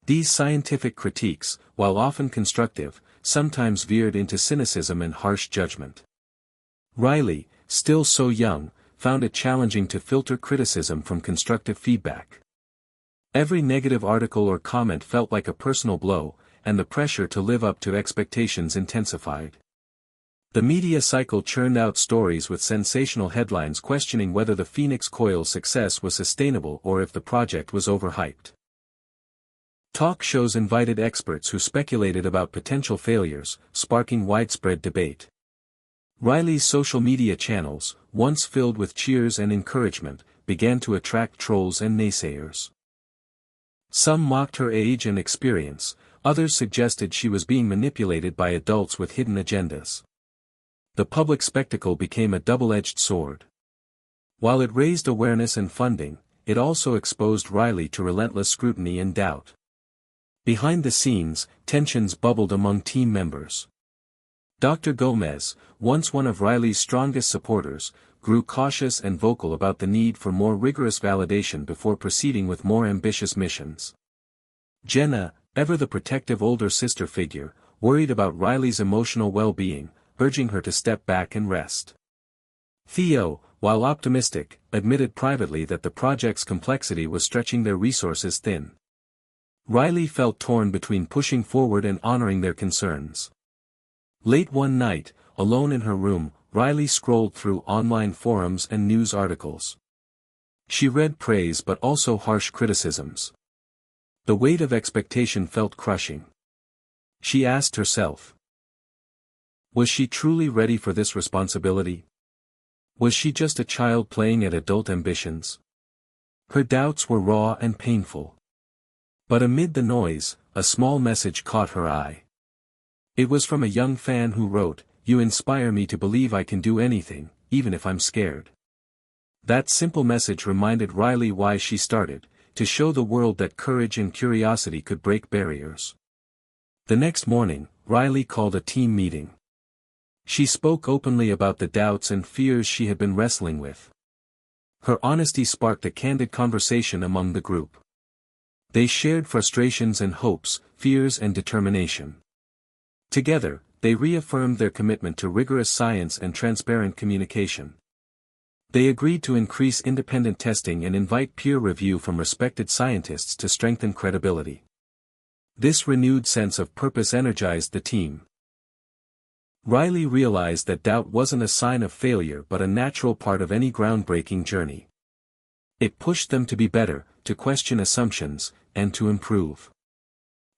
These scientific critiques, while often constructive, sometimes veered into cynicism and harsh judgment. Riley, still so young, found it challenging to filter criticism from constructive feedback. Every negative article or comment felt like a personal blow, and the pressure to live up to expectations intensified. The media cycle churned out stories with sensational headlines questioning whether the Phoenix coil's success was sustainable or if the project was overhyped. Talk shows invited experts who speculated about potential failures, sparking widespread debate. Riley's social media channels, once filled with cheers and encouragement, began to attract trolls and naysayers. Some mocked her age and experience, others suggested she was being manipulated by adults with hidden agendas. The public spectacle became a double-edged sword. While it raised awareness and funding, it also exposed Riley to relentless scrutiny and doubt. Behind the scenes, tensions bubbled among team members. Dr. Gomez, once one of Riley's strongest supporters, grew cautious and vocal about the need for more rigorous validation before proceeding with more ambitious missions. Jenna, ever the protective older sister figure, worried about Riley's emotional well-being, urging her to step back and rest. Theo, while optimistic, admitted privately that the project's complexity was stretching their resources thin. Riley felt torn between pushing forward and honoring their concerns. Late one night, alone in her room, Riley scrolled through online forums and news articles. She read praise but also harsh criticisms. The weight of expectation felt crushing. She asked herself, was she truly ready for this responsibility? Was she just a child playing at adult ambitions? Her doubts were raw and painful. But amid the noise, a small message caught her eye. It was from a young fan who wrote, "You inspire me to believe I can do anything, even if I'm scared." That simple message reminded Riley why she started, to show the world that courage and curiosity could break barriers. The next morning, Riley called a team meeting. She spoke openly about the doubts and fears she had been wrestling with. Her honesty sparked a candid conversation among the group. They shared frustrations and hopes, fears and determination. Together, they reaffirmed their commitment to rigorous science and transparent communication. They agreed to increase independent testing and invite peer review from respected scientists to strengthen credibility. This renewed sense of purpose energized the team. Riley realized that doubt wasn't a sign of failure but a natural part of any groundbreaking journey. It pushed them to be better, to question assumptions, and to improve.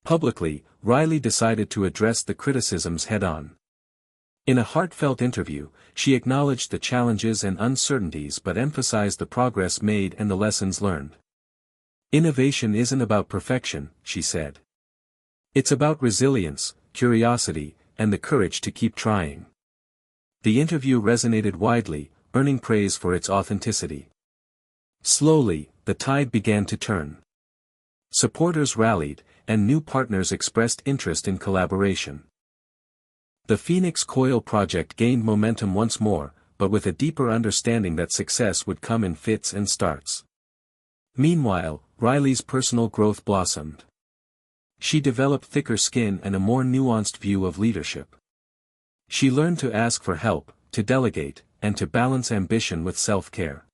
Publicly, Riley decided to address the criticisms head-on. In a heartfelt interview, she acknowledged the challenges and uncertainties but emphasized the progress made and the lessons learned. Innovation isn't about perfection, she said. It's about resilience, curiosity, and the courage to keep trying. The interview resonated widely, earning praise for its authenticity. Slowly, the tide began to turn. Supporters rallied, and new partners expressed interest in collaboration. The Phoenix Coil project gained momentum once more, but with a deeper understanding that success would come in fits and starts. Meanwhile, Riley's personal growth blossomed. She developed thicker skin and a more nuanced view of leadership. She learned to ask for help, to delegate, and to balance ambition with self-care.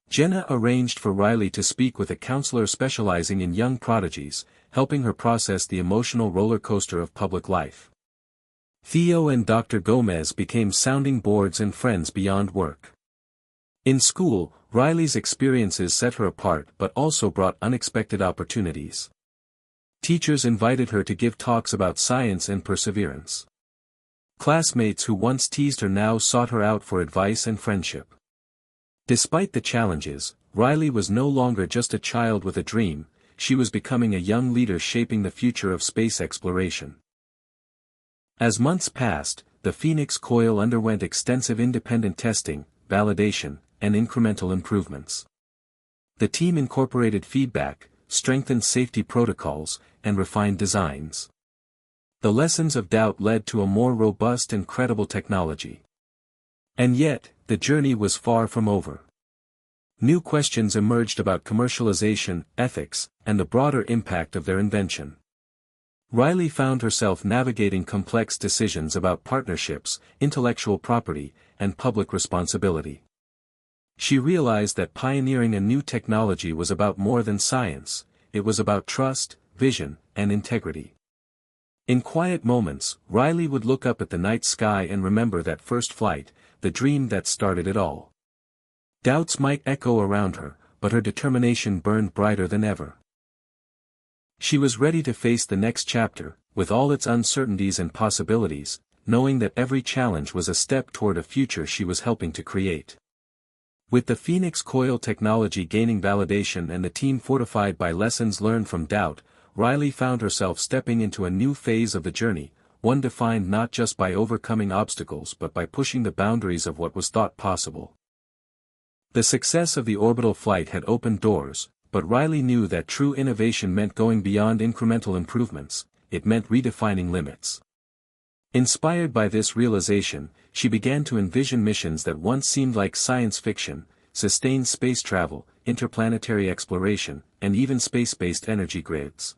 Jenna arranged for Riley to speak with a counselor specializing in young prodigies, helping her process the emotional roller coaster of public life. Theo and Dr. Gomez became sounding boards and friends beyond work. In school, Riley's experiences set her apart but also brought unexpected opportunities. Teachers invited her to give talks about science and perseverance. Classmates who once teased her now sought her out for advice and friendship. Despite the challenges, Riley was no longer just a child with a dream, she was becoming a young leader shaping the future of space exploration. As months passed, the Phoenix coil underwent extensive independent testing, validation, and incremental improvements. The team incorporated feedback, strengthened safety protocols, and refined designs. The lessons of doubt led to a more robust and credible technology. And yet, the journey was far from over. New questions emerged about commercialization, ethics, and the broader impact of their invention. Riley found herself navigating complex decisions about partnerships, intellectual property, and public responsibility. She realized that pioneering a new technology was about more than science, it was about trust, vision, and integrity. In quiet moments, Riley would look up at the night sky and remember that first flight, the dream that started it all. Doubts might echo around her, but her determination burned brighter than ever. She was ready to face the next chapter, with all its uncertainties and possibilities, knowing that every challenge was a step toward a future she was helping to create. With the Phoenix coil technology gaining validation and the team fortified by lessons learned from doubt, Riley found herself stepping into a new phase of the journey, one defined not just by overcoming obstacles but by pushing the boundaries of what was thought possible. The success of the orbital flight had opened doors, but Riley knew that true innovation meant going beyond incremental improvements, it meant redefining limits. Inspired by this realization, she began to envision missions that once seemed like science fiction, sustained space travel, interplanetary exploration, and even space-based energy grids.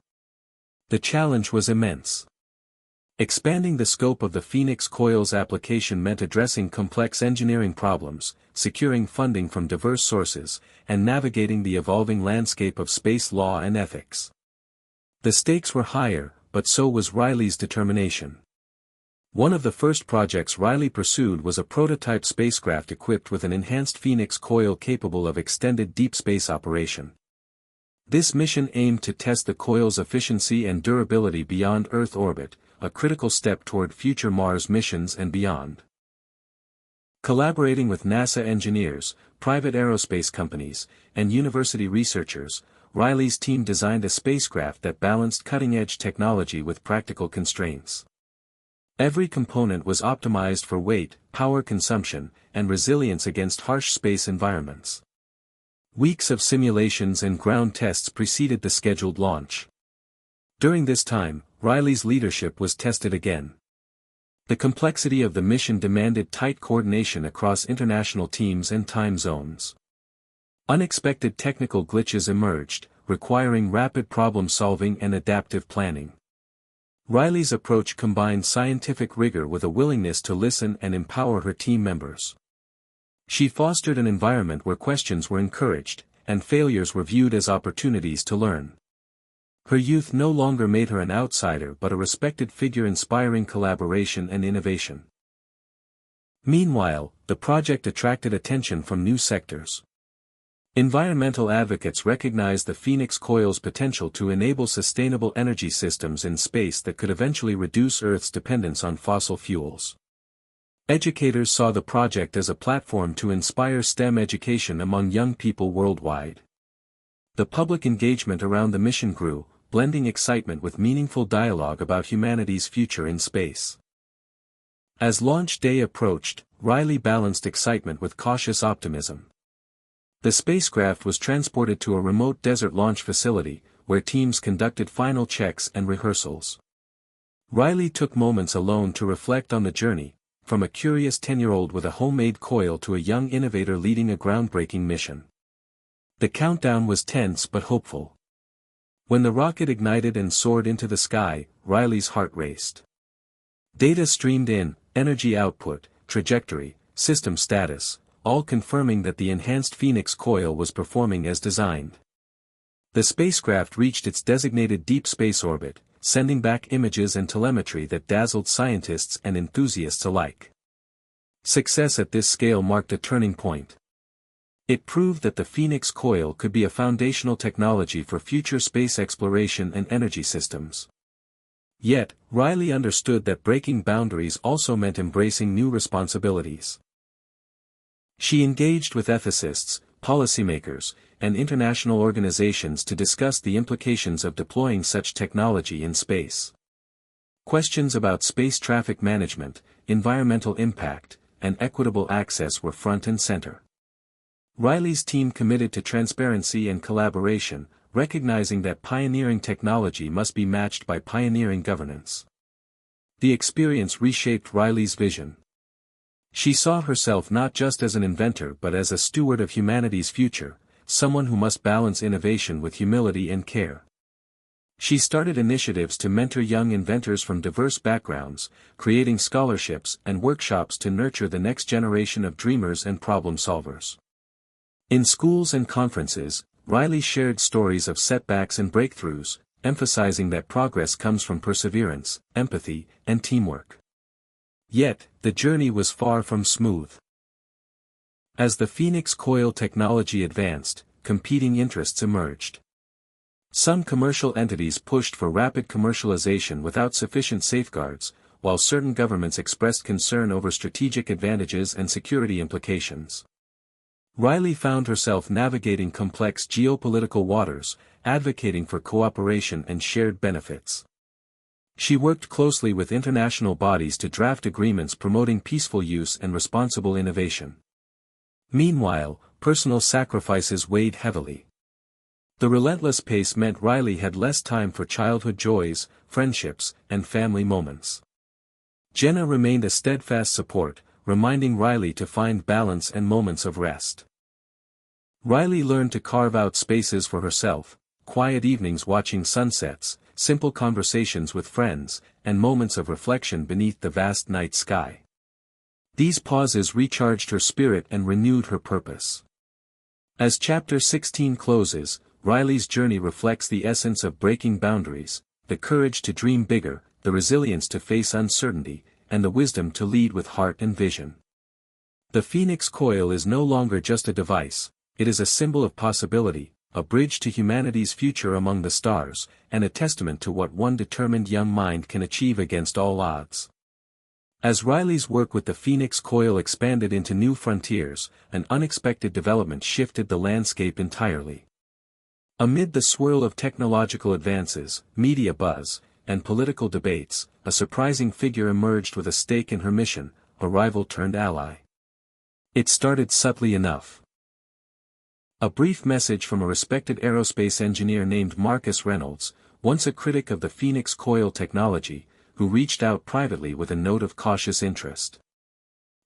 The challenge was immense. Expanding the scope of the Phoenix coil's application meant addressing complex engineering problems, securing funding from diverse sources, and navigating the evolving landscape of space law and ethics. The stakes were higher, but so was Riley's determination. One of the first projects Riley pursued was a prototype spacecraft equipped with an enhanced Phoenix coil capable of extended deep space operation. This mission aimed to test the coil's efficiency and durability beyond Earth orbit, a critical step toward future Mars missions and beyond. Collaborating with NASA engineers, private aerospace companies, and university researchers, Riley's team designed a spacecraft that balanced cutting-edge technology with practical constraints. Every component was optimized for weight, power consumption, and resilience against harsh space environments. Weeks of simulations and ground tests preceded the scheduled launch. During this time, Riley's leadership was tested again. The complexity of the mission demanded tight coordination across international teams and time zones. Unexpected technical glitches emerged, requiring rapid problem-solving and adaptive planning. Riley's approach combined scientific rigor with a willingness to listen and empower her team members. She fostered an environment where questions were encouraged, and failures were viewed as opportunities to learn. Her youth no longer made her an outsider but a respected figure inspiring collaboration and innovation. Meanwhile, the project attracted attention from new sectors. Environmental advocates recognized the Phoenix coil's potential to enable sustainable energy systems in space that could eventually reduce Earth's dependence on fossil fuels. Educators saw the project as a platform to inspire STEM education among young people worldwide. The public engagement around the mission grew, blending excitement with meaningful dialogue about humanity's future in space. As launch day approached, Riley balanced excitement with cautious optimism. The spacecraft was transported to a remote desert launch facility, where teams conducted final checks and rehearsals. Riley took moments alone to reflect on the journey, from a curious 10-year-old with a homemade coil to a young innovator leading a groundbreaking mission. The countdown was tense but hopeful. When the rocket ignited and soared into the sky, Riley's heart raced. Data streamed in, energy output, trajectory, system status, all confirming that the enhanced Phoenix coil was performing as designed. The spacecraft reached its designated deep space orbit, sending back images and telemetry that dazzled scientists and enthusiasts alike. Success at this scale marked a turning point. It proved that the Phoenix coil could be a foundational technology for future space exploration and energy systems. Yet, Riley understood that breaking boundaries also meant embracing new responsibilities. She engaged with ethicists, policymakers, and international organizations to discuss the implications of deploying such technology in space. Questions about space traffic management, environmental impact, and equitable access were front and center. Riley's team committed to transparency and collaboration, recognizing that pioneering technology must be matched by pioneering governance. The experience reshaped Riley's vision. She saw herself not just as an inventor but as a steward of humanity's future, someone who must balance innovation with humility and care. She started initiatives to mentor young inventors from diverse backgrounds, creating scholarships and workshops to nurture the next generation of dreamers and problem solvers. In schools and conferences, Riley shared stories of setbacks and breakthroughs, emphasizing that progress comes from perseverance, empathy, and teamwork. Yet, the journey was far from smooth. As the Phoenix coil technology advanced, competing interests emerged. Some commercial entities pushed for rapid commercialization without sufficient safeguards, while certain governments expressed concern over strategic advantages and security implications. Riley found herself navigating complex geopolitical waters, advocating for cooperation and shared benefits. She worked closely with international bodies to draft agreements promoting peaceful use and responsible innovation. Meanwhile, personal sacrifices weighed heavily. The relentless pace meant Riley had less time for childhood joys, friendships, and family moments. Jenna remained a steadfast support, reminding Riley to find balance and moments of rest. Riley learned to carve out spaces for herself, quiet evenings watching sunsets, simple conversations with friends, and moments of reflection beneath the vast night sky. These pauses recharged her spirit and renewed her purpose. As Chapter 16 closes, Riley's journey reflects the essence of breaking boundaries, the courage to dream bigger, the resilience to face uncertainty, and the wisdom to lead with heart and vision. The Phoenix coil is no longer just a device, it is a symbol of possibility, a bridge to humanity's future among the stars, and a testament to what one determined young mind can achieve against all odds. As Riley's work with the Phoenix coil expanded into new frontiers, an unexpected development shifted the landscape entirely. Amid the swirl of technological advances, media buzz, and political debates, a surprising figure emerged with a stake in her mission, a rival turned ally. It started subtly enough. A brief message from a respected aerospace engineer named Marcus Reynolds, once a critic of the Phoenix coil technology, who reached out privately with a note of cautious interest.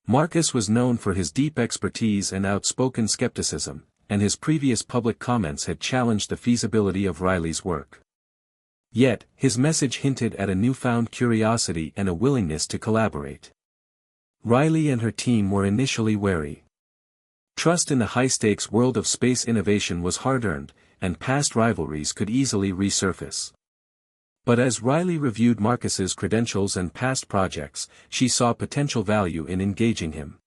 Marcus was known for his deep expertise and outspoken skepticism, and his previous public comments had challenged the feasibility of Riley's work. Yet, his message hinted at a newfound curiosity and a willingness to collaborate. Riley and her team were initially wary. Trust in the high-stakes world of space innovation was hard-earned, and past rivalries could easily resurface. But as Riley reviewed Marcus's credentials and past projects, she saw potential value in engaging him.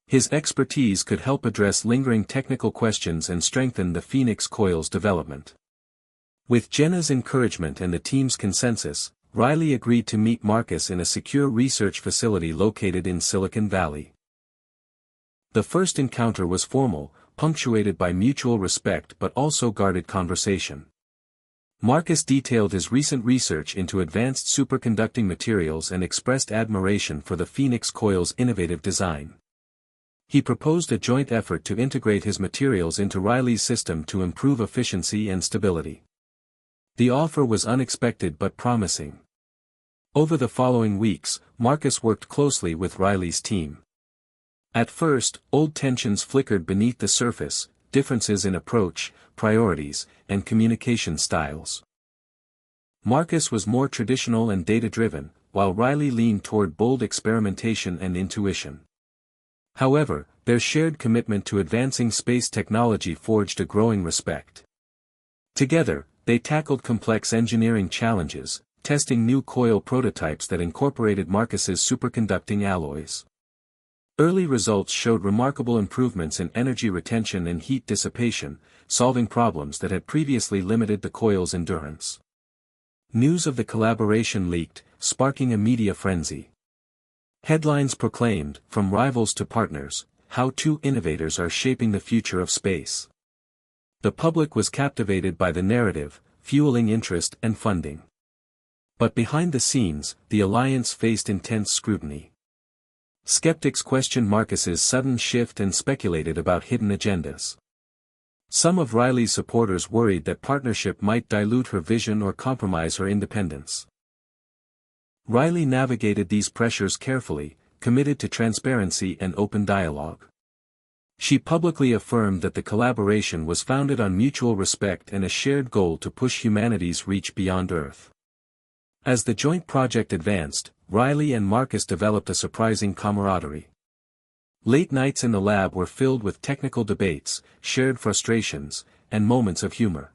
His expertise could help address lingering technical questions and strengthen the Phoenix coil's development. With Jenna's encouragement and the team's consensus, Riley agreed to meet Marcus in a secure research facility located in Silicon Valley. The first encounter was formal, punctuated by mutual respect but also guarded conversation. Marcus detailed his recent research into advanced superconducting materials and expressed admiration for the Phoenix coil's innovative design. He proposed a joint effort to integrate his materials into Riley's system to improve efficiency and stability. The offer was unexpected but promising. Over the following weeks, Marcus worked closely with Riley's team. At first, old tensions flickered beneath the surface, differences in approach, priorities, and communication styles. Marcus was more traditional and data-driven, while Riley leaned toward bold experimentation and intuition. However, their shared commitment to advancing space technology forged a growing respect. Together, they tackled complex engineering challenges, testing new coil prototypes that incorporated Marcus's superconducting alloys. Early results showed remarkable improvements in energy retention and heat dissipation, solving problems that had previously limited the coil's endurance. News of the collaboration leaked, sparking a media frenzy. Headlines proclaimed, from rivals to partners, how two innovators are shaping the future of space. The public was captivated by the narrative, fueling interest and funding. But behind the scenes, the alliance faced intense scrutiny. Skeptics questioned Marcus's sudden shift and speculated about hidden agendas. Some of Riley's supporters worried that partnership might dilute her vision or compromise her independence. Riley navigated these pressures carefully, committed to transparency and open dialogue. She publicly affirmed that the collaboration was founded on mutual respect and a shared goal to push humanity's reach beyond Earth. As the joint project advanced, Riley and Marcus developed a surprising camaraderie. Late nights in the lab were filled with technical debates, shared frustrations, and moments of humor.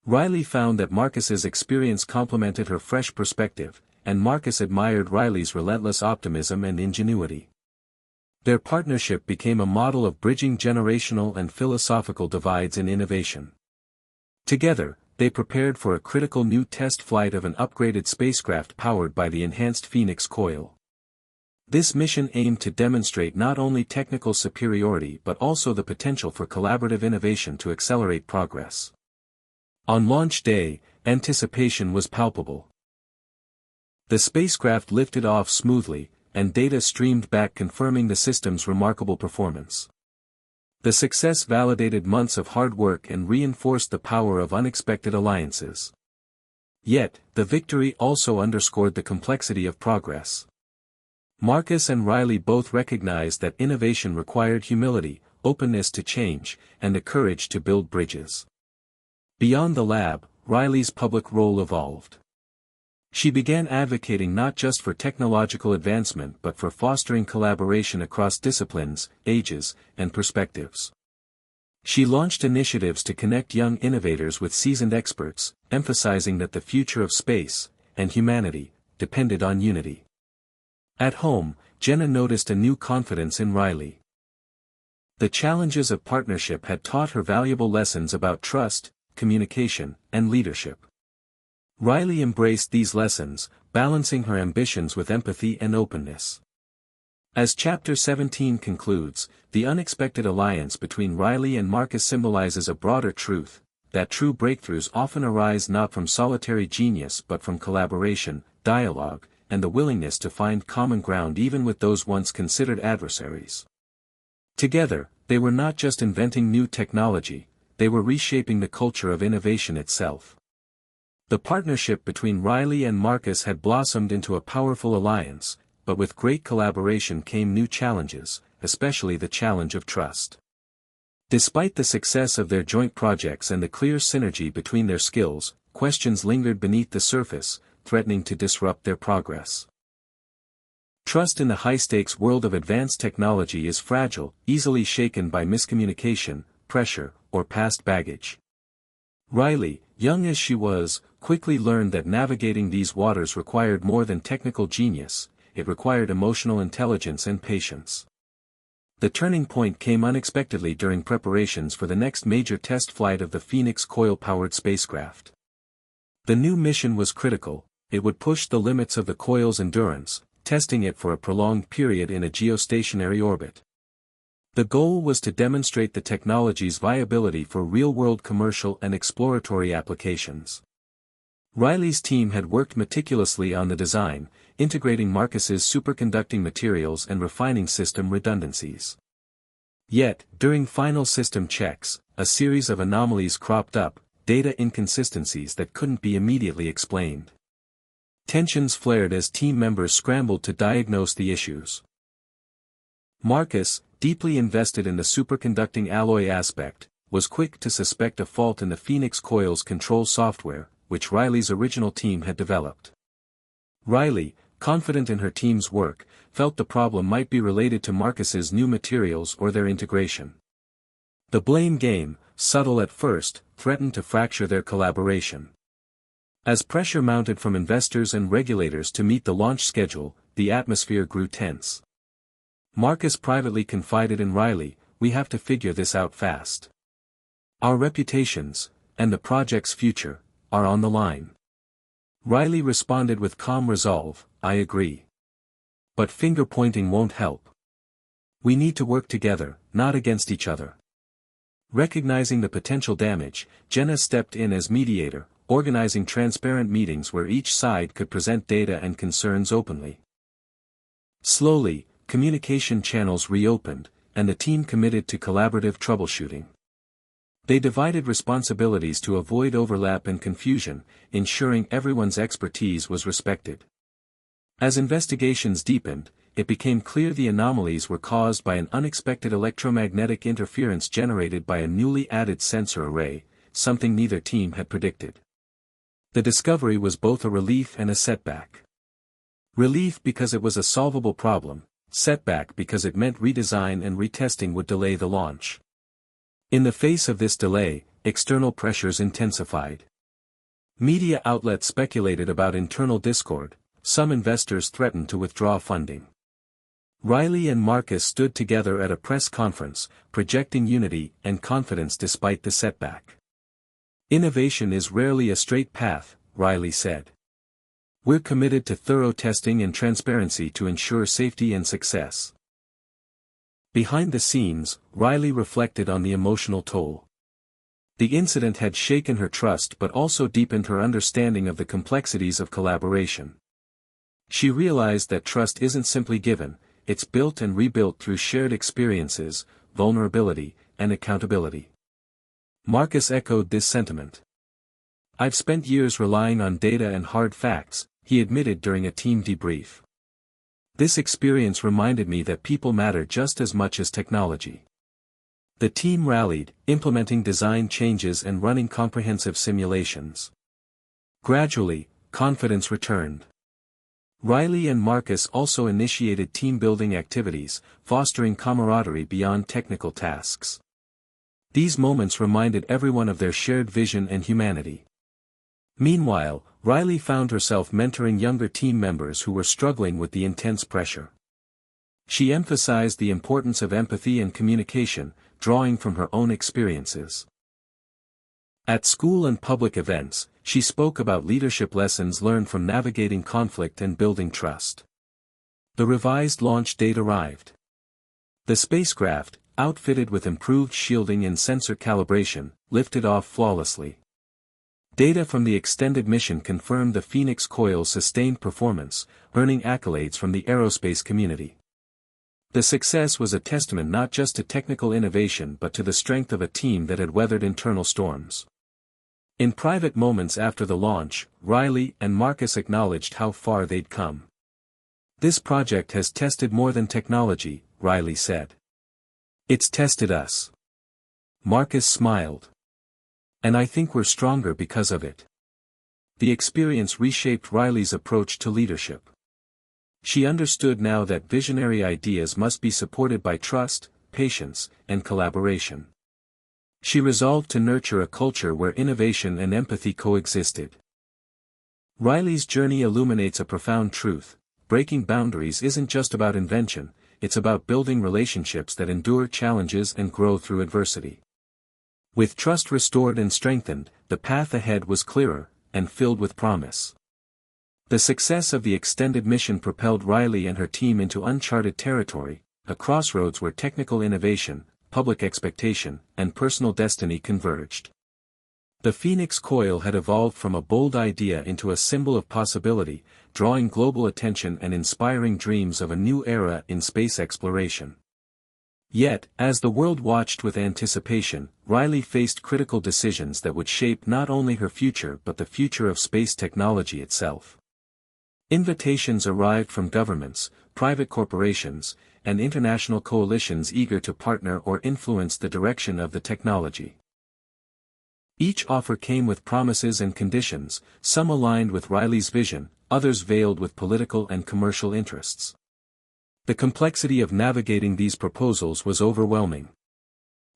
Riley found that Marcus's experience complemented her fresh perspective, and Marcus admired Riley's relentless optimism and ingenuity. Their partnership became a model of bridging generational and philosophical divides in innovation. Together, they prepared for a critical new test flight of an upgraded spacecraft powered by the enhanced Phoenix coil. This mission aimed to demonstrate not only technical superiority but also the potential for collaborative innovation to accelerate progress. On launch day, anticipation was palpable. The spacecraft lifted off smoothly, and data streamed back confirming the system's remarkable performance. The success validated months of hard work and reinforced the power of unexpected alliances. Yet, the victory also underscored the complexity of progress. Marcus and Riley both recognized that innovation required humility, openness to change, and the courage to build bridges. Beyond the lab, Riley's public role evolved. She began advocating not just for technological advancement but for fostering collaboration across disciplines, ages, and perspectives. She launched initiatives to connect young innovators with seasoned experts, emphasizing that the future of space, and humanity, depended on unity. At home, Jenna noticed a new confidence in Riley. The challenges of partnership had taught her valuable lessons about trust, communication, and leadership. Riley embraced these lessons, balancing her ambitions with empathy and openness. As Chapter 17 concludes, the unexpected alliance between Riley and Marcus symbolizes a broader truth, that true breakthroughs often arise not from solitary genius but from collaboration, dialogue, and the willingness to find common ground even with those once considered adversaries. Together, they were not just inventing new technology, they were reshaping the culture of innovation itself. The partnership between Riley and Marcus had blossomed into a powerful alliance, but with great collaboration came new challenges, especially the challenge of trust. Despite the success of their joint projects and the clear synergy between their skills, questions lingered beneath the surface, threatening to disrupt their progress. Trust in the high-stakes world of advanced technology is fragile, easily shaken by miscommunication, pressure, or past baggage. Riley, young as she was, quickly learned that navigating these waters required more than technical genius, it required emotional intelligence and patience. The turning point came unexpectedly during preparations for the next major test flight of the Phoenix coil-powered spacecraft. The new mission was critical. It would push the limits of the coil's endurance, testing it for a prolonged period in a geostationary orbit. The goal was to demonstrate the technology's viability for real-world commercial and exploratory applications. Riley's team had worked meticulously on the design, integrating Marcus's superconducting materials and refining system redundancies. Yet, during final system checks, a series of anomalies cropped up, data inconsistencies that couldn't be immediately explained. Tensions flared as team members scrambled to diagnose the issues. Marcus, deeply invested in the superconducting alloy aspect, was quick to suspect a fault in the Phoenix Coil's control software, which Riley's original team had developed. Riley, confident in her team's work, felt the problem might be related to Marcus's new materials or their integration. The blame game, subtle at first, threatened to fracture their collaboration. As pressure mounted from investors and regulators to meet the launch schedule, the atmosphere grew tense. Marcus privately confided in Riley, "We have to figure this out fast. Our reputations, and the project's future, are on the line." Riley responded with calm resolve, "I agree. But finger-pointing won't help. We need to work together, not against each other." Recognizing the potential damage, Jenna stepped in as mediator, organizing transparent meetings where each side could present data and concerns openly. Slowly, communication channels reopened, and the team committed to collaborative troubleshooting. They divided responsibilities to avoid overlap and confusion, ensuring everyone's expertise was respected. As investigations deepened, it became clear the anomalies were caused by an unexpected electromagnetic interference generated by a newly added sensor array, something neither team had predicted. The discovery was both a relief and a setback. Relief because it was a solvable problem, setback because it meant redesign and retesting would delay the launch. In the face of this delay, external pressures intensified. Media outlets speculated about internal discord, some investors threatened to withdraw funding. Riley and Marcus stood together at a press conference, projecting unity and confidence despite the setback. "Innovation is rarely a straight path," Riley said. "We're committed to thorough testing and transparency to ensure safety and success." Behind the scenes, Riley reflected on the emotional toll. The incident had shaken her trust but also deepened her understanding of the complexities of collaboration. She realized that trust isn't simply given, it's built and rebuilt through shared experiences, vulnerability, and accountability. Marcus echoed this sentiment. "I've spent years relying on data and hard facts," he admitted during a team debrief. "This experience reminded me that people matter just as much as technology." The team rallied, implementing design changes and running comprehensive simulations. Gradually, confidence returned. Riley and Marcus also initiated team-building activities, fostering camaraderie beyond technical tasks. These moments reminded everyone of their shared vision and humanity. Meanwhile, Riley found herself mentoring younger team members who were struggling with the intense pressure. She emphasized the importance of empathy and communication, drawing from her own experiences. At school and public events, she spoke about leadership lessons learned from navigating conflict and building trust. The revised launch date arrived. The spacecraft, outfitted with improved shielding and sensor calibration, lifted off flawlessly. Data from the extended mission confirmed the Phoenix Coil's sustained performance, earning accolades from the aerospace community. The success was a testament not just to technical innovation but to the strength of a team that had weathered internal storms. In private moments after the launch, Riley and Marcus acknowledged how far they'd come. "This project has tested more than technology," Riley said. "It's tested us." Marcus smiled. "And I think we're stronger because of it." The experience reshaped Riley's approach to leadership. She understood now that visionary ideas must be supported by trust, patience, and collaboration. She resolved to nurture a culture where innovation and empathy coexisted. Riley's journey illuminates a profound truth: breaking boundaries isn't just about invention, it's about building relationships that endure challenges and grow through adversity. With trust restored and strengthened, the path ahead was clearer, and filled with promise. The success of the extended mission propelled Riley and her team into uncharted territory, a crossroads where technical innovation, public expectation, and personal destiny converged. The Phoenix Coil had evolved from a bold idea into a symbol of possibility, drawing global attention and inspiring dreams of a new era in space exploration. Yet, as the world watched with anticipation, Riley faced critical decisions that would shape not only her future but the future of space technology itself. Invitations arrived from governments, private corporations, and international coalitions eager to partner or influence the direction of the technology. Each offer came with promises and conditions, some aligned with Riley's vision, others veiled with political and commercial interests. The complexity of navigating these proposals was overwhelming.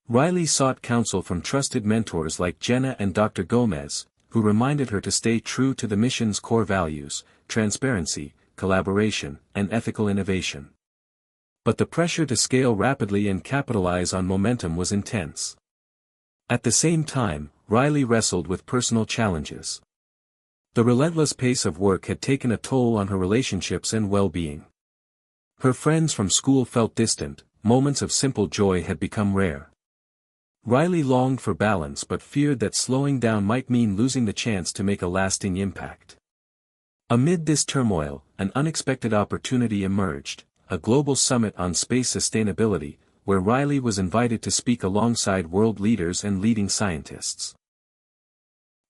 Riley sought counsel from trusted mentors like Jenna and Dr. Gomez, who reminded her to stay true to the mission's core values: transparency, collaboration, and ethical innovation. But the pressure to scale rapidly and capitalize on momentum was intense. At the same time, Riley wrestled with personal challenges. The relentless pace of work had taken a toll on her relationships and well-being. Her friends from school felt distant, moments of simple joy had become rare. Riley longed for balance but feared that slowing down might mean losing the chance to make a lasting impact. Amid this turmoil, an unexpected opportunity emerged: a global summit on space sustainability, where Riley was invited to speak alongside world leaders and leading scientists.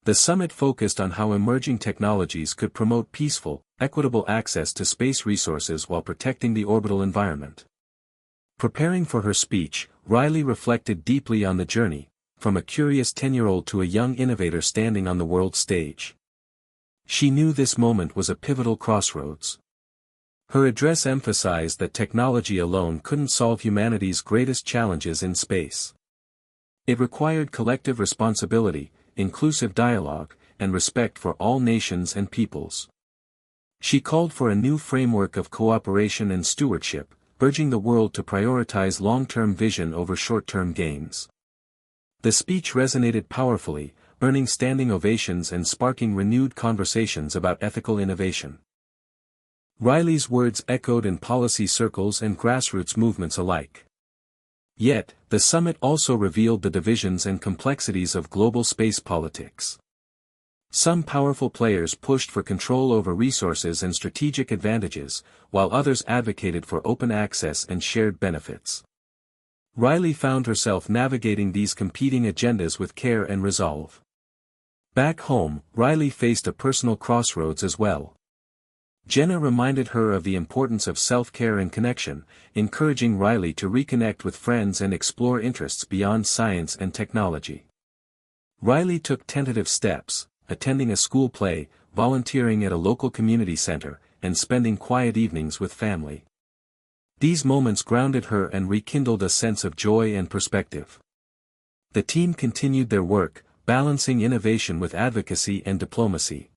The summit focused on how emerging technologies could promote peaceful, equitable access to space resources while protecting the orbital environment. Preparing for her speech, Riley reflected deeply on the journey, from a curious 10-year-old to a young innovator standing on the world stage. She knew this moment was a pivotal crossroads. Her address emphasized that technology alone couldn't solve humanity's greatest challenges in space. It required collective responsibility, inclusive dialogue, and respect for all nations and peoples. She called for a new framework of cooperation and stewardship, urging the world to prioritize long-term vision over short-term gains. The speech resonated powerfully, earning standing ovations and sparking renewed conversations about ethical innovation. Riley's words echoed in policy circles and grassroots movements alike. Yet, the summit also revealed the divisions and complexities of global space politics. Some powerful players pushed for control over resources and strategic advantages, while others advocated for open access and shared benefits. Riley found herself navigating these competing agendas with care and resolve. Back home, Riley faced a personal crossroads as well. Jenna reminded her of the importance of self-care and connection, encouraging Riley to reconnect with friends and explore interests beyond science and technology. Riley took tentative steps, attending a school play, volunteering at a local community center, and spending quiet evenings with family. These moments grounded her and rekindled a sense of joy and perspective. The team continued their work, balancing innovation with advocacy and diplomacy.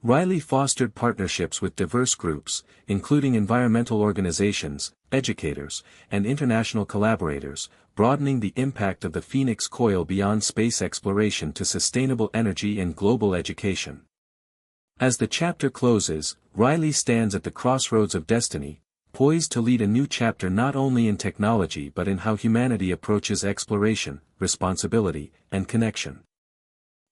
Riley fostered partnerships with diverse groups, including environmental organizations, educators, and international collaborators, broadening the impact of the Phoenix Coil beyond space exploration to sustainable energy and global education. As the chapter closes, Riley stands at the crossroads of destiny, poised to lead a new chapter not only in technology but in how humanity approaches exploration, responsibility, and connection.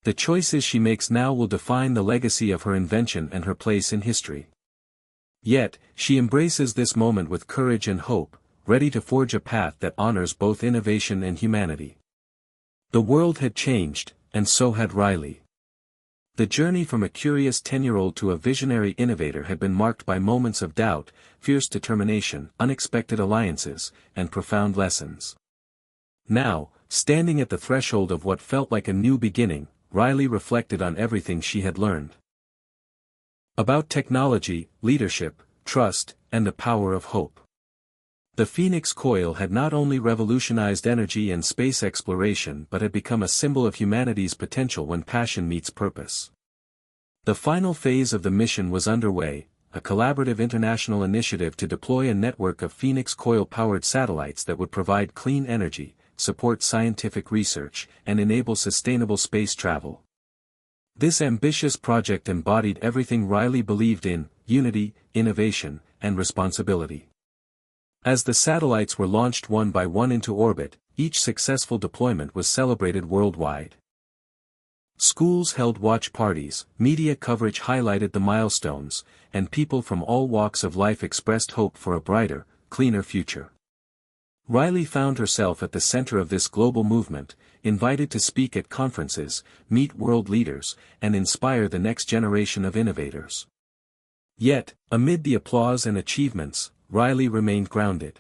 The choices she makes now will define the legacy of her invention and her place in history. Yet, she embraces this moment with courage and hope, ready to forge a path that honors both innovation and humanity. The world had changed, and so had Riley. The journey from a curious 10-year-old to a visionary innovator had been marked by moments of doubt, fierce determination, unexpected alliances, and profound lessons. Now, standing at the threshold of what felt like a new beginning, Riley reflected on everything she had learned about technology, leadership, trust, and the power of hope. The Phoenix Coil had not only revolutionized energy and space exploration but had become a symbol of humanity's potential when passion meets purpose. The final phase of the mission was underway, a collaborative international initiative to deploy a network of Phoenix Coil-powered satellites that would provide clean energy, support scientific research, and enable sustainable space travel. This ambitious project embodied everything Riley believed in: unity, innovation, and responsibility. As the satellites were launched one by one into orbit, each successful deployment was celebrated worldwide. Schools held watch parties, media coverage highlighted the milestones, and people from all walks of life expressed hope for a brighter, cleaner future. Riley found herself at the center of this global movement, invited to speak at conferences, meet world leaders, and inspire the next generation of innovators. Yet, amid the applause and achievements, Riley remained grounded.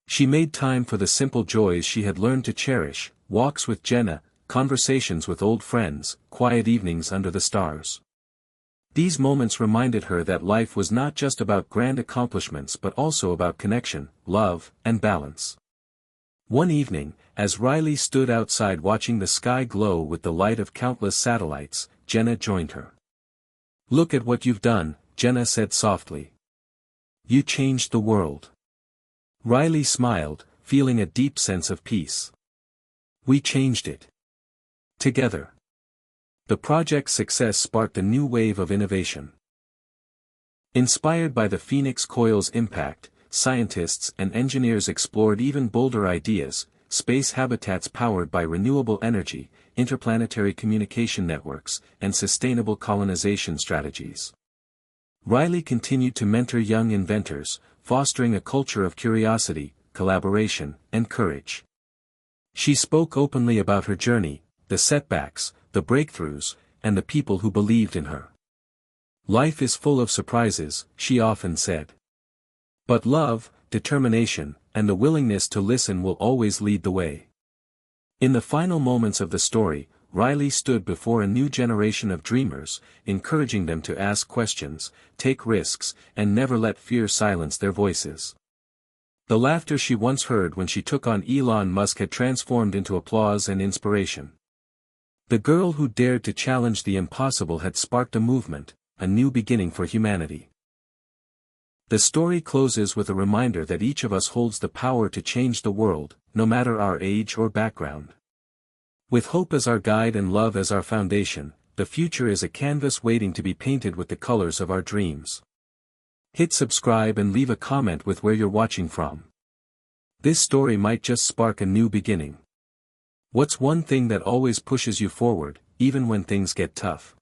She made time for the simple joys she had learned to cherish: walks with Jenna, conversations with old friends, quiet evenings under the stars. These moments reminded her that life was not just about grand accomplishments but also about connection, love, and balance. One evening, as Riley stood outside watching the sky glow with the light of countless satellites, Jenna joined her. "Look at what you've done," Jenna said softly. "You changed the world." Riley smiled, feeling a deep sense of peace. "We changed it. Together." The project's success sparked a new wave of innovation. Inspired by the Phoenix coil's impact, scientists and engineers explored even bolder ideas: space habitats powered by renewable energy, interplanetary communication networks, and sustainable colonization strategies. Riley continued to mentor young inventors, fostering a culture of curiosity, collaboration, and courage. She spoke openly about her journey, the setbacks, the breakthroughs, and the people who believed in her. "Life is full of surprises," she often said. "But love, determination, and the willingness to listen will always lead the way." In the final moments of the story, Riley stood before a new generation of dreamers, encouraging them to ask questions, take risks, and never let fear silence their voices. The laughter she once heard when she took on Elon Musk had transformed into applause and inspiration. The girl who dared to challenge the impossible had sparked a movement, a new beginning for humanity. The story closes with a reminder that each of us holds the power to change the world, no matter our age or background. With hope as our guide and love as our foundation, the future is a canvas waiting to be painted with the colors of our dreams. Hit subscribe and leave a comment with where you're watching from. This story might just spark a new beginning. What's one thing that always pushes you forward, even when things get tough?